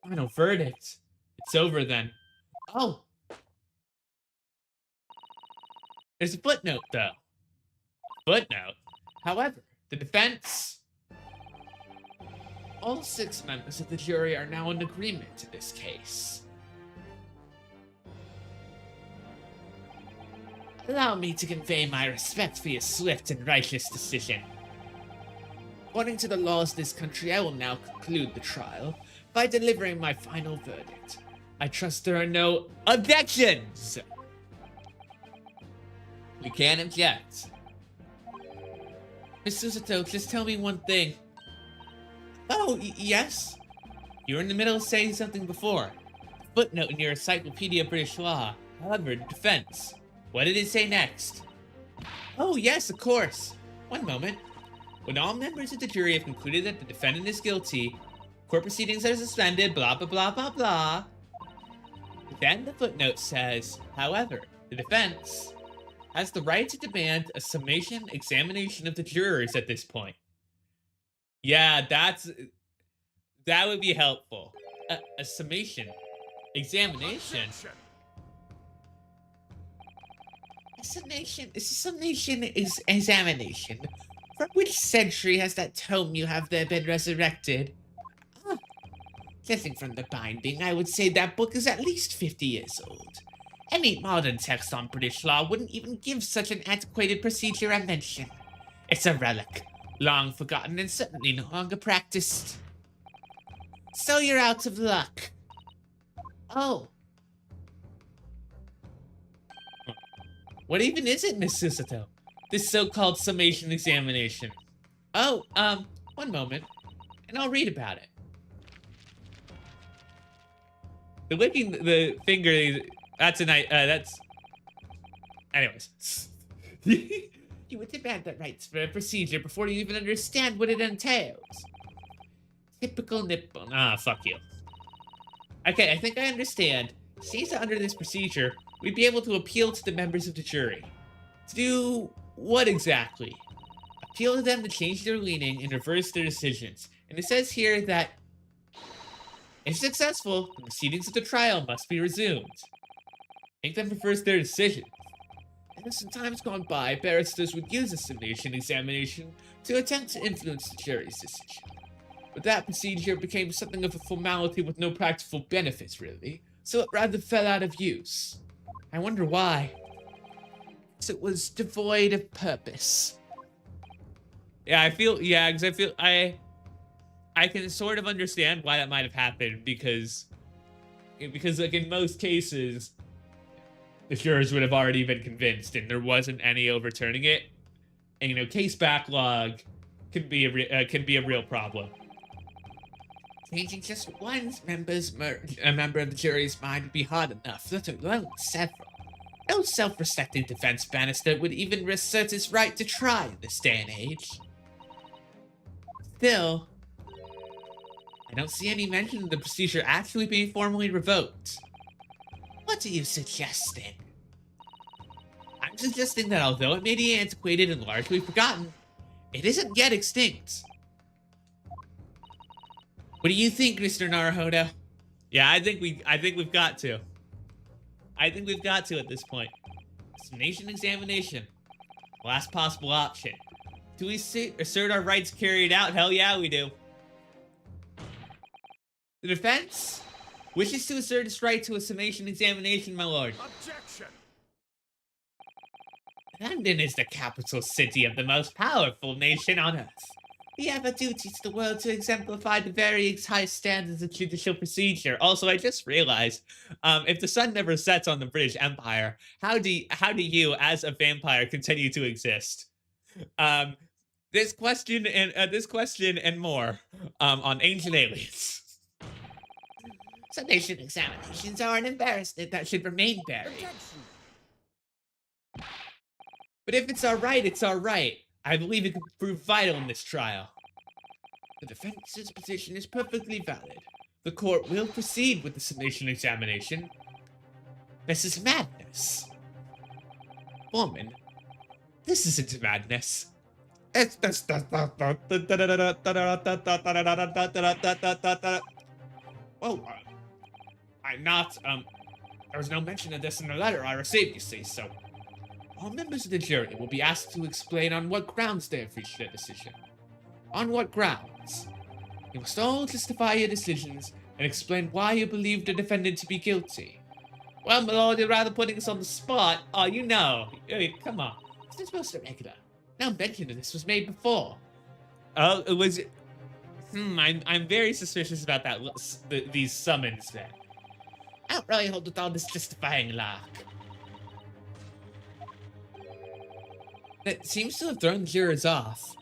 Final verdict. It's over then. Oh. There's a footnote, though. Footnote. However, the defense... All 6 members of the jury are now in agreement in this case. Allow me to convey my respect for your swift and righteous decision. According to the laws of this country, I will now conclude the trial by delivering my final verdict. I trust there are no objections! We can't object. Miss Susato, just tell me one thing. Oh, yes? You were in the middle of saying something before. Footnote in your Encyclopedia of British Law. However, defense. What did it say next? Oh, yes, of course. One moment. When all members of the jury have concluded that the defendant is guilty, court proceedings are suspended, blah, blah, blah, blah, blah. Then the footnote says, however, the defense has the right to demand a summation examination of the jurors at this point. Yeah, that would be helpful. A summation. Examination. A summation is examination. From which century has that tome you have there been resurrected? Judging from the binding, I would say that book is at least 50 years old. Any modern text on British law wouldn't even give such an antiquated procedure a mention. It's a relic. Long forgotten and certainly no longer practiced. So you're out of luck. Oh. What even is it, Miss Susato? This so-called summation examination. Oh, one moment, and I'll read about it. The licking the finger, that's a nice, that's... Anyways. You would demand that rights for a procedure before you even understand what it entails. Typical Nippon. Ah, fuck you. Okay, I think I understand. Seems that under this procedure, we'd be able to appeal to the members of the jury. To do what exactly? Appeal to them to change their leaning and reverse their decisions. And it says here that, if successful, the proceedings of the trial must be resumed. Make them reverse their decision. And as some time's gone by, barristers would use a summation examination to attempt to influence the jury's decision. But that procedure became something of a formality with no practical benefits, really, so it rather fell out of use. I wonder why. So it was devoid of purpose. Yeah, because I can sort of understand why that might have happened, because like in most cases, the jurors would have already been convinced, and there wasn't any overturning it. And case backlog can be a real problem. Changing just one member of the jury's mind would be hard enough, let alone several. No self-respecting defense barrister would even assert his right to try in this day and age. Still, I don't see any mention of the procedure actually being formally revoked. What are you suggesting? I'm suggesting that although it may be antiquated and largely forgotten, it isn't yet extinct. What do you think, Mr. Naruhodo? Yeah, I think we've got to. I think we've got to at this point. Examination examination. Last possible option. Do we assert our rights carried out? Hell yeah, we do. The defense wishes to assert its right to a summation examination, my lord. Objection! London is the capital city of the most powerful nation on earth. We have a duty to the world to exemplify the very high standards of judicial procedure. Also, I just realized, if the sun never sets on the British Empire, how do you, as a vampire, continue to exist? This question and more on Ancient Aliens. Summation examinations are an embarrassment that should remain buried. Objection! But if it's our right, it's our right. I believe it could prove vital in this trial. The defense's position is perfectly valid. The court will proceed with the summation examination. This is madness. Foreman, this isn't madness. Well, I'm not, there was no mention of this in the letter I received, you see, so. All members of the jury will be asked to explain on what grounds they have reached their decision. On what grounds? You must all justify your decisions and explain why you believe the defendant to be guilty. Well, my lord, you're rather putting us on the spot. Oh, you know. Hey, come on. This is most irregular. No mention of this was made before. Oh, it was... I'm very suspicious about that. These summons then. I don't really hold with all this justifying luck. It seems to have thrown the jurors off.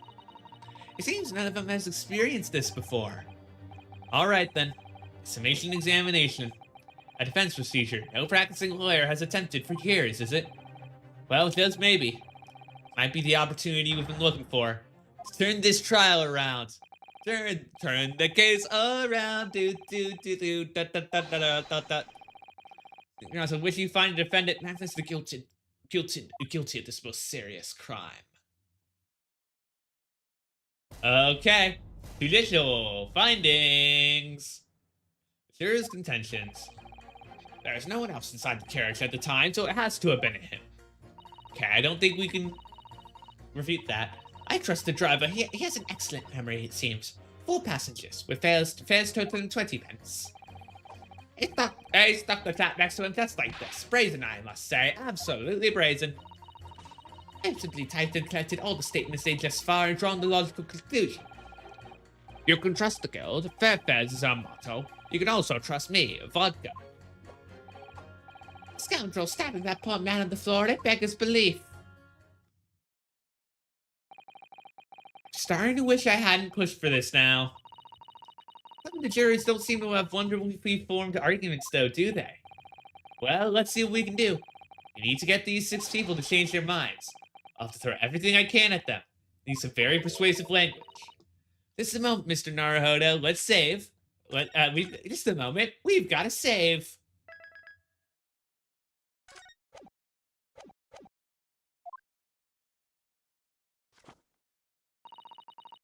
It seems none of them has experienced this before. All right, then. Summation examination. A defense procedure no practicing lawyer has attempted for years, is it? Well, just maybe. Might be the opportunity we've been looking for. Turn this trial around. Turn the case around. Do, da, da, da, da, da, da. You know, so wish you find a defendant manifest the guilty of this most serious crime. Okay. Judicial findings. Jurors' contentions. There's no one else inside the carriage at the time, so it has to have been him. Okay, I don't think we can refute that. I trust the driver. He has an excellent memory, it seems. 4 passengers, with fares totaling 20 pence. He stuck the tap next to him just like this. Brazen, I must say. Absolutely brazen. I've simply typed and collected all the statements made thus far and drawn the logical conclusion. You can trust the guild. Fair fares is our motto. You can also trust me, vodka. Scoundrel stabbing that poor man on the floor, it beggars belief. Starting to wish I hadn't pushed for this now. Some of the jurors don't seem to have wonderfully formed arguments, though, do they? Well, let's see what we can do. We need to get these 6 people to change their minds. I'll have to throw everything I can at them. Need some very persuasive language. Just a moment, Mr. Naruhodo. Let's save. Just a moment. We've got to save.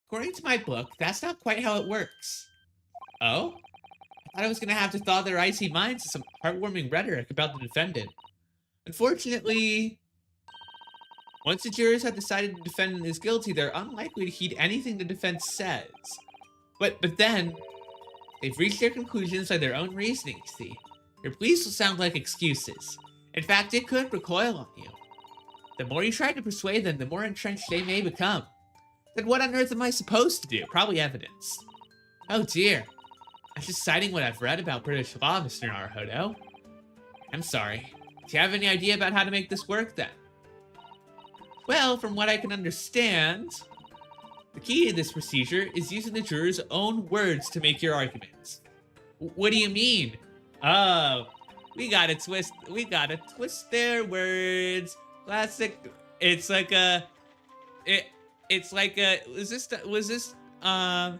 According to my book, that's not quite how it works. Oh? I thought I was going to have to thaw their icy minds to some heartwarming rhetoric about the defendant. Unfortunately, once the jurors have decided the defendant is guilty, they're unlikely to heed anything the defense says. But then, they've reached their conclusions by their own reasoning, you see. Your pleas will sound like excuses. In fact, it could recoil on you. The more you try to persuade them, the more entrenched they may become. Then what on earth am I supposed to do? Probably evidence. Oh dear. I'm just citing what I've read about British law, Mr. Naruhodo. I'm sorry. Do you have any idea about how to make this work, then? Well, from what I can understand, the key to this procedure is using the jurors' own words to make your arguments. What do you mean? Oh, We gotta twist their words. Classic. It's like a, was this, I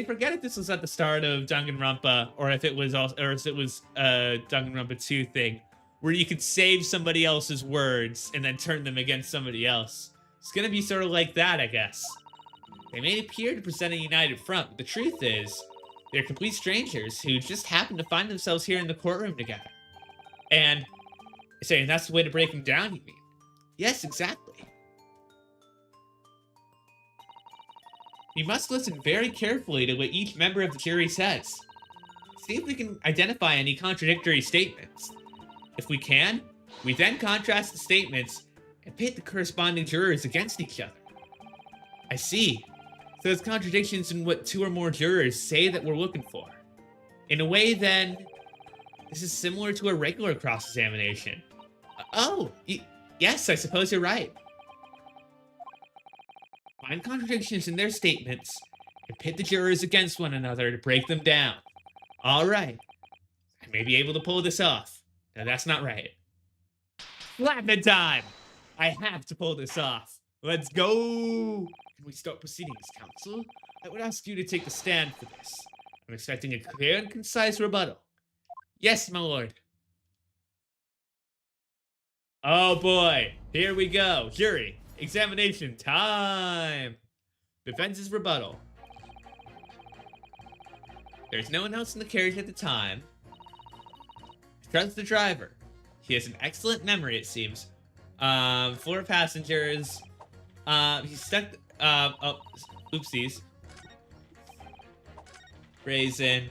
forget if this was at the start of Danganronpa or if it was also, or if it was a Danganronpa 2 thing where you could save somebody else's words and then turn them against somebody else. It's gonna be sort of like that, I guess. They may appear to present a united front, but the truth is, they're complete strangers who just happen to find themselves here in the courtroom together. And saying that's the way to break them down, you mean? Yes, exactly. You must listen very carefully to what each member of the jury says. See if we can identify any contradictory statements. If we can, we then contrast the statements and pit the corresponding jurors against each other. I see. So there's contradictions in what 2 or more jurors say that we're looking for. In a way, then, this is similar to a regular cross-examination. Yes, I suppose you're right. Find contradictions in their statements and pit the jurors against one another to break them down. All right. I may be able to pull this off. Now, that's not right. Platinum time! I have to pull this off. Let's go! Can we start proceedings, counsel? I would ask you to take the stand for this. I'm expecting a clear and concise rebuttal. Yes, my lord. Oh boy, here we go. Jury, examination time. Defense's rebuttal. There's no one else in the carriage at the time. Trust the driver. He has an excellent memory, it seems. 4 passengers. He's stuck. Oh, oopsies. Raisin.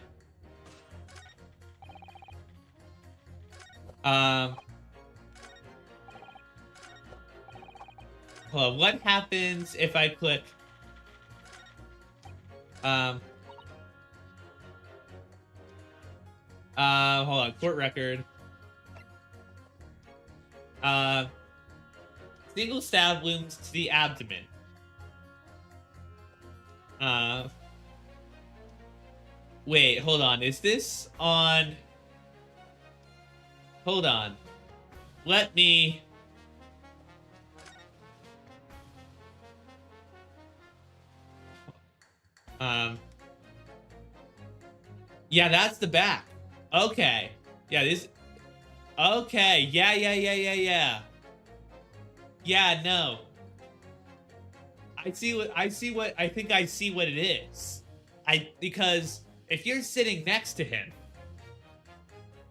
Hold on, what happens if I click? Hold on, court record. Single stab wounds to the abdomen. Wait, hold on, is this on? Hold on. Let me... Yeah, that's the back. Okay. Yeah, this... Okay, yeah. Yeah, no. I think I see what it is. Because if you're sitting next to him...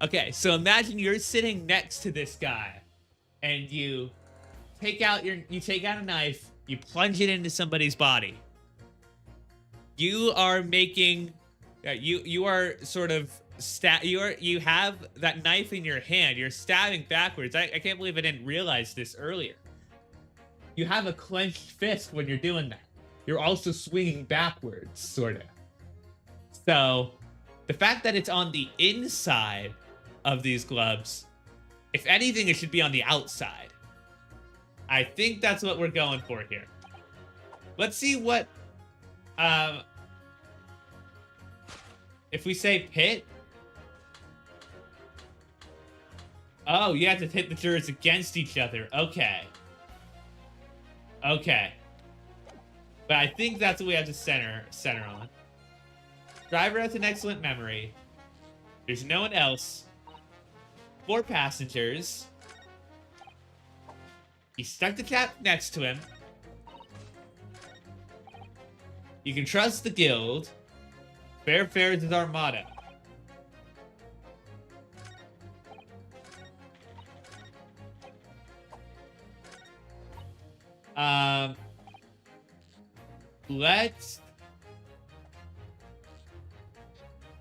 Okay, so imagine you're sitting next to this guy, and you take out a knife, you plunge it into somebody's body. You are making... You are sort of... You have that knife in your hand. You're stabbing backwards. I can't believe I didn't realize this earlier. You have a clenched fist when you're doing that. You're also swinging backwards, sort of. So, the fact that it's on the inside of these gloves, if anything, it should be on the outside. I think that's what we're going for here. Let's see what... if we say pit... Oh, you have to hit the jurors against each other. Okay. Okay. But I think that's what we have to center on. Driver has an excellent memory. There's no one else. 4 passengers. He stuck the chap next to him. You can trust the guild. Fair fares is our motto.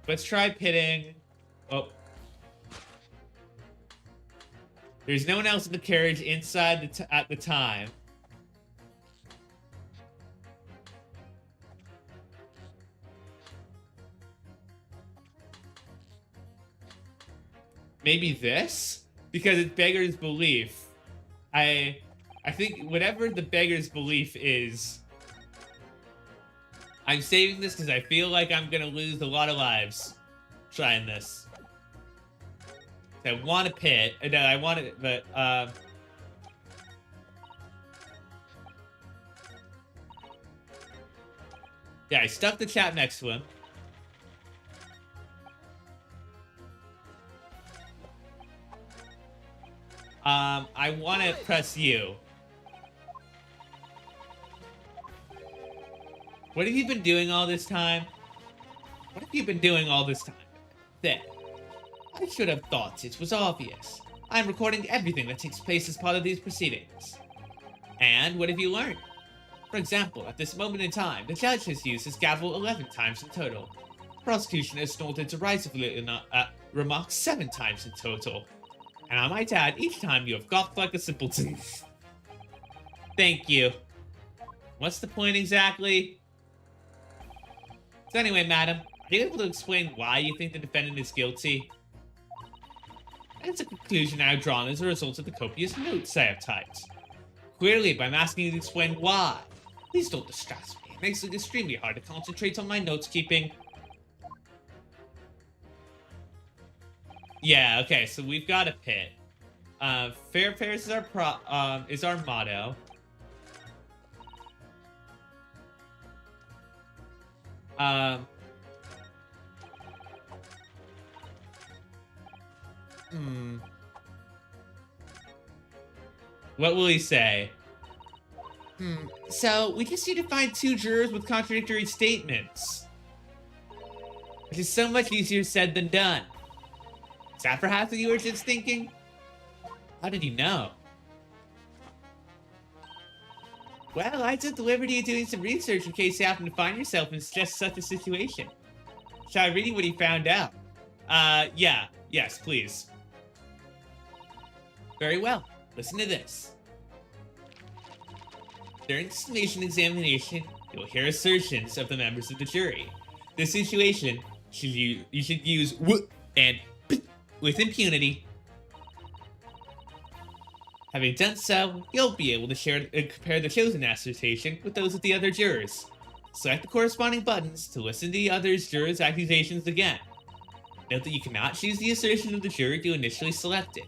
Let's try pitting. Oh. There's no one else in the carriage inside at the time. Maybe this? Because it beggars belief. I think whatever the beggar's belief is, I'm saving this because I feel like I'm gonna lose a lot of lives trying this. I want a pit. No, I want it, but yeah, I stuck the chap next to him. I want to press you. What have you been doing all this time? What have you been doing all this time? There. I should have thought it was obvious. I'm recording everything that takes place as part of these proceedings. And what have you learned? For example, at this moment in time, the judge has used his gavel 11 times in total. The prosecution has snorted derisively remarks 7 times in total. And I might add, each time you have gawked like a simpleton. Thank you. What's the point exactly? So anyway, madam, are you able to explain why you think the defendant is guilty? That's a conclusion I have drawn as a result of the copious notes I have typed. Clearly, by asking you to explain why. Please don't distress me. It makes it extremely hard to concentrate on my notes keeping. Yeah, okay, so we've got a pit. Fair fares is our motto. What will he say? So, we just need to find 2 jurors with contradictory statements. Which is so much easier said than done. Is that perhaps what you were just thinking? How did you know? Well, I took the liberty of doing some research in case you happen to find yourself in just such a situation. Shall I read you what he found out? Yeah. Yes, please. Very well. Listen to this. During the summation examination, you'll hear assertions of the members of the jury. This situation, you should use w and p with impunity. Having done so, you'll be able to compare the chosen assertion with those of the other jurors. Select the corresponding buttons to listen to the other jurors' accusations again. Note that you cannot choose the assertion of the juror you initially selected,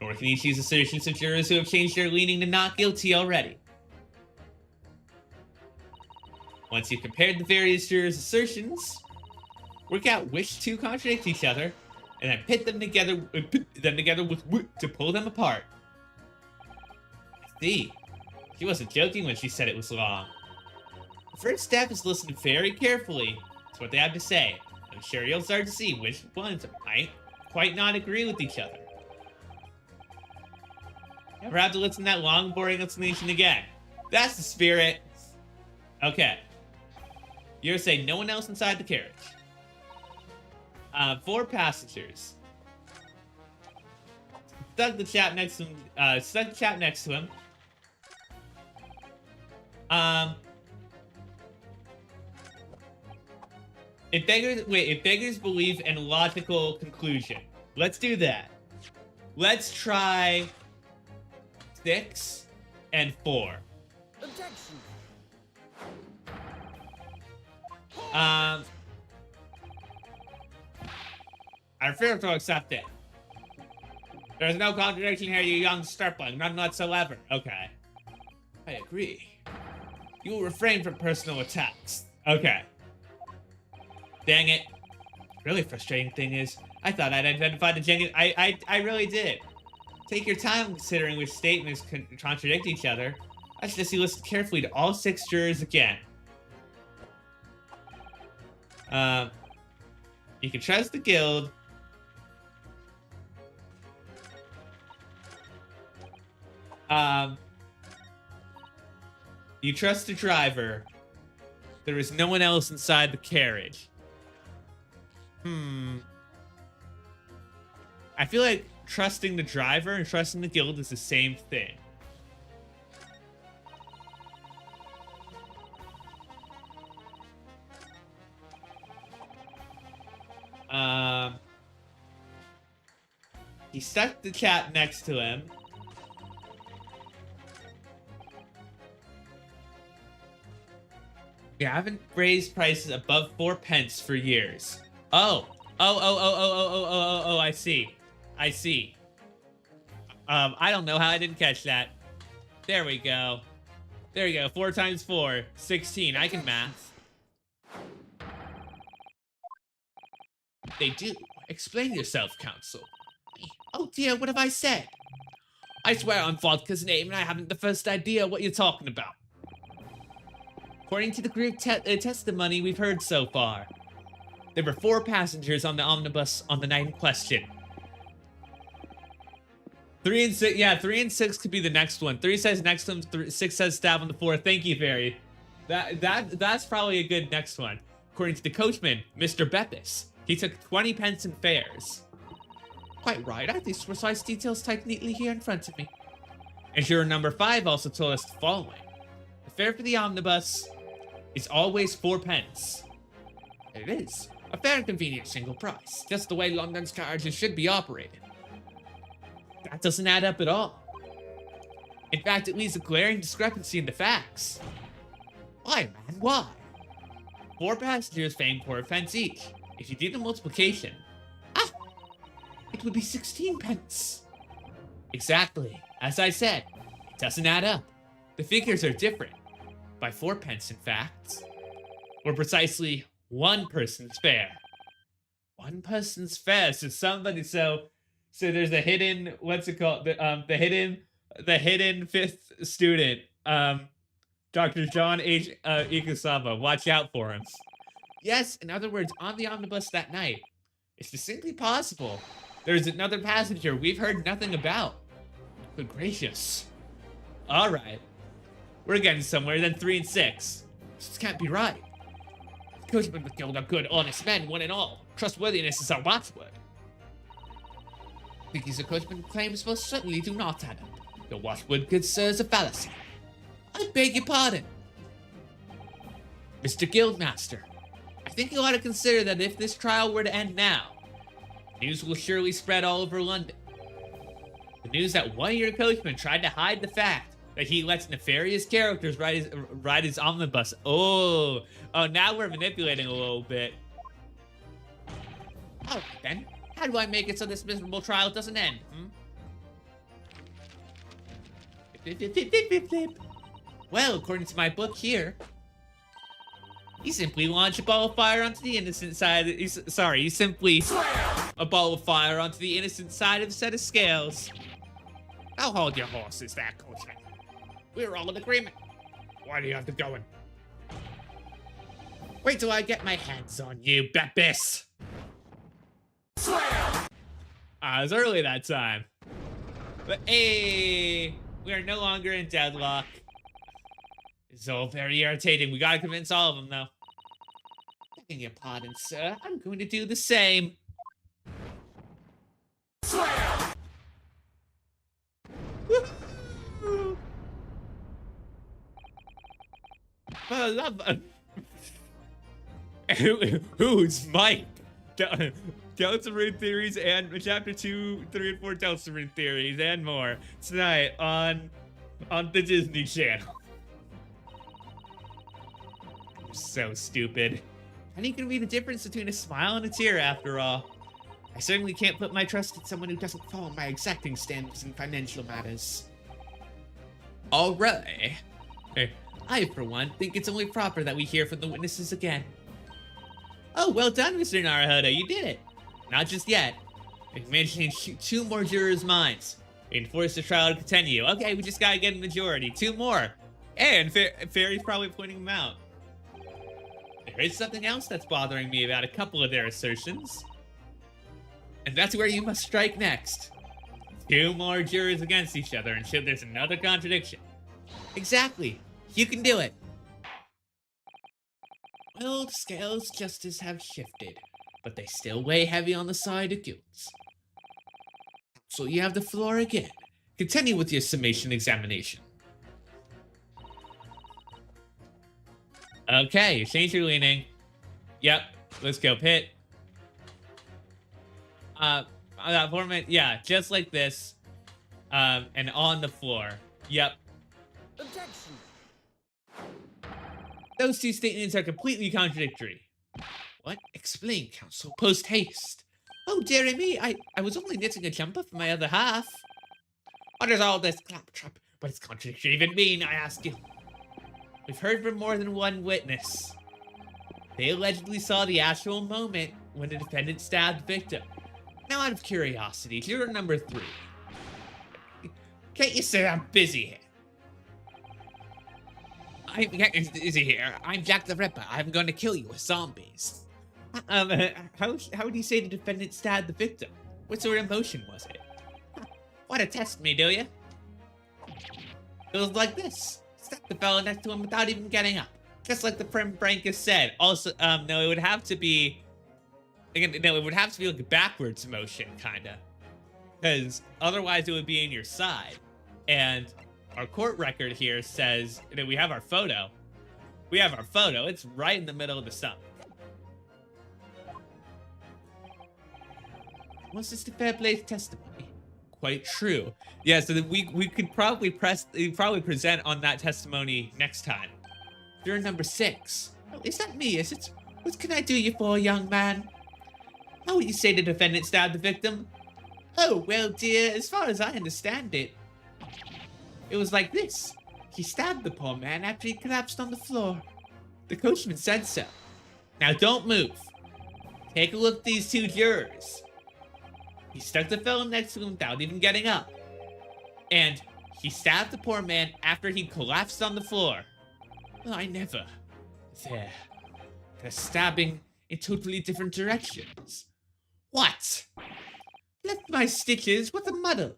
nor can you choose assertions of jurors who have changed their leaning to not guilty already. Once you've compared the various jurors' assertions, work out which 2 contradict each other, and then pit them together with w to pull them apart. See, she wasn't joking when she said it was long. The first step is listen very carefully to what they have to say. I'm sure you'll start to see which ones might quite not agree with each other. Never have to listen to that long, boring explanation again. That's the spirit. Okay. You're saying no one else inside the carriage. 4 passengers. Stuck the chap next to him. If beggars believe in logical conclusion. Let's do that. Let's try 6 and 4. Objection. I refuse to accept it. There's no contradiction here, you young stripling. None whatsoever. Okay. I agree. You will refrain from personal attacks. Okay. Dang it. Really frustrating thing is, I thought I'd identified the genuine. I really did. Take your time considering which statements contradict each other. I suggest you listen carefully to all 6 jurors again. You can trust the guild. You trust the driver. There is no one else inside the carriage. I feel like trusting the driver and trusting the guild is the same thing. He stuck the chap next to him. We haven't raised prices above 4 pence for years. Oh, I see. I see. I don't know how I didn't catch that. There we go. There you go. 4 times 4, 16. I can math. They do. Explain yourself, Counsel. Oh dear, what have I said? I swear on Vodka's name and I haven't the first idea what you're talking about. According to the group testimony we've heard so far, there were 4 passengers on the omnibus on the night in question. 3 and 6, yeah, 3 and 6 could be the next one. 3 says next one, 6 says stab on the 4. Thank you, Fairy. That's probably a good next one. According to the coachman, Mr. Beppis, he took 20 pence in fares. Quite right, I have these precise details typed neatly here in front of me. And juror number 5 also told us the following. The fare for the omnibus is always 4 pence. It is. A fair and convenient single price, just the way London's carriages should be operated. That doesn't add up at all. In fact, it leaves a glaring discrepancy in the facts. Why, man, why? 4 passengers paying 4 pence each. If you did the multiplication, it would be 16 pence. Exactly. As I said, it doesn't add up. The figures are different. By 4 pence, in fact. Or precisely 1 person's fare. 1 person's fare. So somebody, so there's a hidden, what's it called? The hidden 5th student, Dr. John H. Ikusawa. Watch out for him. Yes, in other words, on the omnibus that night, it's distinctly possible there's another passenger we've heard nothing about. Good gracious. Alright. We're getting somewhere, then 3 and 6. This can't be right. The coachman of the guild are good, honest men, one and all. Trustworthiness is our watchword. Think he's a coachman claims most certainly do not add up. Your watchword, good sir, is a fallacy. I beg your pardon. Mr. Guildmaster, I think you ought to consider that if this trial were to end now, news will surely spread all over London. The news that one of your coachmen tried to hide the fact that he lets nefarious characters ride his omnibus. Oh, now we're manipulating a little bit. Alright then, how do I make it so this miserable trial doesn't end, Well, according to my book here, he simply launched a ball of fire onto the innocent side. He simply a ball of fire onto the innocent side of a set of scales. I'll hold your horses there, coachman. We're all in agreement. Why do you have to go in? Wait till I get my hands on you, Beppis. It was early that time. But hey, we are no longer in deadlock. It's all very irritating. We gotta convince all of them, though. Begging your pardon, sir. I'm going to do the same. For the love of... Who's Mike? Delta Theories and Chapter 2, 3, and 4 Delta Theories and more tonight on the Disney Channel. So stupid. How can be the difference between a smile and a tear, after all? I certainly can't put my trust in someone who doesn't follow my exacting standards in financial matters. Alright. I, for one, think it's only proper that we hear from the witnesses again. Oh, well done, Mr. Naruhodo, you did it. Not just yet. We managed to change 2 more jurors' minds. We can force the trial to continue. Okay, we just gotta get a majority. 2 more. And Fairy's probably pointing them out. There is something else that's bothering me about a couple of their assertions. And that's where you must strike next. 2 more jurors against each other and show there's another contradiction. Exactly. You can do it. Well, the scales of justice have shifted, but they still weigh heavy on the side of guilds. So you have the floor again. Continue with your summation examination. Okay, you change your leaning. Yep, let's go, Pit. That format, yeah, just like this. And on the floor. Yep. Objection. Those 2 statements are completely contradictory. What? Explain, counsel. Post haste. Oh, dearie me, I was only knitting a jumper for my other half. What is all this claptrap? What does contradiction even mean, I ask you? We've heard from more than one witness. They allegedly saw the actual moment when the defendant stabbed the victim. Now, out of curiosity, juror number 3. Can't you say I'm busy here? I'm busy here. I'm Jack the Ripper. I'm going to kill you with zombies. How do you say the defendant stabbed the victim? What sort of motion was it? Want to test me, do you? It was like this. Stabbed the fellow next to him without even getting up. Just like the Frankus said. Also, no, it would have to be... Again, no, it would have to be like a backwards motion, kinda. Because otherwise it would be in your side. And our court record here says that we have our photo. We have our photo. It's right in the middle of the stump. Was this the fair play testimony? Quite true. Yeah, so that we could probably present on that testimony next time. Juror number 6. Oh, is that me? Is it? What can I do you for, young man? How would you say the defendant stabbed the victim? Oh, well, dear, as far as I understand it, it was like this. He stabbed the poor man after he collapsed on the floor. The coachman said so. Now don't move. Take a look at these 2 jurors. He stuck the fellow next to him without even getting up. And he stabbed the poor man after he collapsed on the floor. Well, I never. They're stabbing in totally different directions. What? Left my stitches with a muddle.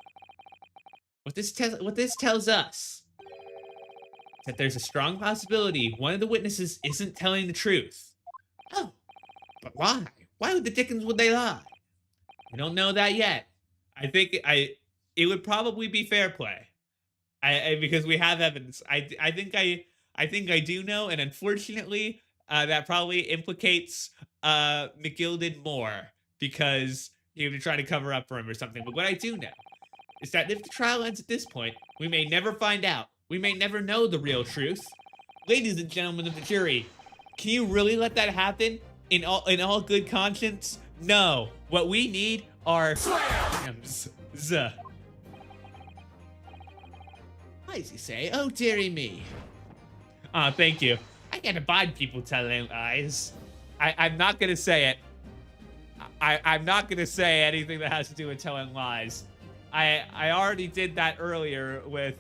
What this tells us is that there's a strong possibility one of the witnesses isn't telling the truth. Oh, but why? Why would the dickens would they lie? We don't know that yet. I think it would probably be fair play. Because we have evidence. I think I do know, and unfortunately, that probably implicates McGill did more because he was trying to cover up for him or something. But what I do know is that if the trial ends at this point, we may never find out. We may never know the real truth. Ladies and gentlemen of the jury, can you really let that happen in all good conscience? No. What we need are slams. Why does he say, oh dearie me? Thank you. I can't abide people telling lies. I'm not gonna say it. I'm not gonna say anything that has to do with telling lies. I already did that earlier with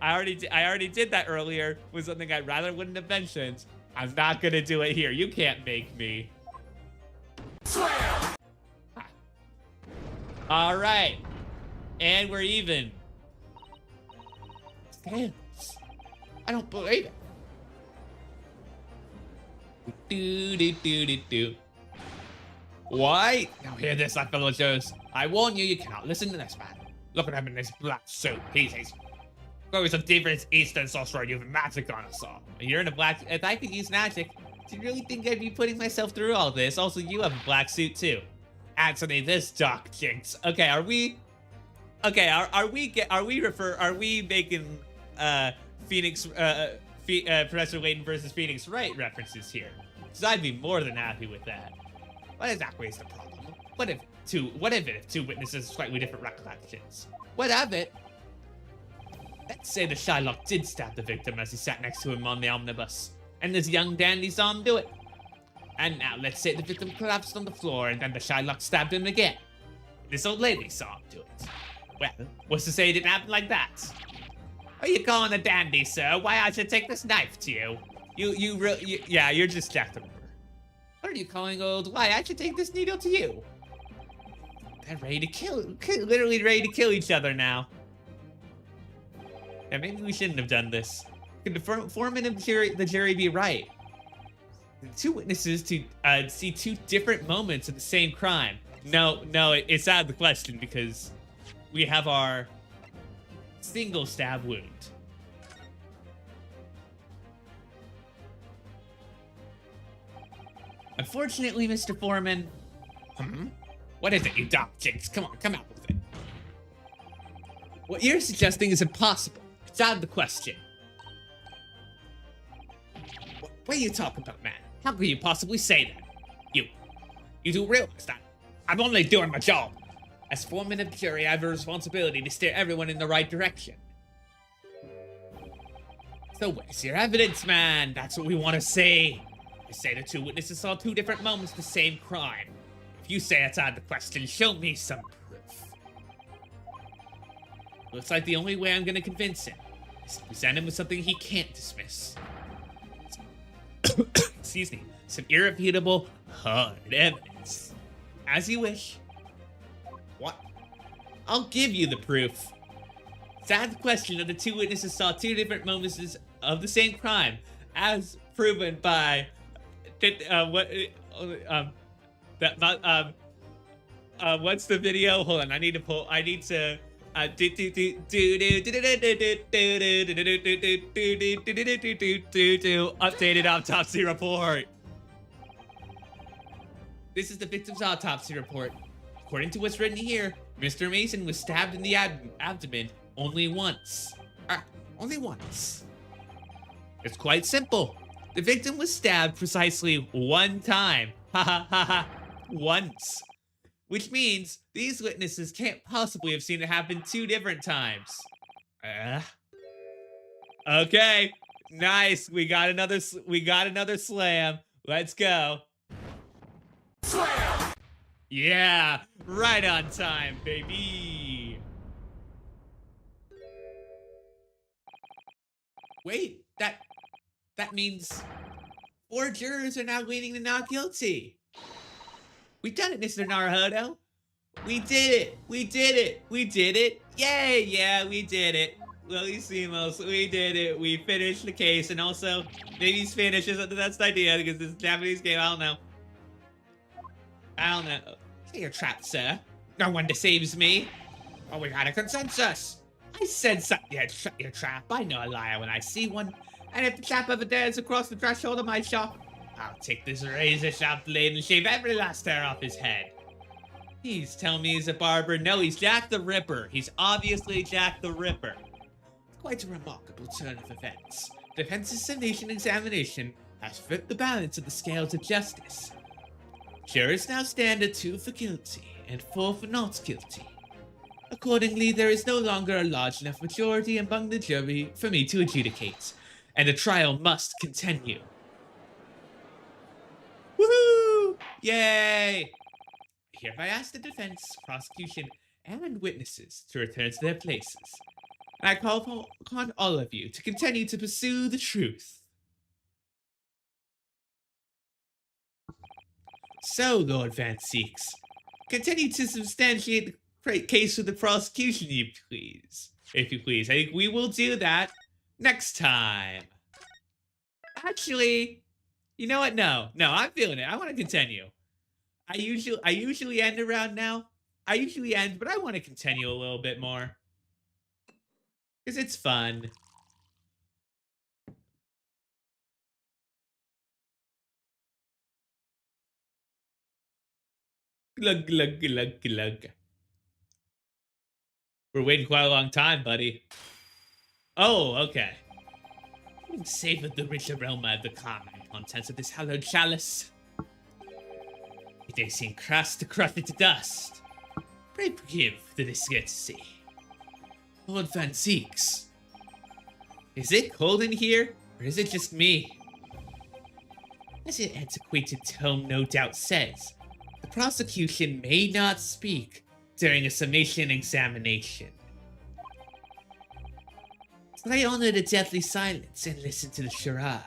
I already did that earlier with something I rather wouldn't have mentioned. I'm not gonna do it here. You can't make me. All right, and we're even. Tails. I don't believe it. Do. Why? Now hear this, my fellow Joes. I warn you, you cannot listen to this man. Look at him in this black suit. He's going some deepest Eastern sorcerer using magic on us all. And you're in a black. If I could use magic, do you really think I'd be putting myself through all this? Also, you have a black suit too. Anthony, this dark jinx. Okay, are we? Okay, are we making Phoenix Professor Layton versus Phoenix Wright references here? Because I'd be more than happy with that. What exactly is the problem? What if two witnesses have slightly different recollections? What of it? Let's say the Shylock did stab the victim as he sat next to him on the omnibus, and this young dandy saw him do it. And now let's say the victim collapsed on the floor and then the Shylock stabbed him again. This old lady saw him do it. Well, what's to say it didn't happen like that? Are you calling a dandy, sir? Why I should take this knife to you? Yeah, you're just Jack the Ripper. What are you calling old? Why I should take this needle to you? They're ready to kill, literally ready to kill each other now. Yeah, maybe we shouldn't have done this. Could the foreman of the jury be right? The 2 witnesses to see 2 different moments of the same crime. No, it's out of the question because we have our single stab wound. Unfortunately, Mr. Foreman. What is it, you dumb jinx? Come on, come out with it. What you're suggesting is impossible. It's out of the question. What are you talking about, man? How could you possibly say that? You do realize that I'm only doing my job. As foreman of the jury, I have a responsibility to steer everyone in the right direction. So where's your evidence, man? That's what we want to see. I say the two witnesses saw two different moments of the same crime. If you say it's out of the question, show me some proof. Looks like the only way I'm gonna convince him is to present him with something he can't dismiss. Excuse me. Some irrefutable, hard evidence. As you wish. What? I'll give you the proof. It's out of the question that the two witnesses saw two different moments of the same crime, as proven by what's the video? Hold on, I need to updated autopsy report. This is the victim's autopsy report. According to what's written here, Mr. Mason was stabbed in the abdomen only once. Only once. It's quite simple. The victim was stabbed precisely one time. Ha ha ha ha. Once. Which means these witnesses can't possibly have seen it happen two different times. Okay. Nice. We got another slam. Let's go. Slam! Yeah, right on time, baby. Wait, that means 4 jurors are now leaning to not guilty. We done it, Mr. Naruhodo. We did it. We did it. We did it. Yay, yeah, we did it. Simos, we did it. We finished the case, and also, maybe he's finished. That's the idea, because this Japanese game, I don't know. You're trapped, sir. No one deceives me. Oh, we got a consensus. I said something. Yeah, shut your trap. I know a liar when I see one. And if the chap ever dares across the threshold of my shop, I'll take this razor-sharp blade and shave every last hair off his head. He's telling me he's a barber. No, he's Jack the Ripper. He's obviously Jack the Ripper. Quite a remarkable turn of events. Defense's summation examination has flipped the balance of the scales of justice. Jurors now stand at 2 for guilty and 4 for not guilty. Accordingly, there is no longer a large enough majority among the jury for me to adjudicate, and the trial must continue. Woohoo! Yay! I hereby ask the defense, prosecution, and witnesses to return to their places. And I call upon all of you to continue to pursue the truth. So, Lord Van Seeks, continue to substantiate the case with the prosecution, if you please. I think we will do that next time. Actually, you know what? No, I'm feeling it. I want to continue. I usually end around now. But I want to continue a little bit more. Because it's fun. Glug, glug, glug, glug. We're waiting quite a long time, buddy. Oh, okay. Savor the rich aroma of the common contents of this hallowed chalice. It may seem crass to crush it to dust. Pray forgive the discourtesy. Lord Van Seeks. Is it cold in here, or is it just me? As your antiquated tome no doubt says, the prosecution may not speak during a summation examination. So I honor the deathly silence and listen to the charade.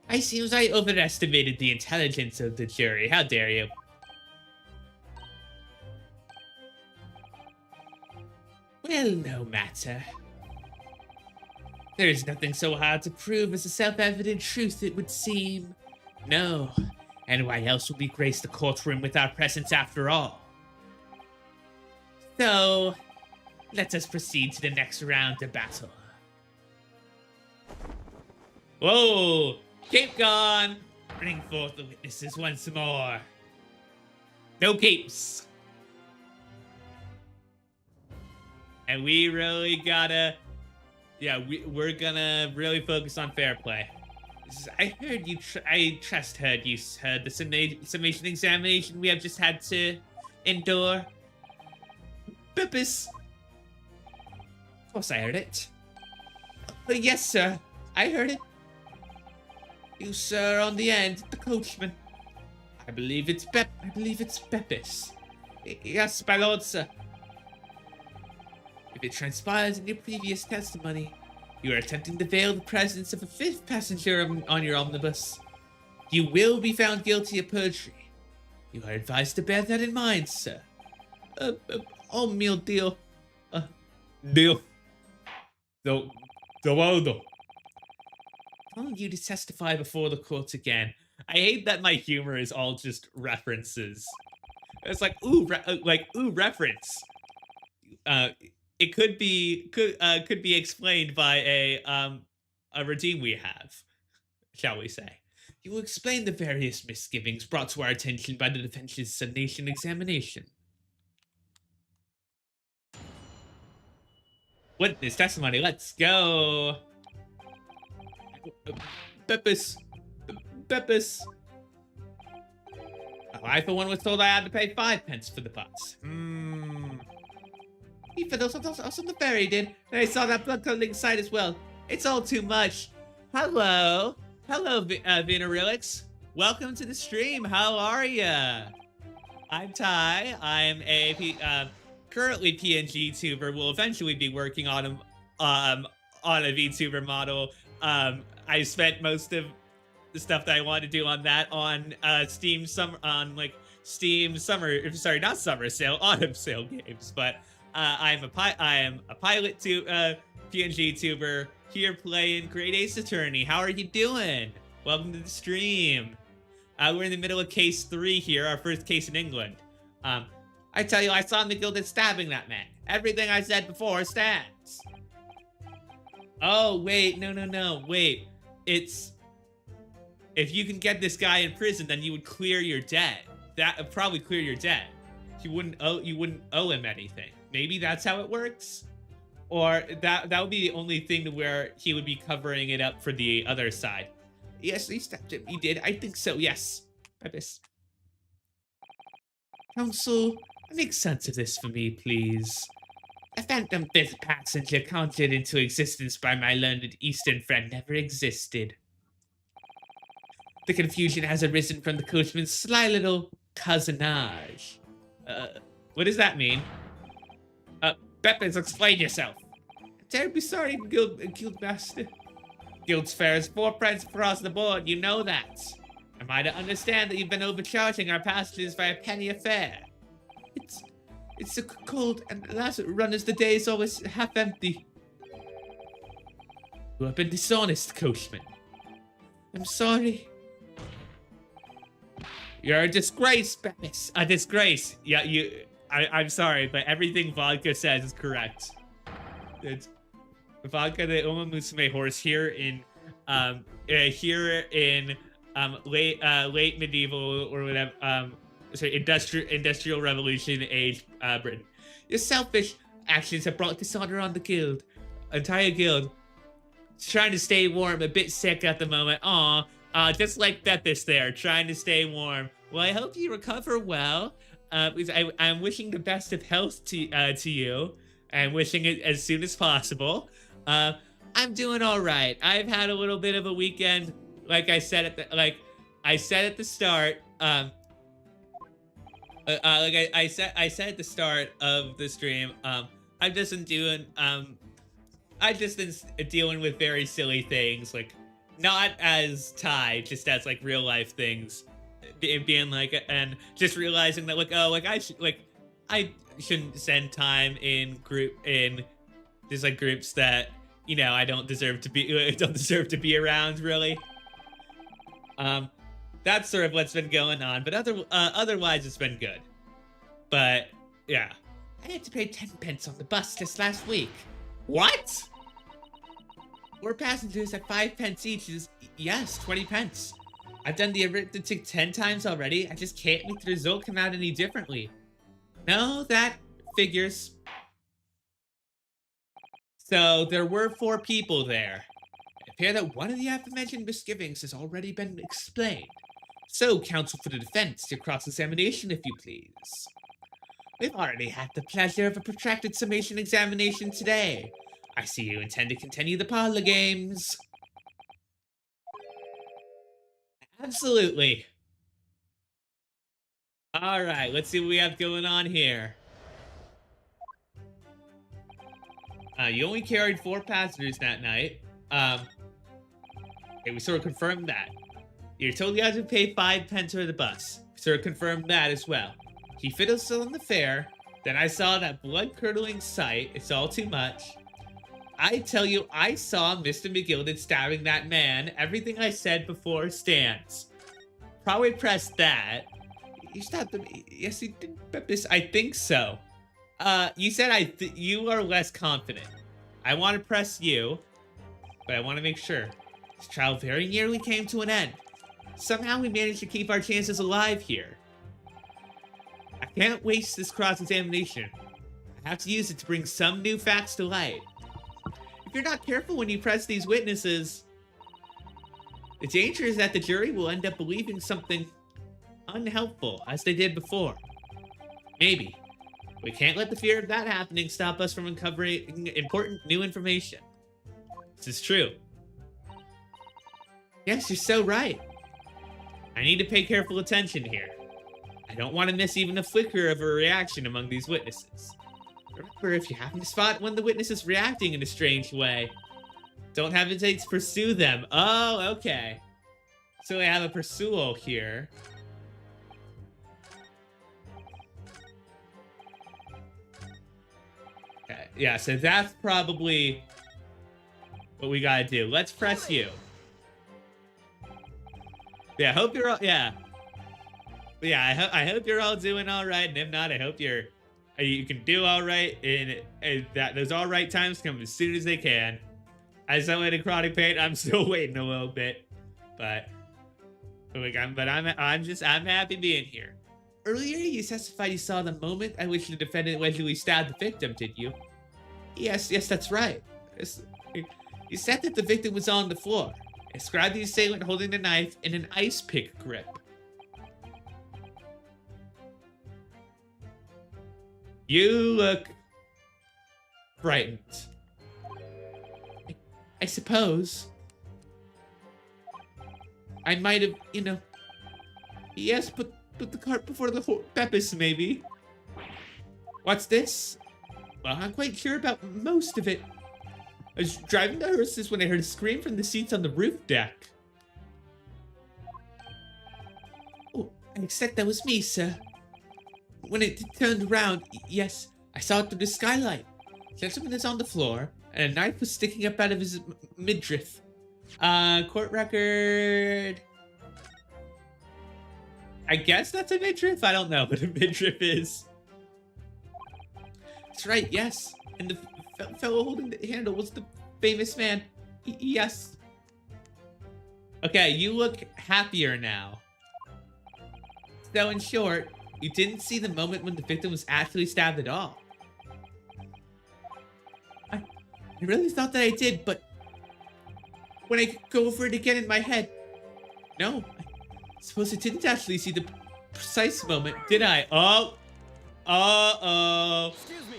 I seems I overestimated the intelligence of the jury. How dare you? Well, no matter. There is nothing so hard to prove as a self-evident truth, it would seem. No, and why else would we grace the courtroom with our presence after all? So, let us proceed to the next round of battle. Whoa! Cape gone! Bring forth the witnesses once more. No capes! And we really gotta... Yeah, we're gonna really focus on fair play. I heard you. I just heard you heard the summation examination we have just had to endure. Purpose. Of course, I heard it. Yes, sir. I heard it. You, sir, on the end, the coachman. I believe it's Pepis. Yes, my lord, sir. If it transpires in your previous testimony, you are attempting to veil the presence of a fifth passenger on your omnibus. You will be found guilty of perjury. You are advised to bear that in mind, sir. Meal deal. Deal. The Waldo. Calling you to testify before the court again. I hate that my humor is all just references. It's like, reference. It could be explained by a redeem we have, shall we say. You will explain the various misgivings brought to our attention by the defense's summation examination. Witness testimony, let's go. Pepis. I, for one, was told I had to pay 5 pence for the bus. For those on the ferry did. And I saw that blood-curdling sight as well. It's all too much. Hello, Venerelix. Welcome to the stream. How are ya? I'm Ty. I'm a currently PNGtuber. Will eventually be working on a VTuber model. I spent most of the stuff that I wanted to do on that on Steam summer not summer sale, autumn sale games. But I am a pilot to PNGtuber here playing Great Ace Attorney. How are you doing? Welcome to the stream. We're in the middle of case 3 here, our first case in England. I tell you, I saw McGilden stabbing that man. Everything I said before stands. Oh, wait, no, wait. It's... If you can get this guy in prison, then you would clear your debt. That would probably clear your debt. You wouldn't owe him anything. Maybe that's how it works? Or that would be the only thing to where he would be covering it up for the other side. Yes, he stabbed him. He did. I think so, yes. Purpose. Counsel, make sense of this for me, please. A phantom fifth passenger conjured into existence by my learned Eastern friend never existed. The confusion has arisen from the coachman's sly little cousinage. What does that mean? Peppers, explain yourself. I'm terribly sorry, Guildmaster. Guild's fare is 4 pence across the board, you know that. Am I to understand that you've been overcharging our passengers by a penny a fare? It's so cold, and the last run as the day is always half empty. You have been dishonest, coachman. I'm sorry. You're a disgrace, Bemis. A disgrace. Yeah, I'm sorry, but everything Vodka says is correct. It's Vodka the Uma Musume horse here in late medieval or whatever sorry, industrial revolution age Britain. Your selfish actions have brought dishonor on the entire guild. Trying to stay warm, a bit sick at the moment. Just like Beppis there, trying to stay warm. Well, I hope you recover well. I'm wishing the best of health to you. I'm wishing it as soon as possible. I'm doing all right. I've had a little bit of a weekend, like I said at the start. I said at the start of the stream. I've just been dealing with very silly things, like not as Ty, just as like real life things, being like, and just realizing that I shouldn't spend time in just like groups that I don't deserve to be around really. That's sort of what's been going on, but otherwise it's been good. But yeah, I had to pay 10 pence on the bus just last week. What? 4 passengers at 5 pence each is, yes, 20 pence. I've done the arithmetic 10 times already. I just can't make the result come out any differently. No, that figures. So there were 4 people there. appear that one of the aforementioned misgivings has already been explained. So, counsel for the defense, your cross-examination, if you please. We've already had the pleasure of a protracted summation examination today. I see you intend to continue the parlor games. Absolutely. All right, let's see what we have going on here. You only carried 4 passengers that night. Okay, we sort of confirmed that. You're told you have to pay 5 pence for the bus. We sort of confirmed that as well. He fiddled still on the fare. Then I saw that blood-curdling sight. It's all too much. I tell you, I saw Mr. McGilded stabbing that man. Everything I said before stands. Probably pressed that. You stabbed him. Yes, he did. I think so. You said you are less confident. I want to press you, but I want to make sure. This trial very nearly came to an end. Somehow we managed to keep our chances alive here. I can't waste this cross-examination. I have to use it to bring some new facts to light. If you're not careful when you press these witnesses, the danger is that the jury will end up believing something unhelpful, as they did before. Maybe. We can't let the fear of that happening stop us from uncovering important new information. This is true. Yes, you're so right. I need to pay careful attention here. I don't want to miss even a flicker of a reaction among these witnesses. Remember, if you happen to spot one of the witnesses reacting in a strange way, don't hesitate to pursue them. Oh, okay. So we have a pursual here. Okay, yeah, so that's probably what we gotta do. Let's press you. Yeah, I hope you're all, yeah. I hope you're all doing all right, and if not, I hope you can do all right, and that those all right times come as soon as they can. As someone in chronic pain, I'm still waiting a little bit, but I'm happy being here. Earlier, you testified you saw the moment at which the defendant allegedly stabbed the victim, did you? Yes, that's right. You said that the victim was on the floor. Describe the assailant holding the knife in an ice pick grip. You look frightened. I suppose. I might have, yes, put the cart before the Beppis, maybe. What's this? Well, I'm quite sure about most of it. I was driving the hearses when I heard a scream from the seats on the roof deck. Oh, I accept that was me, sir. When it turned around, yes, I saw it through the skylight. Gentleman is on the floor, and a knife was sticking up out of his midriff. Court record. I guess that's a midriff? I don't know what a midriff is. That's right, yes. And the fellow holding the handle was the famous man. Yes. Okay, you look happier now. So in short, you didn't see the moment when the victim was actually stabbed at all. I really thought that I did, but when I go over it again in my head, no. I suppose I didn't actually see the precise moment, did I? Oh. Uh-oh. Excuse me.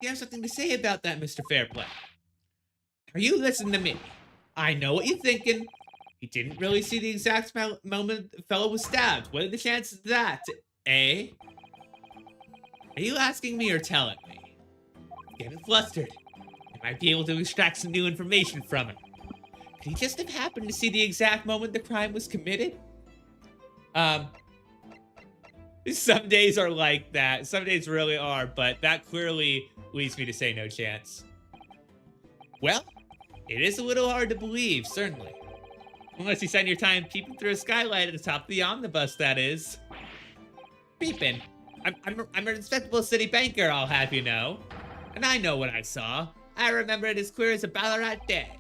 You have something to say about that, Mr. Fairplay. Are you listening to me? I know what you're thinking. You didn't really see the exact moment the fellow was stabbed. What are the chances of that, eh? Are you asking me or telling me? Getting flustered. I might be able to extract some new information from him. Could he just have happened to see the exact moment the crime was committed? Some days are like that. Some days really are, but that clearly leads me to say no chance. Well, it is a little hard to believe, certainly. Unless you spend your time peeping through a skylight at the top of the omnibus, that is. Peeping. I'm a respectable city banker, I'll have you know. And I know what I saw. I remember it as clear as a Ballarat day.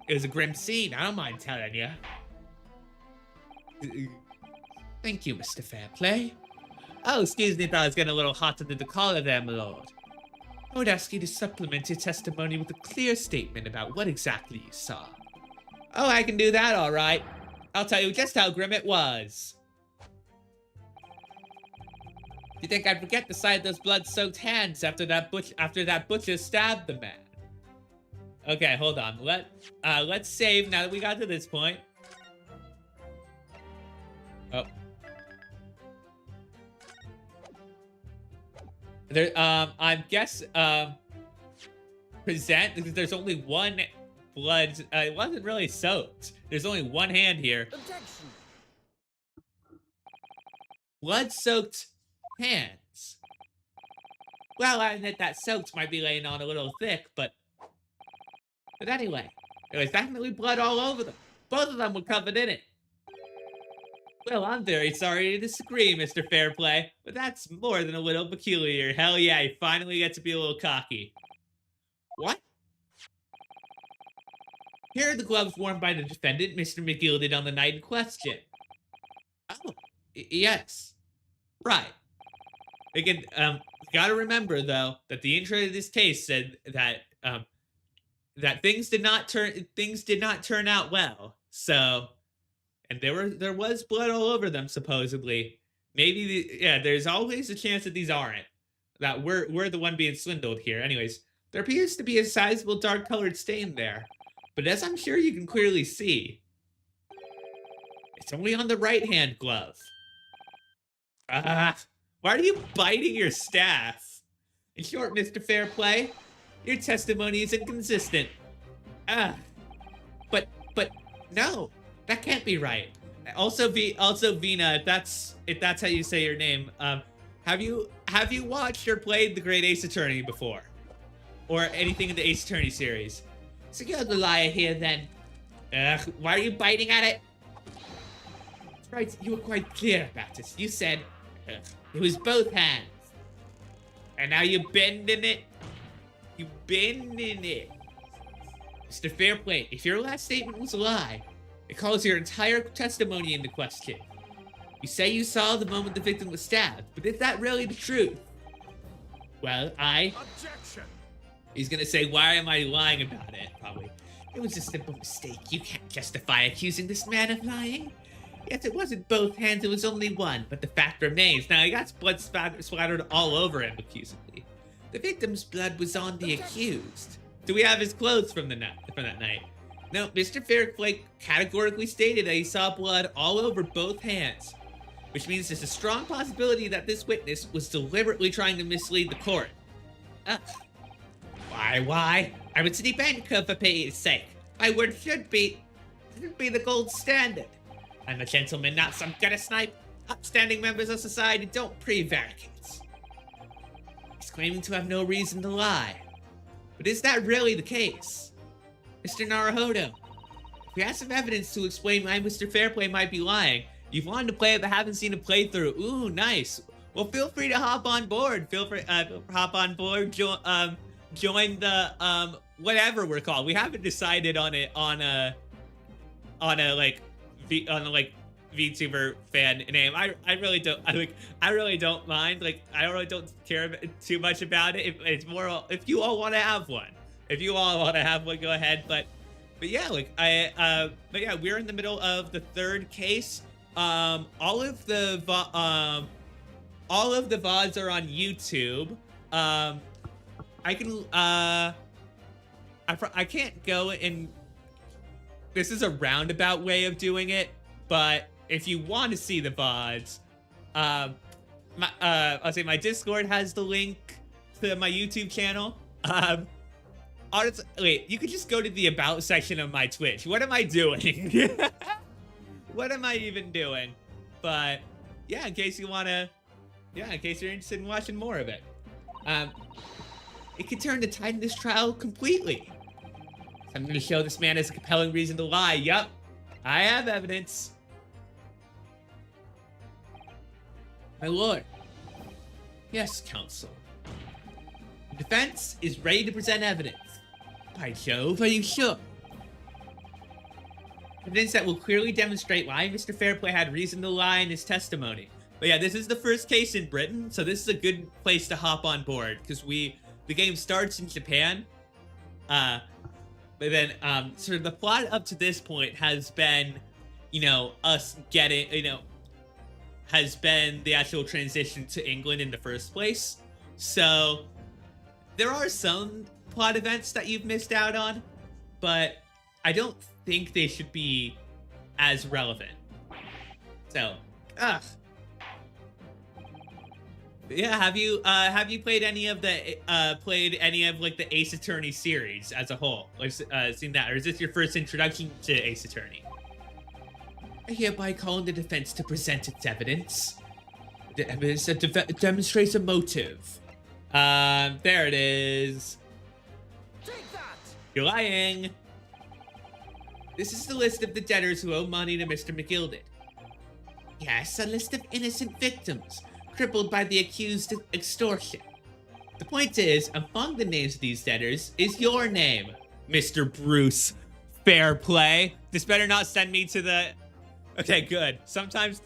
It was a grim scene, I don't mind telling you. Thank you, Mr. Fairplay. Oh, excuse me, thought I was getting a little hot under the collar there, my lord. I would ask you to supplement your testimony with a clear statement about what exactly you saw. Oh, I can do that, all right. I'll tell you just how grim it was. You think I'd forget the sight of those blood-soaked hands after that butcher stabbed the man? Okay, hold on. Let's save now that we got to this point. Oh. There, I guess, present, because there's only one blood, it wasn't really soaked. There's only one hand here. Objection. Blood-soaked hands. Well, I admit that soaked might be laying on a little thick, but anyway, there was definitely blood all over them. Both of them were covered in it. Well, I'm very sorry to disagree, Mr. Fairplay, but that's more than a little peculiar. Hell yeah, you finally get to be a little cocky. What? Here are the gloves worn by the defendant, Mr. McGilded, on the night in question. Oh, yes. Right. Again, gotta remember, though, that the intro to this case said that, that things did not turn out well, so... And there was blood all over them, supposedly. Maybe, there's always a chance that these aren't. That we're the one being swindled here. Anyways, there appears to be a sizable dark-colored stain there. But as I'm sure you can clearly see, it's only on the right-hand glove. Why are you biting your staff? In short, Mr. Fairplay, your testimony is inconsistent. But no. That can't be right. Also, Vina, if that's how you say your name, have you watched or played the Great Ace Attorney before, or anything in the Ace Attorney series? So you're the liar here, then. Why are you biting at it? That's right. You were quite clear about this. You said it was both hands, and now you're bending it. You bending it, Mr. Fairplay. If your last statement was a lie, it calls your entire testimony into question. You say you saw the moment the victim was stabbed, but is that really the truth? Well, Objection. He's gonna say, why am I lying about it? Probably. It was a simple mistake. You can't justify accusing this man of lying. Yes, it wasn't both hands, it was only one, but the fact remains. Now, he got blood splattered all over him, accusingly. The victim's blood was on the accused. Do we have his clothes from that night? No, Mr. Fairplay categorically stated that he saw blood all over both hands, which means there's a strong possibility that this witness was deliberately trying to mislead the court. Why? I would city banker for pity's sake. My word should be the gold standard. I'm a gentleman, not some gutter snipe. Upstanding members of society don't prevaricate. He's claiming to have no reason to lie. But is that really the case? Mr. Naruhodo, if you have some evidence to explain why Mr. Fairplay might be lying, you've wanted to play it but haven't seen a playthrough. Ooh, nice. Well, feel free to hop on board. Hop on board, join the, whatever we're called. We haven't decided on a VTuber fan name. I really don't mind. Like, I really don't care too much about it. It's more if you all want to have one. If you all want to have one, go ahead. But yeah, like but yeah, we're in the middle of the third case. All of the VODs are on YouTube. I can't go in. This is a roundabout way of doing it, but if you want to see the VODs, I'll say my Discord has the link to my YouTube channel. Honestly, wait, you could just go to the About section of my Twitch. What am I doing? What am I even doing? But yeah, in case you wanna, in case you're interested in watching more of it. It could turn the tide in this trial completely. I'm gonna show this man as a compelling reason to lie. Yup, I have evidence. My lord. Yes, counsel. The defense is ready to present evidence. By Jove, are you sure? Evidence that will clearly demonstrate why Mr. Fairplay had reason to lie in his testimony. But yeah, this is the first case in Britain, so this is a good place to hop on board, because the game starts in Japan. But then sort of the plot up to this point has been, us getting, has been the actual transition to England in the first place. So there are some plot events that you've missed out on, but I don't think they should be as relevant. So, yeah, have you played any of the like the Ace Attorney series as a whole? Like, seen that, or is this your first introduction to Ace Attorney? I hereby call on the defense to present its evidence. The evidence that demonstrates a motive. There it is. Take that! You're lying. This is the list of the debtors who owe money to Mr. McGilded. Yes, a list of innocent victims, crippled by the accused extortion. The point is, among the names of these debtors is your name, Mr. Bruce Fairplay. This better not send me to the... Okay, good. Sometimes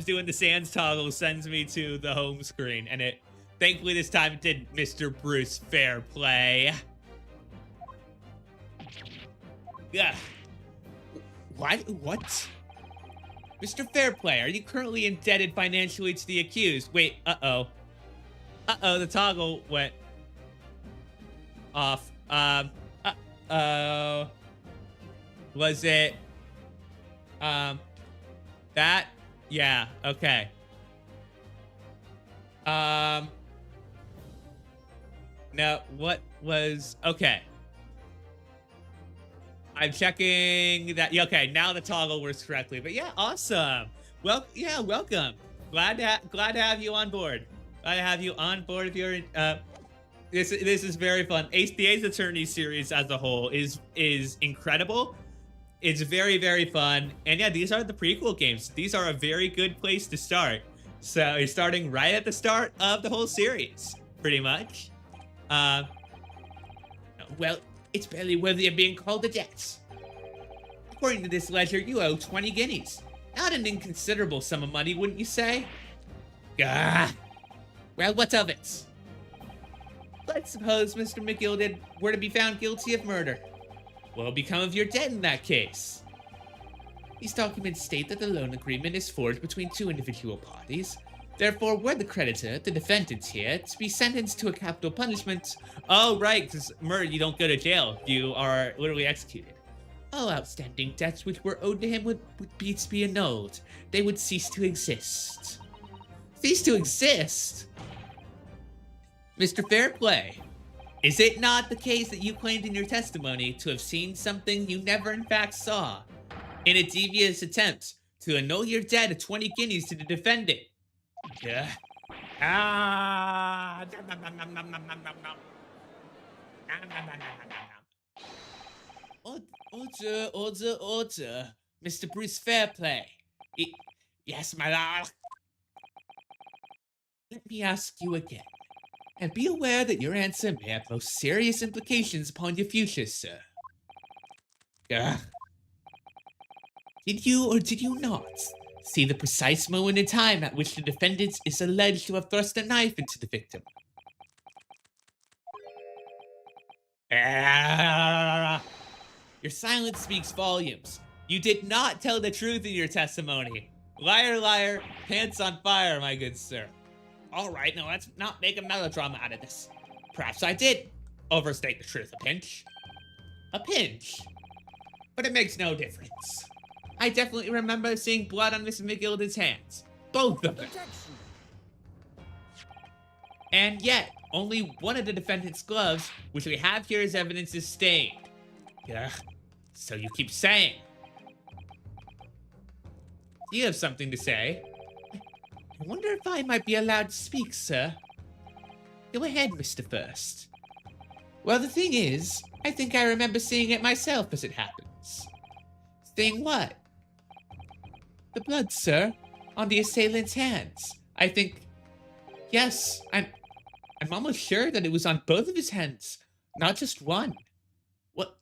doing the Sans toggle sends me to the home screen, and it... Thankfully this time it didn't, Mr. Bruce Fairplay. Yeah. What? Mr. Fairplay, are you currently indebted financially to the accused? Wait, uh-oh, the toggle went off. Uh-oh. Was it, that? Yeah, okay. No, what was, okay. I'm checking that. Yeah, okay, now the toggle works correctly. But yeah, awesome. Well, yeah, welcome. Glad to have you on board. Glad to have you on board. If you're this is very fun. The Ace Attorney series as a whole is incredible. It's very, very fun. And yeah, these are the prequel games. These are a very good place to start. So you're starting right at the start of the whole series, pretty much. Well, it's barely worthy of being called a debt. According to this ledger, you owe 20 guineas. Not an inconsiderable sum of money, wouldn't you say? Gah. Well, what of it? Let's suppose Mr. McGilded were to be found guilty of murder. What'll become of your debt in that case? These documents state that the loan agreement is forged between two individual parties. Therefore, were the creditor, the defendant here, to be sentenced to a capital punishment... Oh, right, because murder, you don't go to jail. You are literally executed. All outstanding debts which were owed to him would be annulled. They would cease to exist. Cease to exist? Mr. Fairplay, is it not the case that you claimed in your testimony to have seen something you never in fact saw, in a devious attempt to annul your debt of 20 guineas to the defendant? Yeah. Order. Mr. Bruce Fairplay. Yes, my lord. Let me ask you again. And be aware that your answer may have most serious implications upon your future, sir. Did you or did you not see the precise moment in time at which the defendant is alleged to have thrust a knife into the victim? Your silence speaks volumes. You did not tell the truth in your testimony. Liar, liar, pants on fire, my good sir. All right, now let's not make a melodrama out of this. Perhaps I did overstate the truth a pinch. A pinch? But it makes no difference. I definitely remember seeing blood on Mr. McGilded's hands. Both of them. Protection. And yet, only one of the defendant's gloves, which we have here as evidence, is stained. Yeah. So you keep saying. Do you have something to say? I wonder if I might be allowed to speak, sir. Go ahead, Mr. First. Well, the thing is, I think I remember seeing it myself as it happens. Seeing what? The blood, sir, on the assailant's hands. I think... Yes, I'm almost sure that it was on both of his hands, not just one. What?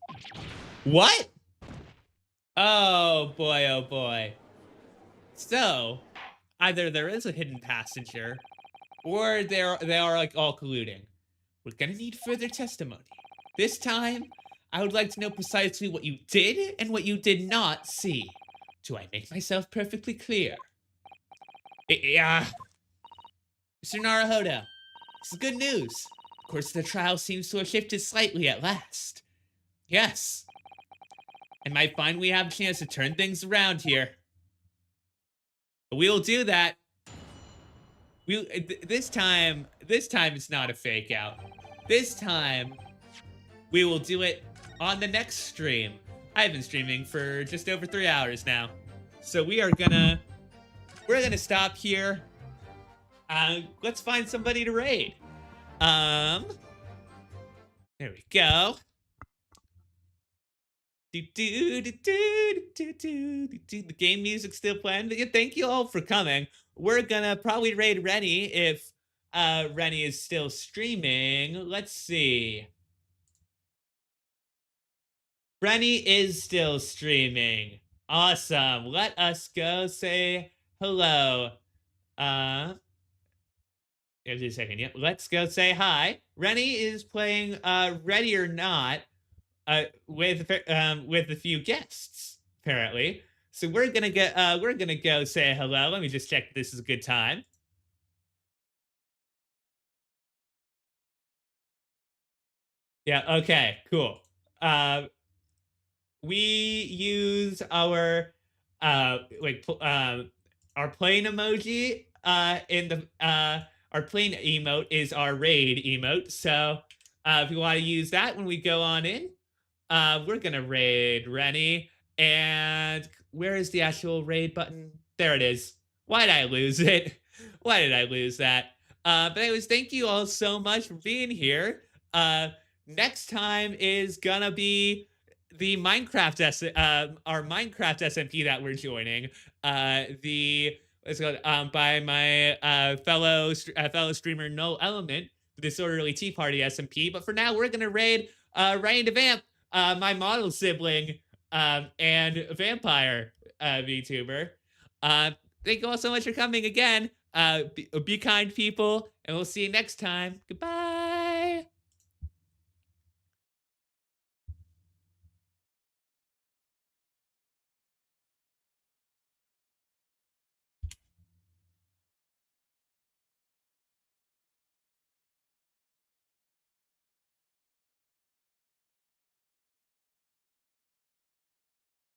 What? Oh boy, oh boy. So, either there is a hidden passenger, or they are like all colluding. we're gonna need further testimony. This time, I would like to know precisely what you did and what you did not see. Do I make myself perfectly clear? Yeah. Mr. Naruhodo, this is good news. Of course, the trial seems to have shifted slightly at last. Yes. I might find we have a chance to turn things around here. We'll do that. This time it's not a fake out. This time, we will do it on the next stream. I've been streaming for just over 3 hours now. So we're gonna stop here. Let's find somebody to raid. There we go. The game music's still playing. Thank you all for coming. We're gonna probably raid Rennie if Rennie is still streaming. Let's see. Rennie is still streaming. Awesome. Let us go say hello. Give me a second. Yep. Let's go say hi. Rennie is playing Ready or Not with a few guests, apparently. So we're gonna go say hello. Let me just check if this is a good time. Yeah, okay, cool. We use our our plane emoji in the our plane emote is our raid emote. So if you want to use that when we go on in, we're gonna raid Rennie. And where is the actual raid button? There it is. Why did I lose it? Why did I lose that? But anyways, thank you all so much for being here. Next time is gonna be the our Minecraft SMP that we're joining. Let's go by my fellow streamer No Element, the Disorderly Tea Party SMP. But for now, we're gonna raid Ryan DeVamp, my model sibling, and vampire VTuber. Thank you all so much for coming again. Be kind, people, and we'll see you next time. Goodbye.